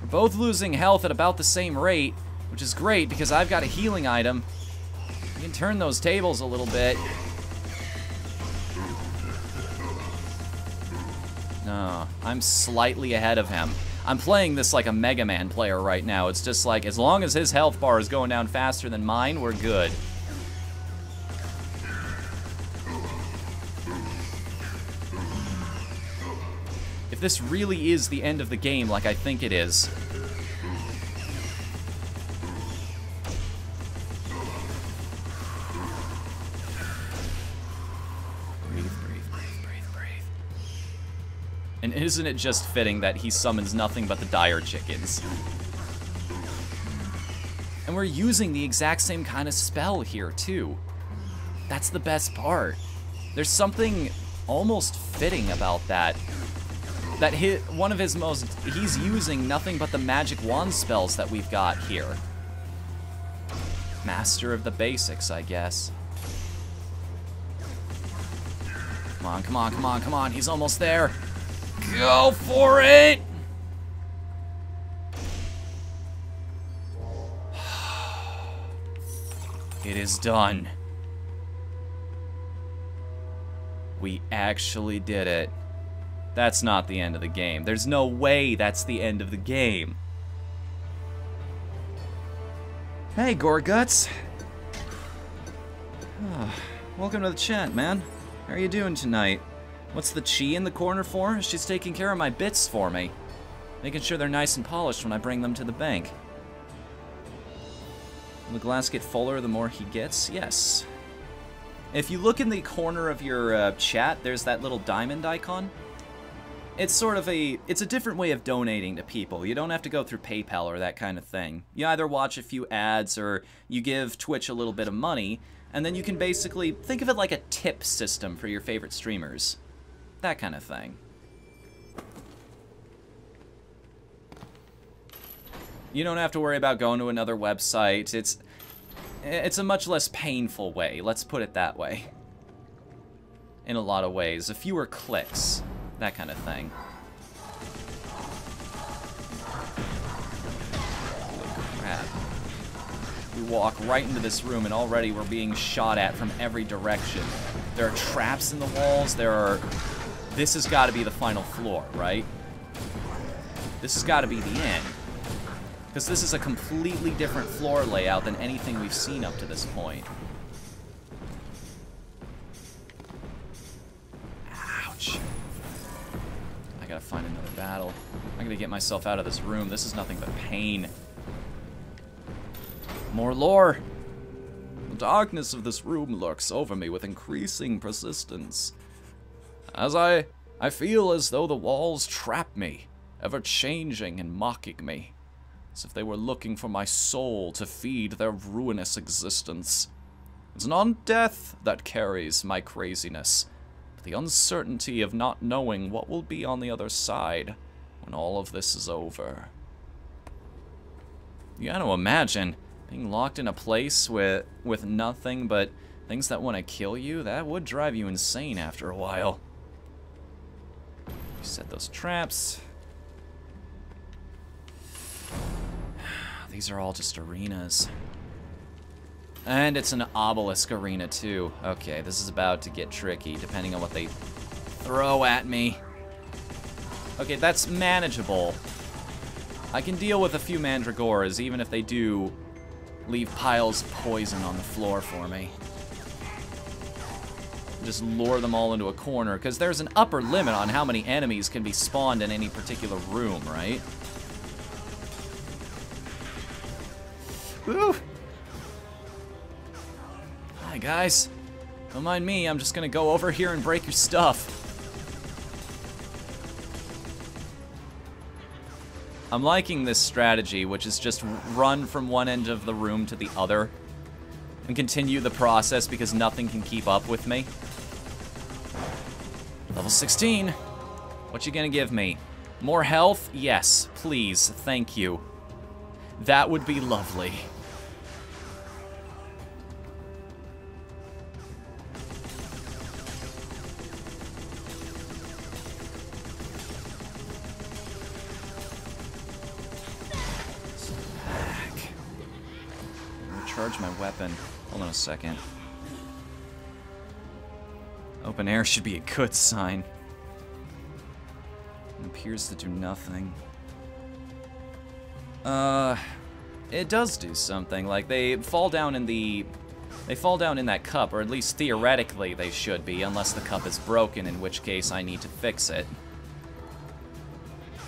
We're both losing health at about the same rate, which is great because I've got a healing item. You can turn those tables a little bit. No, I'm slightly ahead of him. I'm playing this like a Mega Man player right now. It's just like, as long as his health bar is going down faster than mine, we're good. If this really is the end of the game like I think it is... And isn't it just fitting that he summons nothing but the dire chickens? And we're using the exact same kind of spell here, too. That's the best part. There's something almost fitting about that. One of his most... He's using nothing but the magic wand spells that we've got here. Master of the basics, I guess. Come on, come on, come on, come on. He's almost there. Go for it! It is done. We actually did it. That's not the end of the game. There's no way that's the end of the game. Hey, Goreguts. Welcome to the chat, man. How are you doing tonight? What's the chi in the corner for? She's taking care of my bits for me. Making sure they're nice and polished when I bring them to the bank. Will the glass get fuller the more he gets? Yes. If you look in the corner of your chat, there's that little diamond icon. It's sort of it's a different way of donating to people. You don't have to go through PayPal or that kind of thing. You either watch a few ads or you give Twitch a little bit of money, and then you can basically think of it like a tip system for your favorite streamers. That kind of thing. You don't have to worry about going to another website. It's a much less painful way, let's put it that way. In a lot of ways. A fewer clicks. That kind of thing. Holy crap. We walk right into this room and already we're being shot at from every direction. There are traps in the walls, This has got to be the final floor, right? This has got to be the end. Because this is a completely different floor layout than anything we've seen up to this point. Ouch. I gotta find another battle. I gotta get myself out of this room. This is nothing but pain. More lore. The darkness of this room lurks over me with increasing persistence. As I feel as though the walls trap me, ever changing and mocking me, as if they were looking for my soul to feed their ruinous existence. It's not death that carries my craziness, but the uncertainty of not knowing what will be on the other side when all of this is over. You gotta imagine being locked in a place with nothing but things that want to kill you. That would drive you insane after a while. Set those traps. These are all just arenas. And it's an obelisk arena too. Okay, this is about to get tricky depending on what they throw at me. Okay, that's manageable. I can deal with a few mandragoras even if they do leave piles of poison on the floor for me. Just lure them all into a corner, because there's an upper limit on how many enemies can be spawned in any particular room, right? Woo! Hi, guys. Don't mind me, I'm just gonna go over here and break your stuff. I'm liking this strategy, which is just run from one end of the room to the other and continue the process because nothing can keep up with me. Level 16. What you gonna give me? More health? Yes, please. Thank you. That would be lovely. Recharge my weapon. Hold on a second. Open air should be a good sign. appears to do nothing. It does do something. Like, they fall down in that cup, or at least theoretically they should be, unless the cup is broken, in which case I need to fix it.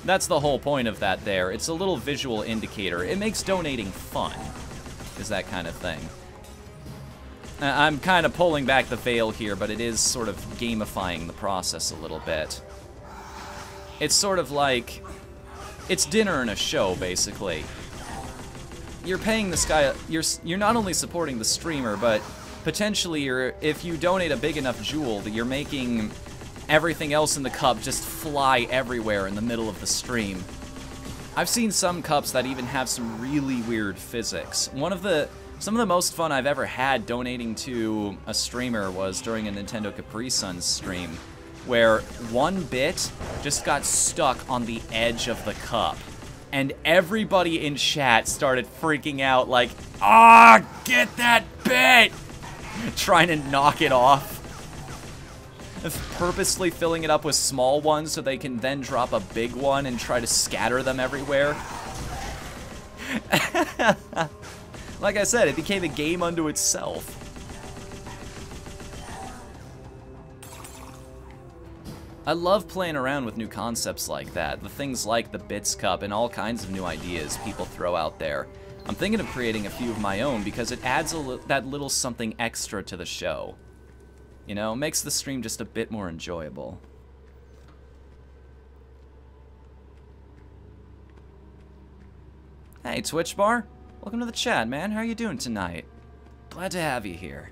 That's the whole point of that there. It's a little visual indicator. It makes donating fun, is that kind of thing. I'm kind of pulling back the veil here, but it is sort of gamifying the process a little bit. It's sort of like, it's dinner and a show, basically. You're paying this guy, you're not only supporting the streamer, but potentially if you donate a big enough jewel, that you're making everything else in the cup just fly everywhere in the middle of the stream. I've seen some cups that even have some really weird physics. Some of the most fun I've ever had donating to a streamer was during a Nintendo Capri Sun stream, where one bit just got stuck on the edge of the cup. And everybody in chat started freaking out like, "Ah, get that bit!" Trying to knock it off. Purposely filling it up with small ones so they can then drop a big one and try to scatter them everywhere. Like I said, it became a game unto itself. I love playing around with new concepts like that, the things like the Bits Cup and all kinds of new ideas people throw out there. I'm thinking of creating a few of my own because it adds that little something extra to the show. You know, makes the stream just a bit more enjoyable. Hey, Twitch Bar. Welcome to the chat, man. How are you doing tonight? Glad to have you here.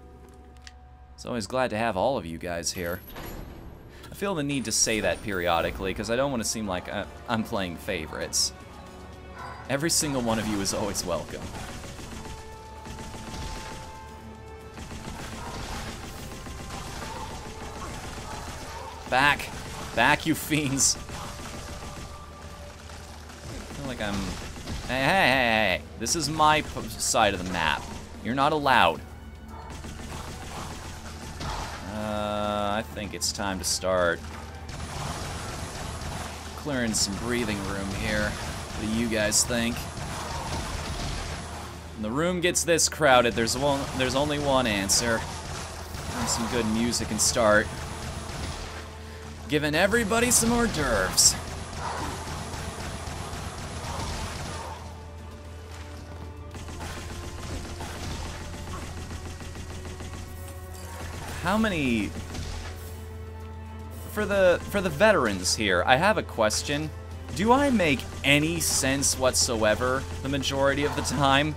It's always glad to have all of you guys here. I feel the need to say that periodically because I don't want to seem like I'm playing favorites. Every single one of you is always welcome. Back! Back, you fiends! I feel like I'm... Hey! This is my side of the map. You're not allowed. I think it's time to start clearing some breathing room here. What do you guys think? When the room gets this crowded, there's only one answer. Find some good music and start giving everybody some hors d'oeuvres. How many... For the veterans here, I have a question. Do I make any sense whatsoever the majority of the time?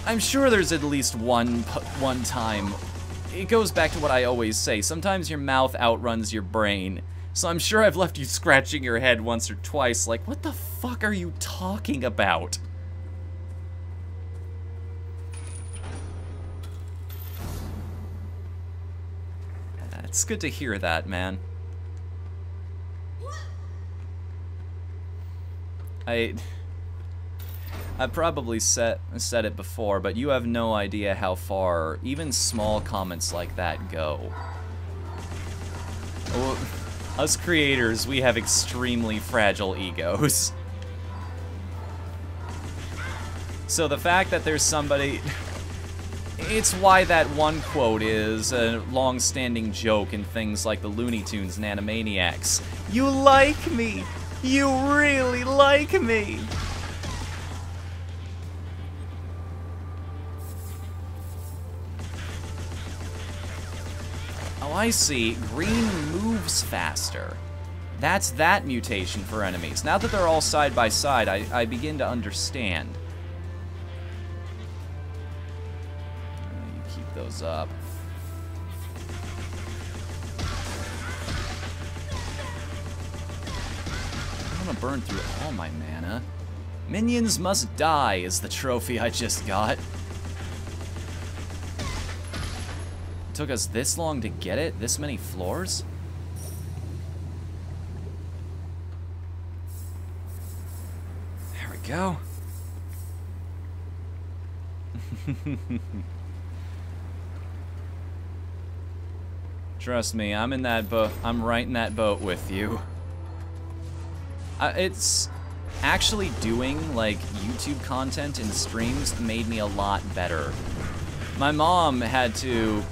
I'm sure there's at least one time. It goes back to what I always say. Sometimes your mouth outruns your brain. So I'm sure I've left you scratching your head once or twice like, what the fuck are you talking about? It's good to hear that, man. I probably said it before, but you have no idea how far even small comments like that go. Well, us creators, we have extremely fragile egos. So the fact that there's somebody... It's why that one quote is a long-standing joke in things like the Looney Tunes and Animaniacs. You like me! You really like me! Oh, I see. Green moves faster. That's that mutation for enemies. Now that they're all side by side, I begin to understand. You keep those up. I'm gonna burn through all my mana. Minions must die is the trophy I just got. It took us this long to get it? This many floors? There we go. Trust me, I'm in that boat. I'm right in that boat with you. It's actually doing, like, YouTube content and streams made me a lot better. My mom had to,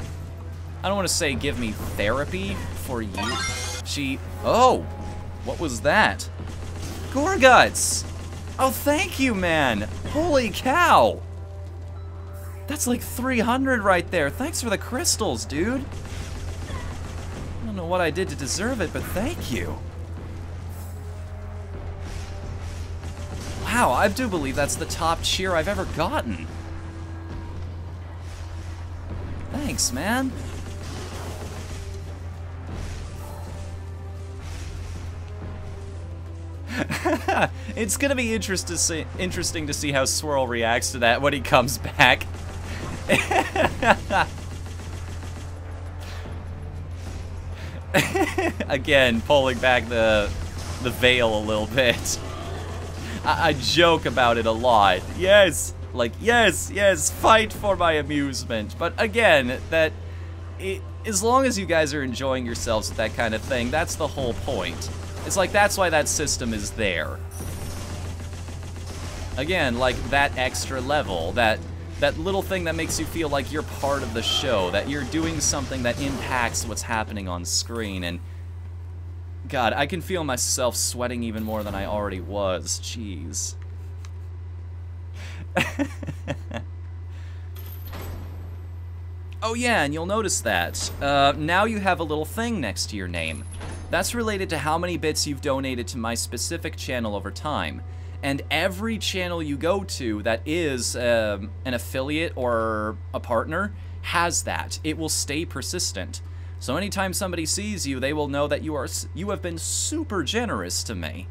I don't want to say give me therapy for you. Oh, what was that? Gore Guts! Oh, thank you, man! Holy cow! That's like 300 right there. Thanks for the crystals, dude. I don't know what I did to deserve it, but thank you. Wow, I do believe that's the top cheer I've ever gotten. Thanks, man. It's gonna be interesting to see how Swirl reacts to that when he comes back. Again, pulling back the veil a little bit. I joke about it a lot. Yes, like, yes, fight for my amusement. But again, as long as you guys are enjoying yourselves with that kind of thing, that's the whole point. It's like, that's why that system is there. Again, like, that extra level, that little thing that makes you feel like you're part of the show, that you're doing something that impacts what's happening on screen, and God, I can feel myself sweating even more than I already was. Jeez. Oh yeah, and you'll notice that. Now you have a little thing next to your name. That's related to how many bits you've donated to my specific channel over time. And every channel you go to that is an affiliate or a partner has that. It will stay persistent. So anytime somebody sees you, they will know that you have been super generous to me.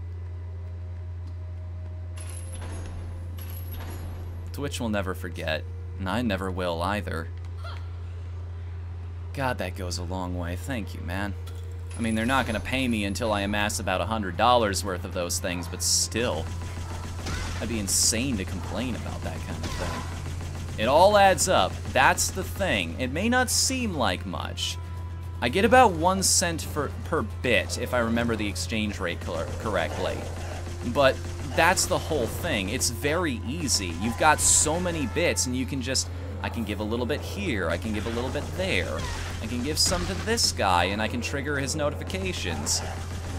Twitch will never forget, and I never will either. God, that goes a long way. Thank you, man. I mean, they're not going to pay me until I amass about $100 worth of those things, but still. I'd be insane to complain about that kind of thing. It all adds up. That's the thing. It may not seem like much. I get about 1 cent per bit, if I remember the exchange rate correctly. But that's the whole thing. It's very easy. You've got so many bits, and you can just... I can give a little bit here, I can give a little bit there. I can give some to this guy, and I can trigger his notifications.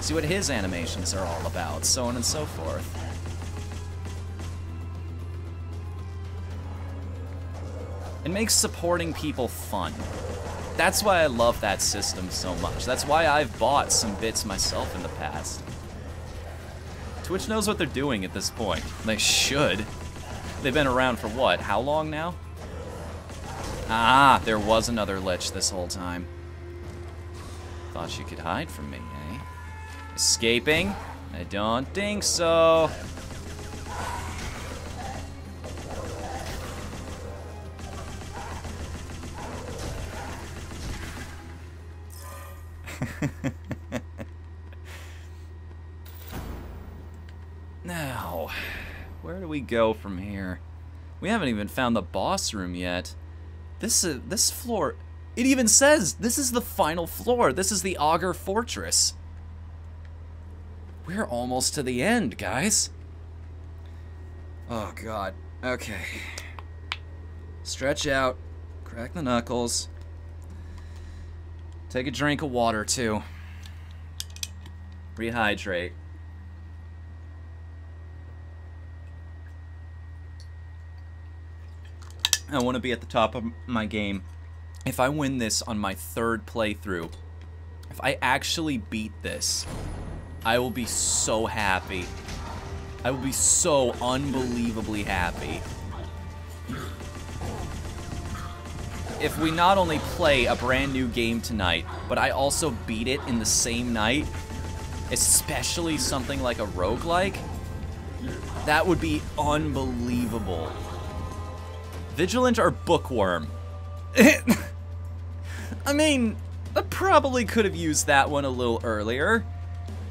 See what his animations are all about, so on and so forth. It makes supporting people fun. That's why I love that system so much. That's why I've bought some bits myself in the past. Twitch knows what they're doing at this point. They should. They've been around for what? How long now? Ah, there was another lich this whole time. Thought you could hide from me, eh? Escaping? I don't think so. Now, where do we go from here? We haven't even found the boss room yet. This floor, it even says this is the final floor. This is the Augur Fortress. We're almost to the end, guys. Oh, God. Okay. Stretch out. Crack the knuckles. Take a drink of water, too. Rehydrate. I want to be at the top of my game. If I win this on my 3rd playthrough, if I actually beat this, I will be so happy. I will be so unbelievably happy. If we not only play a brand new game tonight, but I also beat it in the same night, especially something like a roguelike, that would be unbelievable. Vigilant or Bookworm? I mean, I probably could have used that one a little earlier.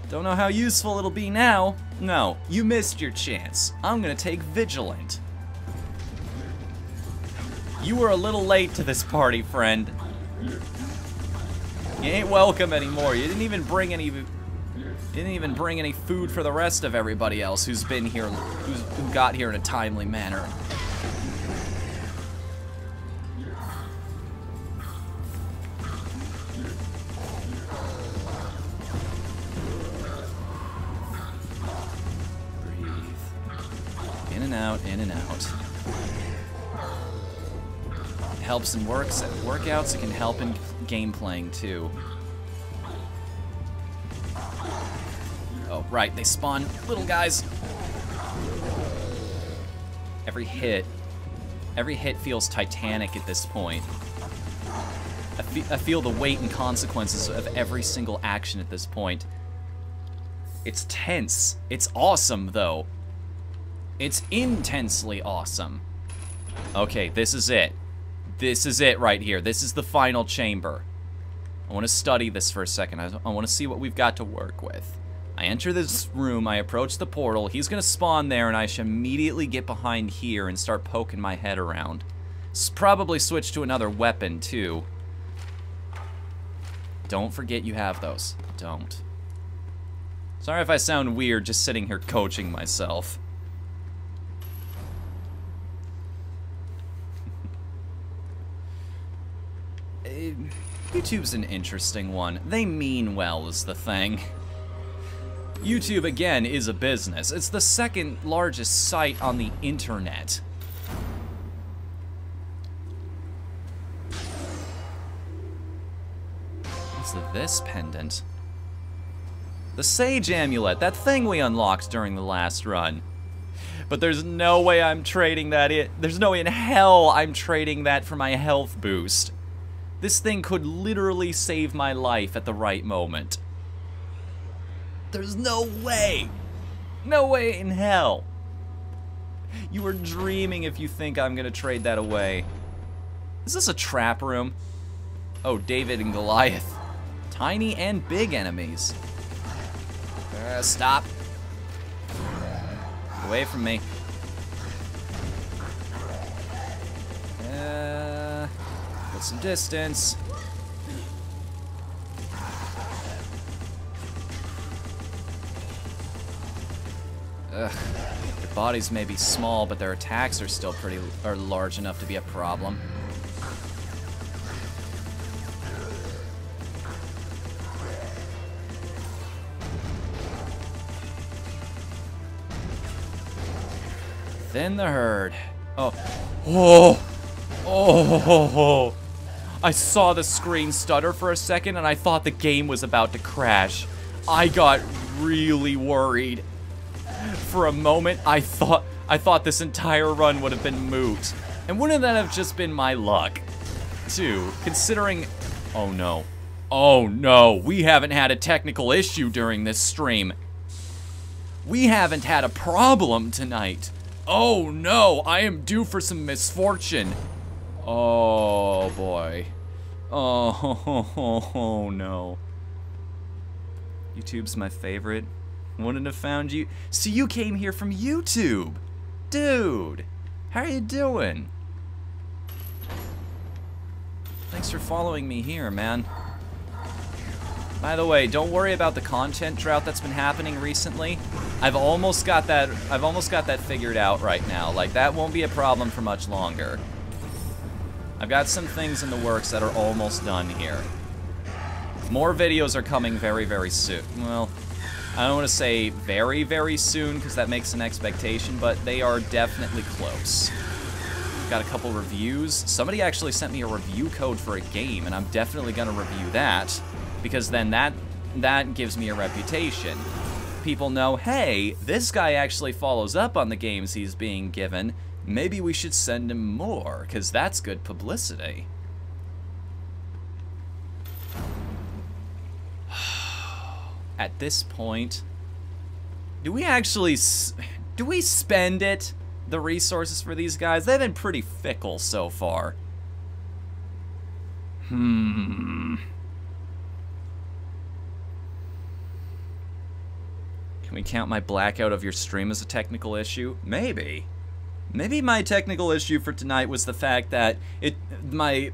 Don't know how useful it'll be now. No, you missed your chance. I'm gonna take Vigilant. You were a little late to this party, friend. You ain't welcome anymore. You didn't even bring any Didn't even bring any food for the rest of everybody else who's been here, who got here in a timely manner. Breathe. In and out, in and out. It helps in workouts, it can help in game playing too. Oh, right, they spawn little guys. Every hit feels titanic at this point. I feel the weight and consequences of every single action at this point. It's tense. It's awesome, though. It's intensely awesome. Okay, this is it. This is it right here. This is the final chamber. I want to study this for a second. I want to see what we've got to work with. I enter this room, I approach the portal, he's gonna spawn there, and I should immediately get behind here and start poking my head around. Probably switch to another weapon, too. Don't forget you have those. Don't. Sorry if I sound weird just sitting here coaching myself. YouTube's an interesting one. They mean well is the thing. YouTube, again, is a business. It's the second largest site on the internet. What's this pendant? The Sage Amulet, that thing we unlocked during the last run. But there's no way I'm trading that there's no way in hell I'm trading that for my health boost. This thing could literally save my life at the right moment. There's no way! No way in hell! You are dreaming if you think I'm gonna trade that away. Is this a trap room? Oh, David and Goliath. Tiny and big enemies. Stop. Get away from me. Put some distance. Ugh. Their bodies may be small, but their attacks are still large enough to be a problem. Thin the herd. Oh. Oh. Oh. I saw the screen stutter for a second and I thought the game was about to crash. I got really worried. For a moment, I thought this entire run would have been moot. And wouldn't that have just been my luck? Too, considering... Oh no. Oh no, we haven't had a technical issue during this stream. We haven't had a problem tonight. Oh no, I am due for some misfortune. Oh boy. Oh no. YouTube's my favorite. Wouldn't have found you. So you came here from YouTube. Dude, how are you doing? Thanks for following me here, man. By the way, don't worry about the content drought that's been happening recently. I've almost got that figured out right now. Like, that won't be a problem for much longer. I've got some things in the works that are almost done here. More videos are coming very, very soon. Well, I don't want to say very, very soon, because that makes an expectation, but they are definitely close. Got a couple reviews. Somebody actually sent me a review code for a game, and I'm definitely going to review that, because then that gives me a reputation. People know, hey, this guy actually follows up on the games he's being given. Maybe we should send him more, because that's good publicity. At this point, do we spend it? The resources for these guys? They've been pretty fickle so far. Can we count my blackout of your stream as a technical issue? Maybe. Maybe my technical issue for tonight was the fact that my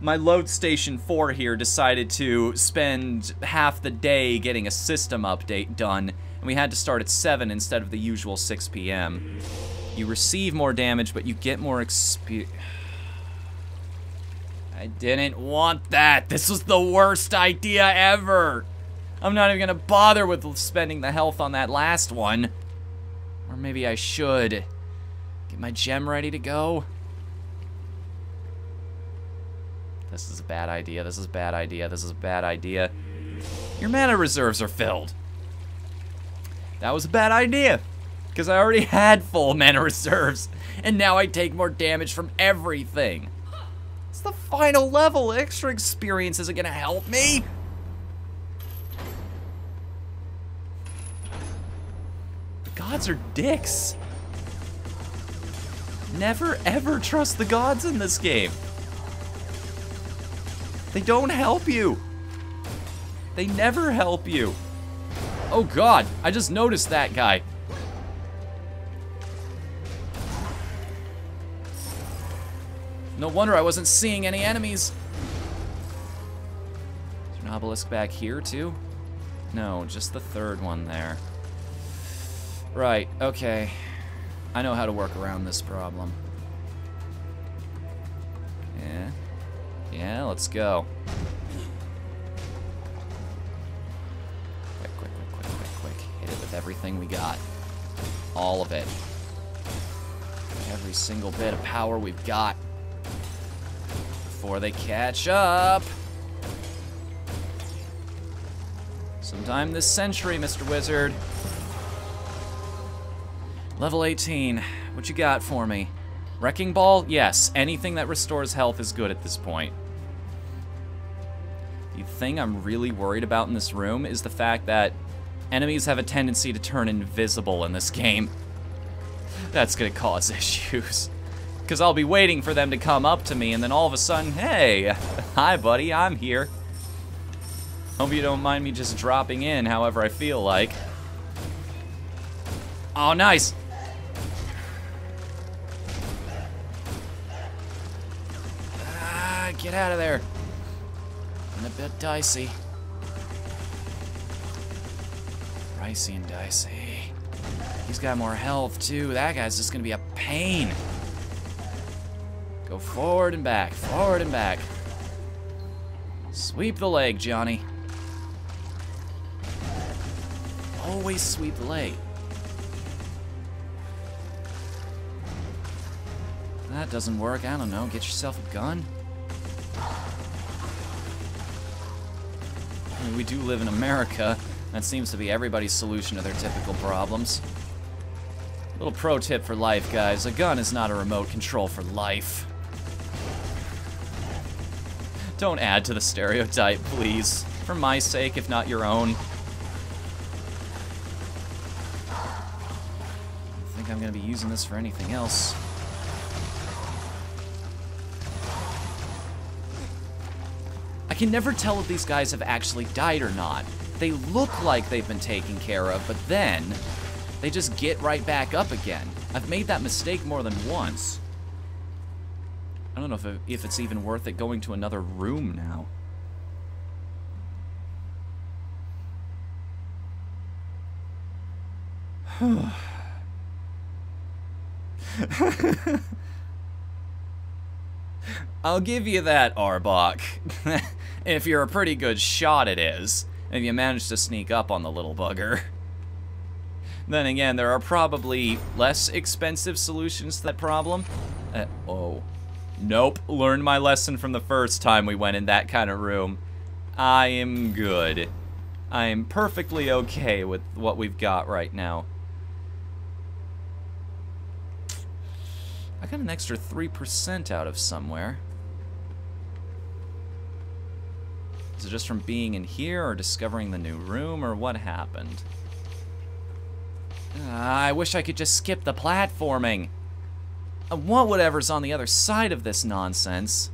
my load station 4 here decided to spend half the day getting a system update done, and we had to start at 7 instead of the usual 6 p.m. You receive more damage, but you get more experience. I didn't want that. This was the worst idea ever. I'm not even gonna bother with spending the health on that last one. Or maybe I should. Get my gem ready to go. This is a bad idea, this is a bad idea, this is a bad idea. Your mana reserves are filled. That was a bad idea, because I already had full mana reserves, and now I take more damage from everything. It's the final level, extra experience isn't gonna help me. The gods are dicks. Never ever trust the gods in this game. They don't help you. They never help you. Oh god, I just noticed that guy. No wonder I wasn't seeing any enemies. Is there an obelisk back here too? No, just the third one there. Right, okay. I know how to work around this problem. Yeah. Yeah, let's go. Quick, quick, quick, quick, quick, quick. Hit it with everything we got. All of it. Every single bit of power we've got. Before they catch up. Sometime this century, Mr. Wizard. Level 18. What you got for me? Wrecking Ball? Yes. Anything that restores health is good at this point. The thing I'm really worried about in this room is the fact that enemies have a tendency to turn invisible in this game. That's gonna cause issues. Because I'll be waiting for them to come up to me, and then all of a sudden, hey, hi buddy, I'm here. Hope you don't mind me just dropping in however I feel like. Oh, nice. Get out of there. And a bit dicey. Ricey and dicey. He's got more health too. That guy's just gonna be a pain. Go forward and back, forward and back. Sweep the leg, Johnny. Always sweep the leg. That doesn't work, I don't know. Get yourself a gun. I mean, we do live in America. That seems to be everybody's solution to their typical problems. Little pro tip for life, guys. A gun is not a remote control for life. Don't add to the stereotype, please. For my sake, if not your own. I don't think I'm gonna be using this for anything else. I can never tell if these guys have actually died or not. They look like they've been taken care of, but then they just get right back up again. I've made that mistake more than once. I don't know if it's even worth it going to another room now. I'll give you that, Arbok. If you're a pretty good shot, it is. If you manage to sneak up on the little bugger. Then again, there are probably less expensive solutions to that problem. Oh. Nope. Learned my lesson from the first time we went in that kind of room. I am good. I am perfectly okay with what we've got right now. I got an extra 3% out of somewhere. Is it just from being in here, or discovering the new room, or what happened? I wish I could just skip the platforming. I want whatever's on the other side of this nonsense.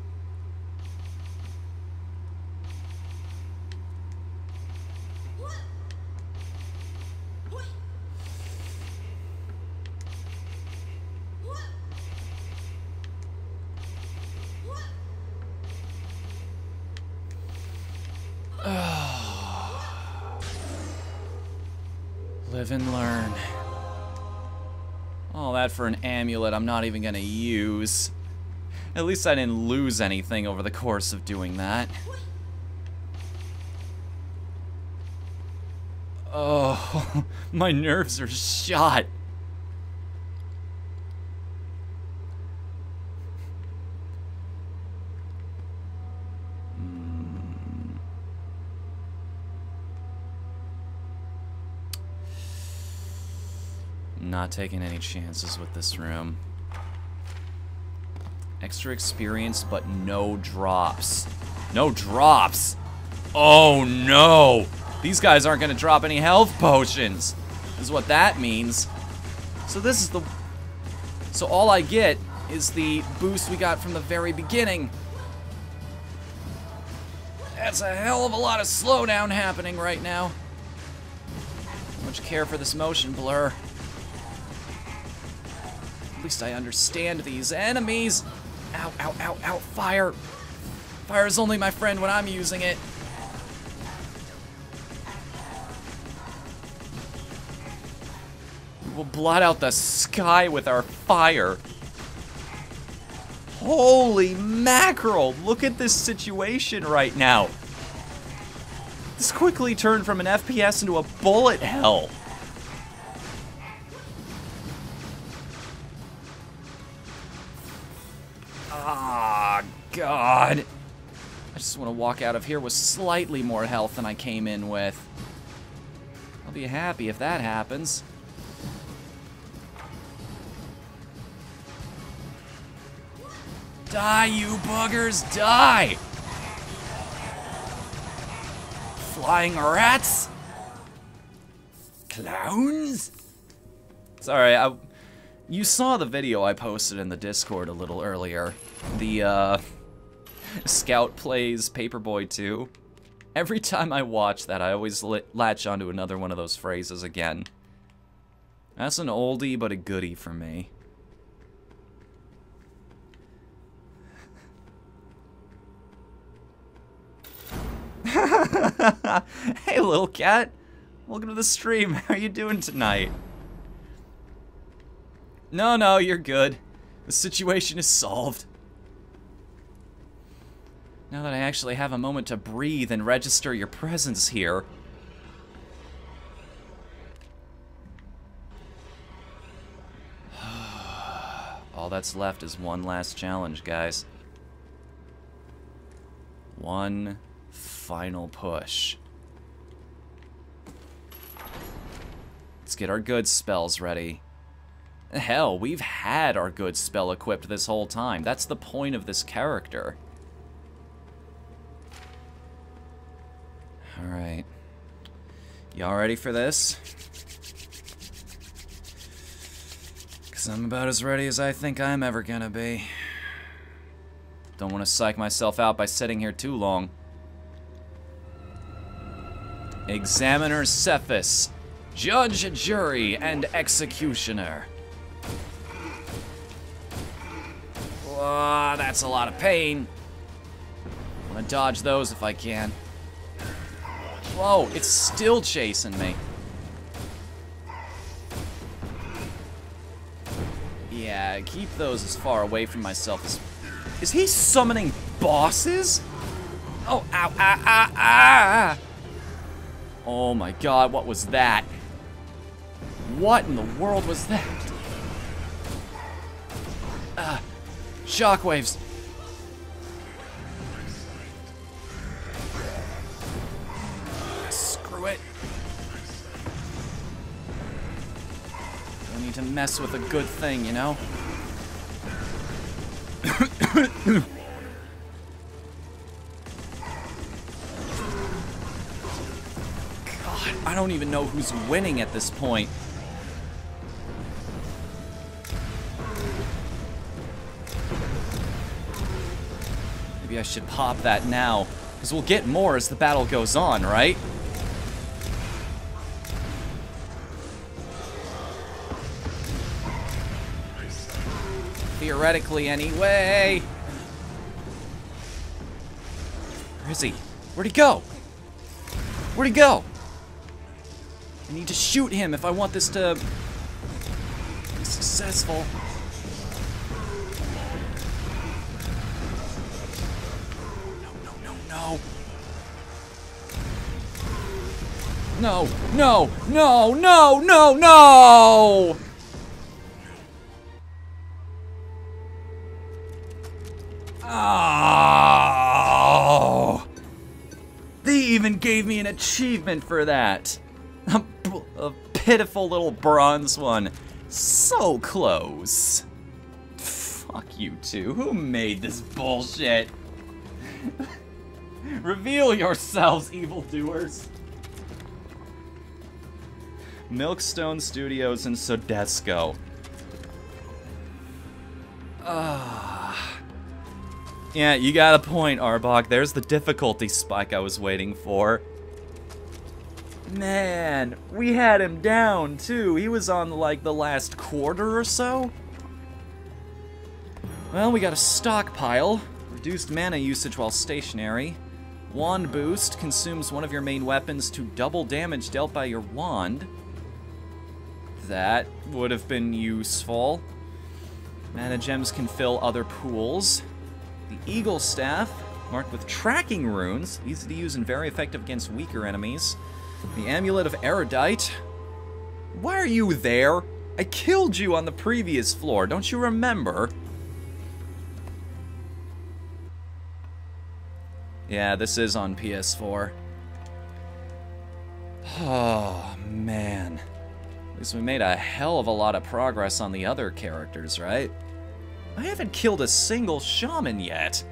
Live and learn. All that for an amulet I'm not even gonna use. At least I didn't lose anything over the course of doing that. Oh, my nerves are shot. Not taking any chances with this room. Extra experience, but no drops. No drops! Oh no! These guys aren't gonna drop any health potions, is what that means. So this is the... So all I get is the boost we got from the very beginning. That's a hell of a lot of slowdown happening right now. Much care for this motion blur. At least I understand these enemies. Ow, ow, ow, ow, fire. Fire is only my friend when I'm using it. We will blot out the sky with our fire. Holy mackerel, look at this situation right now. This quickly turned from an FPS into a bullet hell. Ah, God. I just want to walk out of here with slightly more health than I came in with. I'll be happy if that happens. Die, you buggers, die! Flying rats? Clowns? Sorry, you saw the video I posted in the Discord a little earlier. The, Scout plays Paperboy 2. Every time I watch that, I always latch onto another one of those phrases again. That's an oldie but a goodie for me. Hey, little cat. Welcome to the stream. How are you doing tonight? No, you're good. The situation is solved. Now that I actually have a moment to breathe and register your presence here. All that's left is one last challenge, guys. One final push. Let's get our good spells ready. Hell, we've had our good spell equipped this whole time. That's the point of this character. Alright. Y'all ready for this? Because I'm about as ready as I think I'm ever gonna be. Don't want to psych myself out by sitting here too long. Examiner Cephas, Judge, Jury, and Executioner. Whoa, that's a lot of pain. I want to dodge those if I can. Whoa, it's still chasing me. Yeah, keep those as far away from myself as... Is he summoning bosses? Oh, ow, ah, ah, ah! Oh my god, what was that? What in the world was that? Shockwaves. Screw it. Don't need to mess with a good thing, you know? God, I don't even know who's winning at this point. Maybe I should pop that now, because we'll get more as the battle goes on, right? Theoretically, anyway. Where is he? Where'd he go? Where'd he go? I need to shoot him if I want this to be successful. No. No, no, no, no, no! Oh! They even gave me an achievement for that. A pitiful little bronze one. So close. Fuck you two. Who made this bullshit? Reveal yourselves, evildoers. Milkstone Studios and Sodesco. Yeah, you got a point, Arbok. There's the difficulty spike I was waiting for. Man, we had him down, too. He was on, like, the last quarter or so. Well, we got a stockpile. Reduced mana usage while stationary. Wand boost consumes one of your main weapons to double damage dealt by your wand. That would have been useful. Mana gems can fill other pools. The Eagle Staff, marked with tracking runes, easy to use and very effective against weaker enemies. The Amulet of Erudite. Why are you there? I killed you on the previous floor, don't you remember? Yeah, this is on PS4. Oh, man. At least we made a hell of a lot of progress on the other characters, right? I haven't killed a single shaman yet.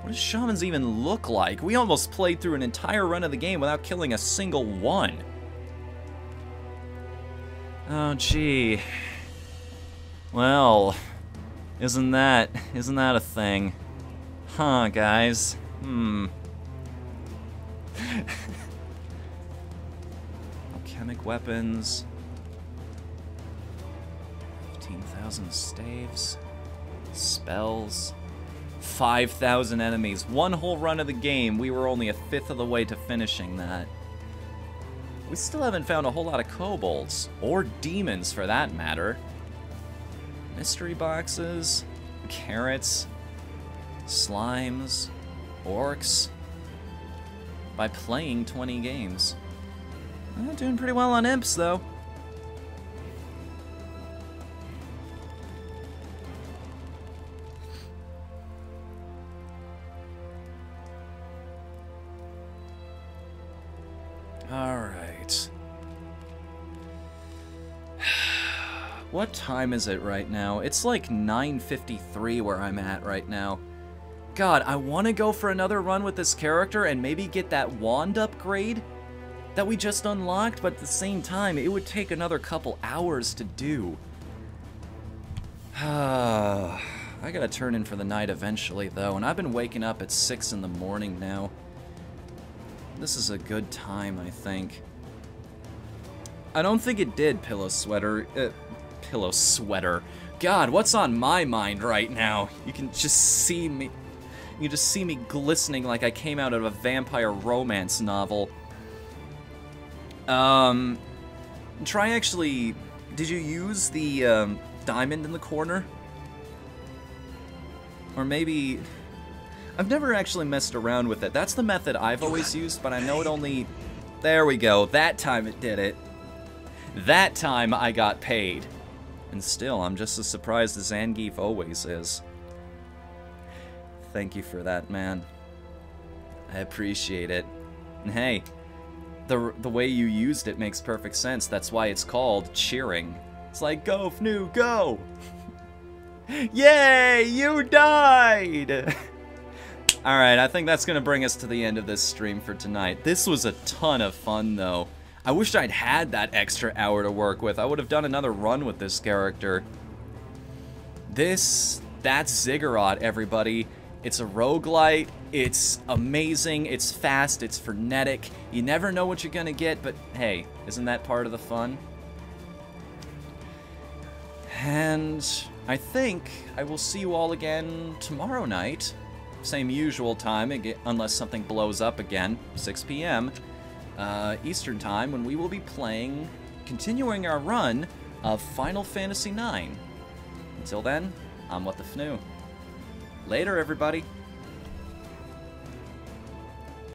What does shamans even look like? We almost played through an entire run of the game without killing a single one. Oh, gee. Well, isn't that a thing? Huh, guys? Alchemic weapons. 15,000 staves. Spells. 5,000 enemies. One whole run of the game, we were only a fifth of the way to finishing that. We still haven't found a whole lot of kobolds. Or demons, for that matter. Mystery boxes. Carrots. Slimes. Orcs. By playing 20 games. Doing pretty well on imps, though. Alright. What time is it right now? It's like 9:53 where I'm at right now. God, I want to go for another run with this character and maybe get that wand upgrade that we just unlocked, but at the same time, it would take another couple hours to do. I gotta turn in for the night eventually, though, and I've been waking up at 6 in the morning now. This is a good time, I think. I don't think it did, Pillow Sweater. Pillow Sweater. God, what's on my mind right now? You can just see me... You just see me glistening like I came out of a vampire romance novel. Try actually... Did you use the diamond in the corner? Or maybe... I've never actually messed around with it. That's the method I've always used, but I know it only... There we go. That time it did it. That time I got paid. And still, I'm just as surprised as Zangief always is. Thank you for that, man. I appreciate it. And hey, the way you used it makes perfect sense. That's why it's called cheering. It's like, go, Fnu, go! Yay, you died! Alright, I think that's gonna bring us to the end of this stream for tonight. This was a ton of fun, though. I wish I'd had that extra hour to work with. I would have done another run with this character. That's Ziggurat, everybody. It's a roguelite, it's amazing, it's fast, it's frenetic. You never know what you're gonna get, but hey, isn't that part of the fun? And I think I will see you all again tomorrow night. Same usual time, unless something blows up again, 6 p.m. Eastern Time, when we will be continuing our run of Final Fantasy IX. Until then, I'm Whatthefnu. Later, everybody.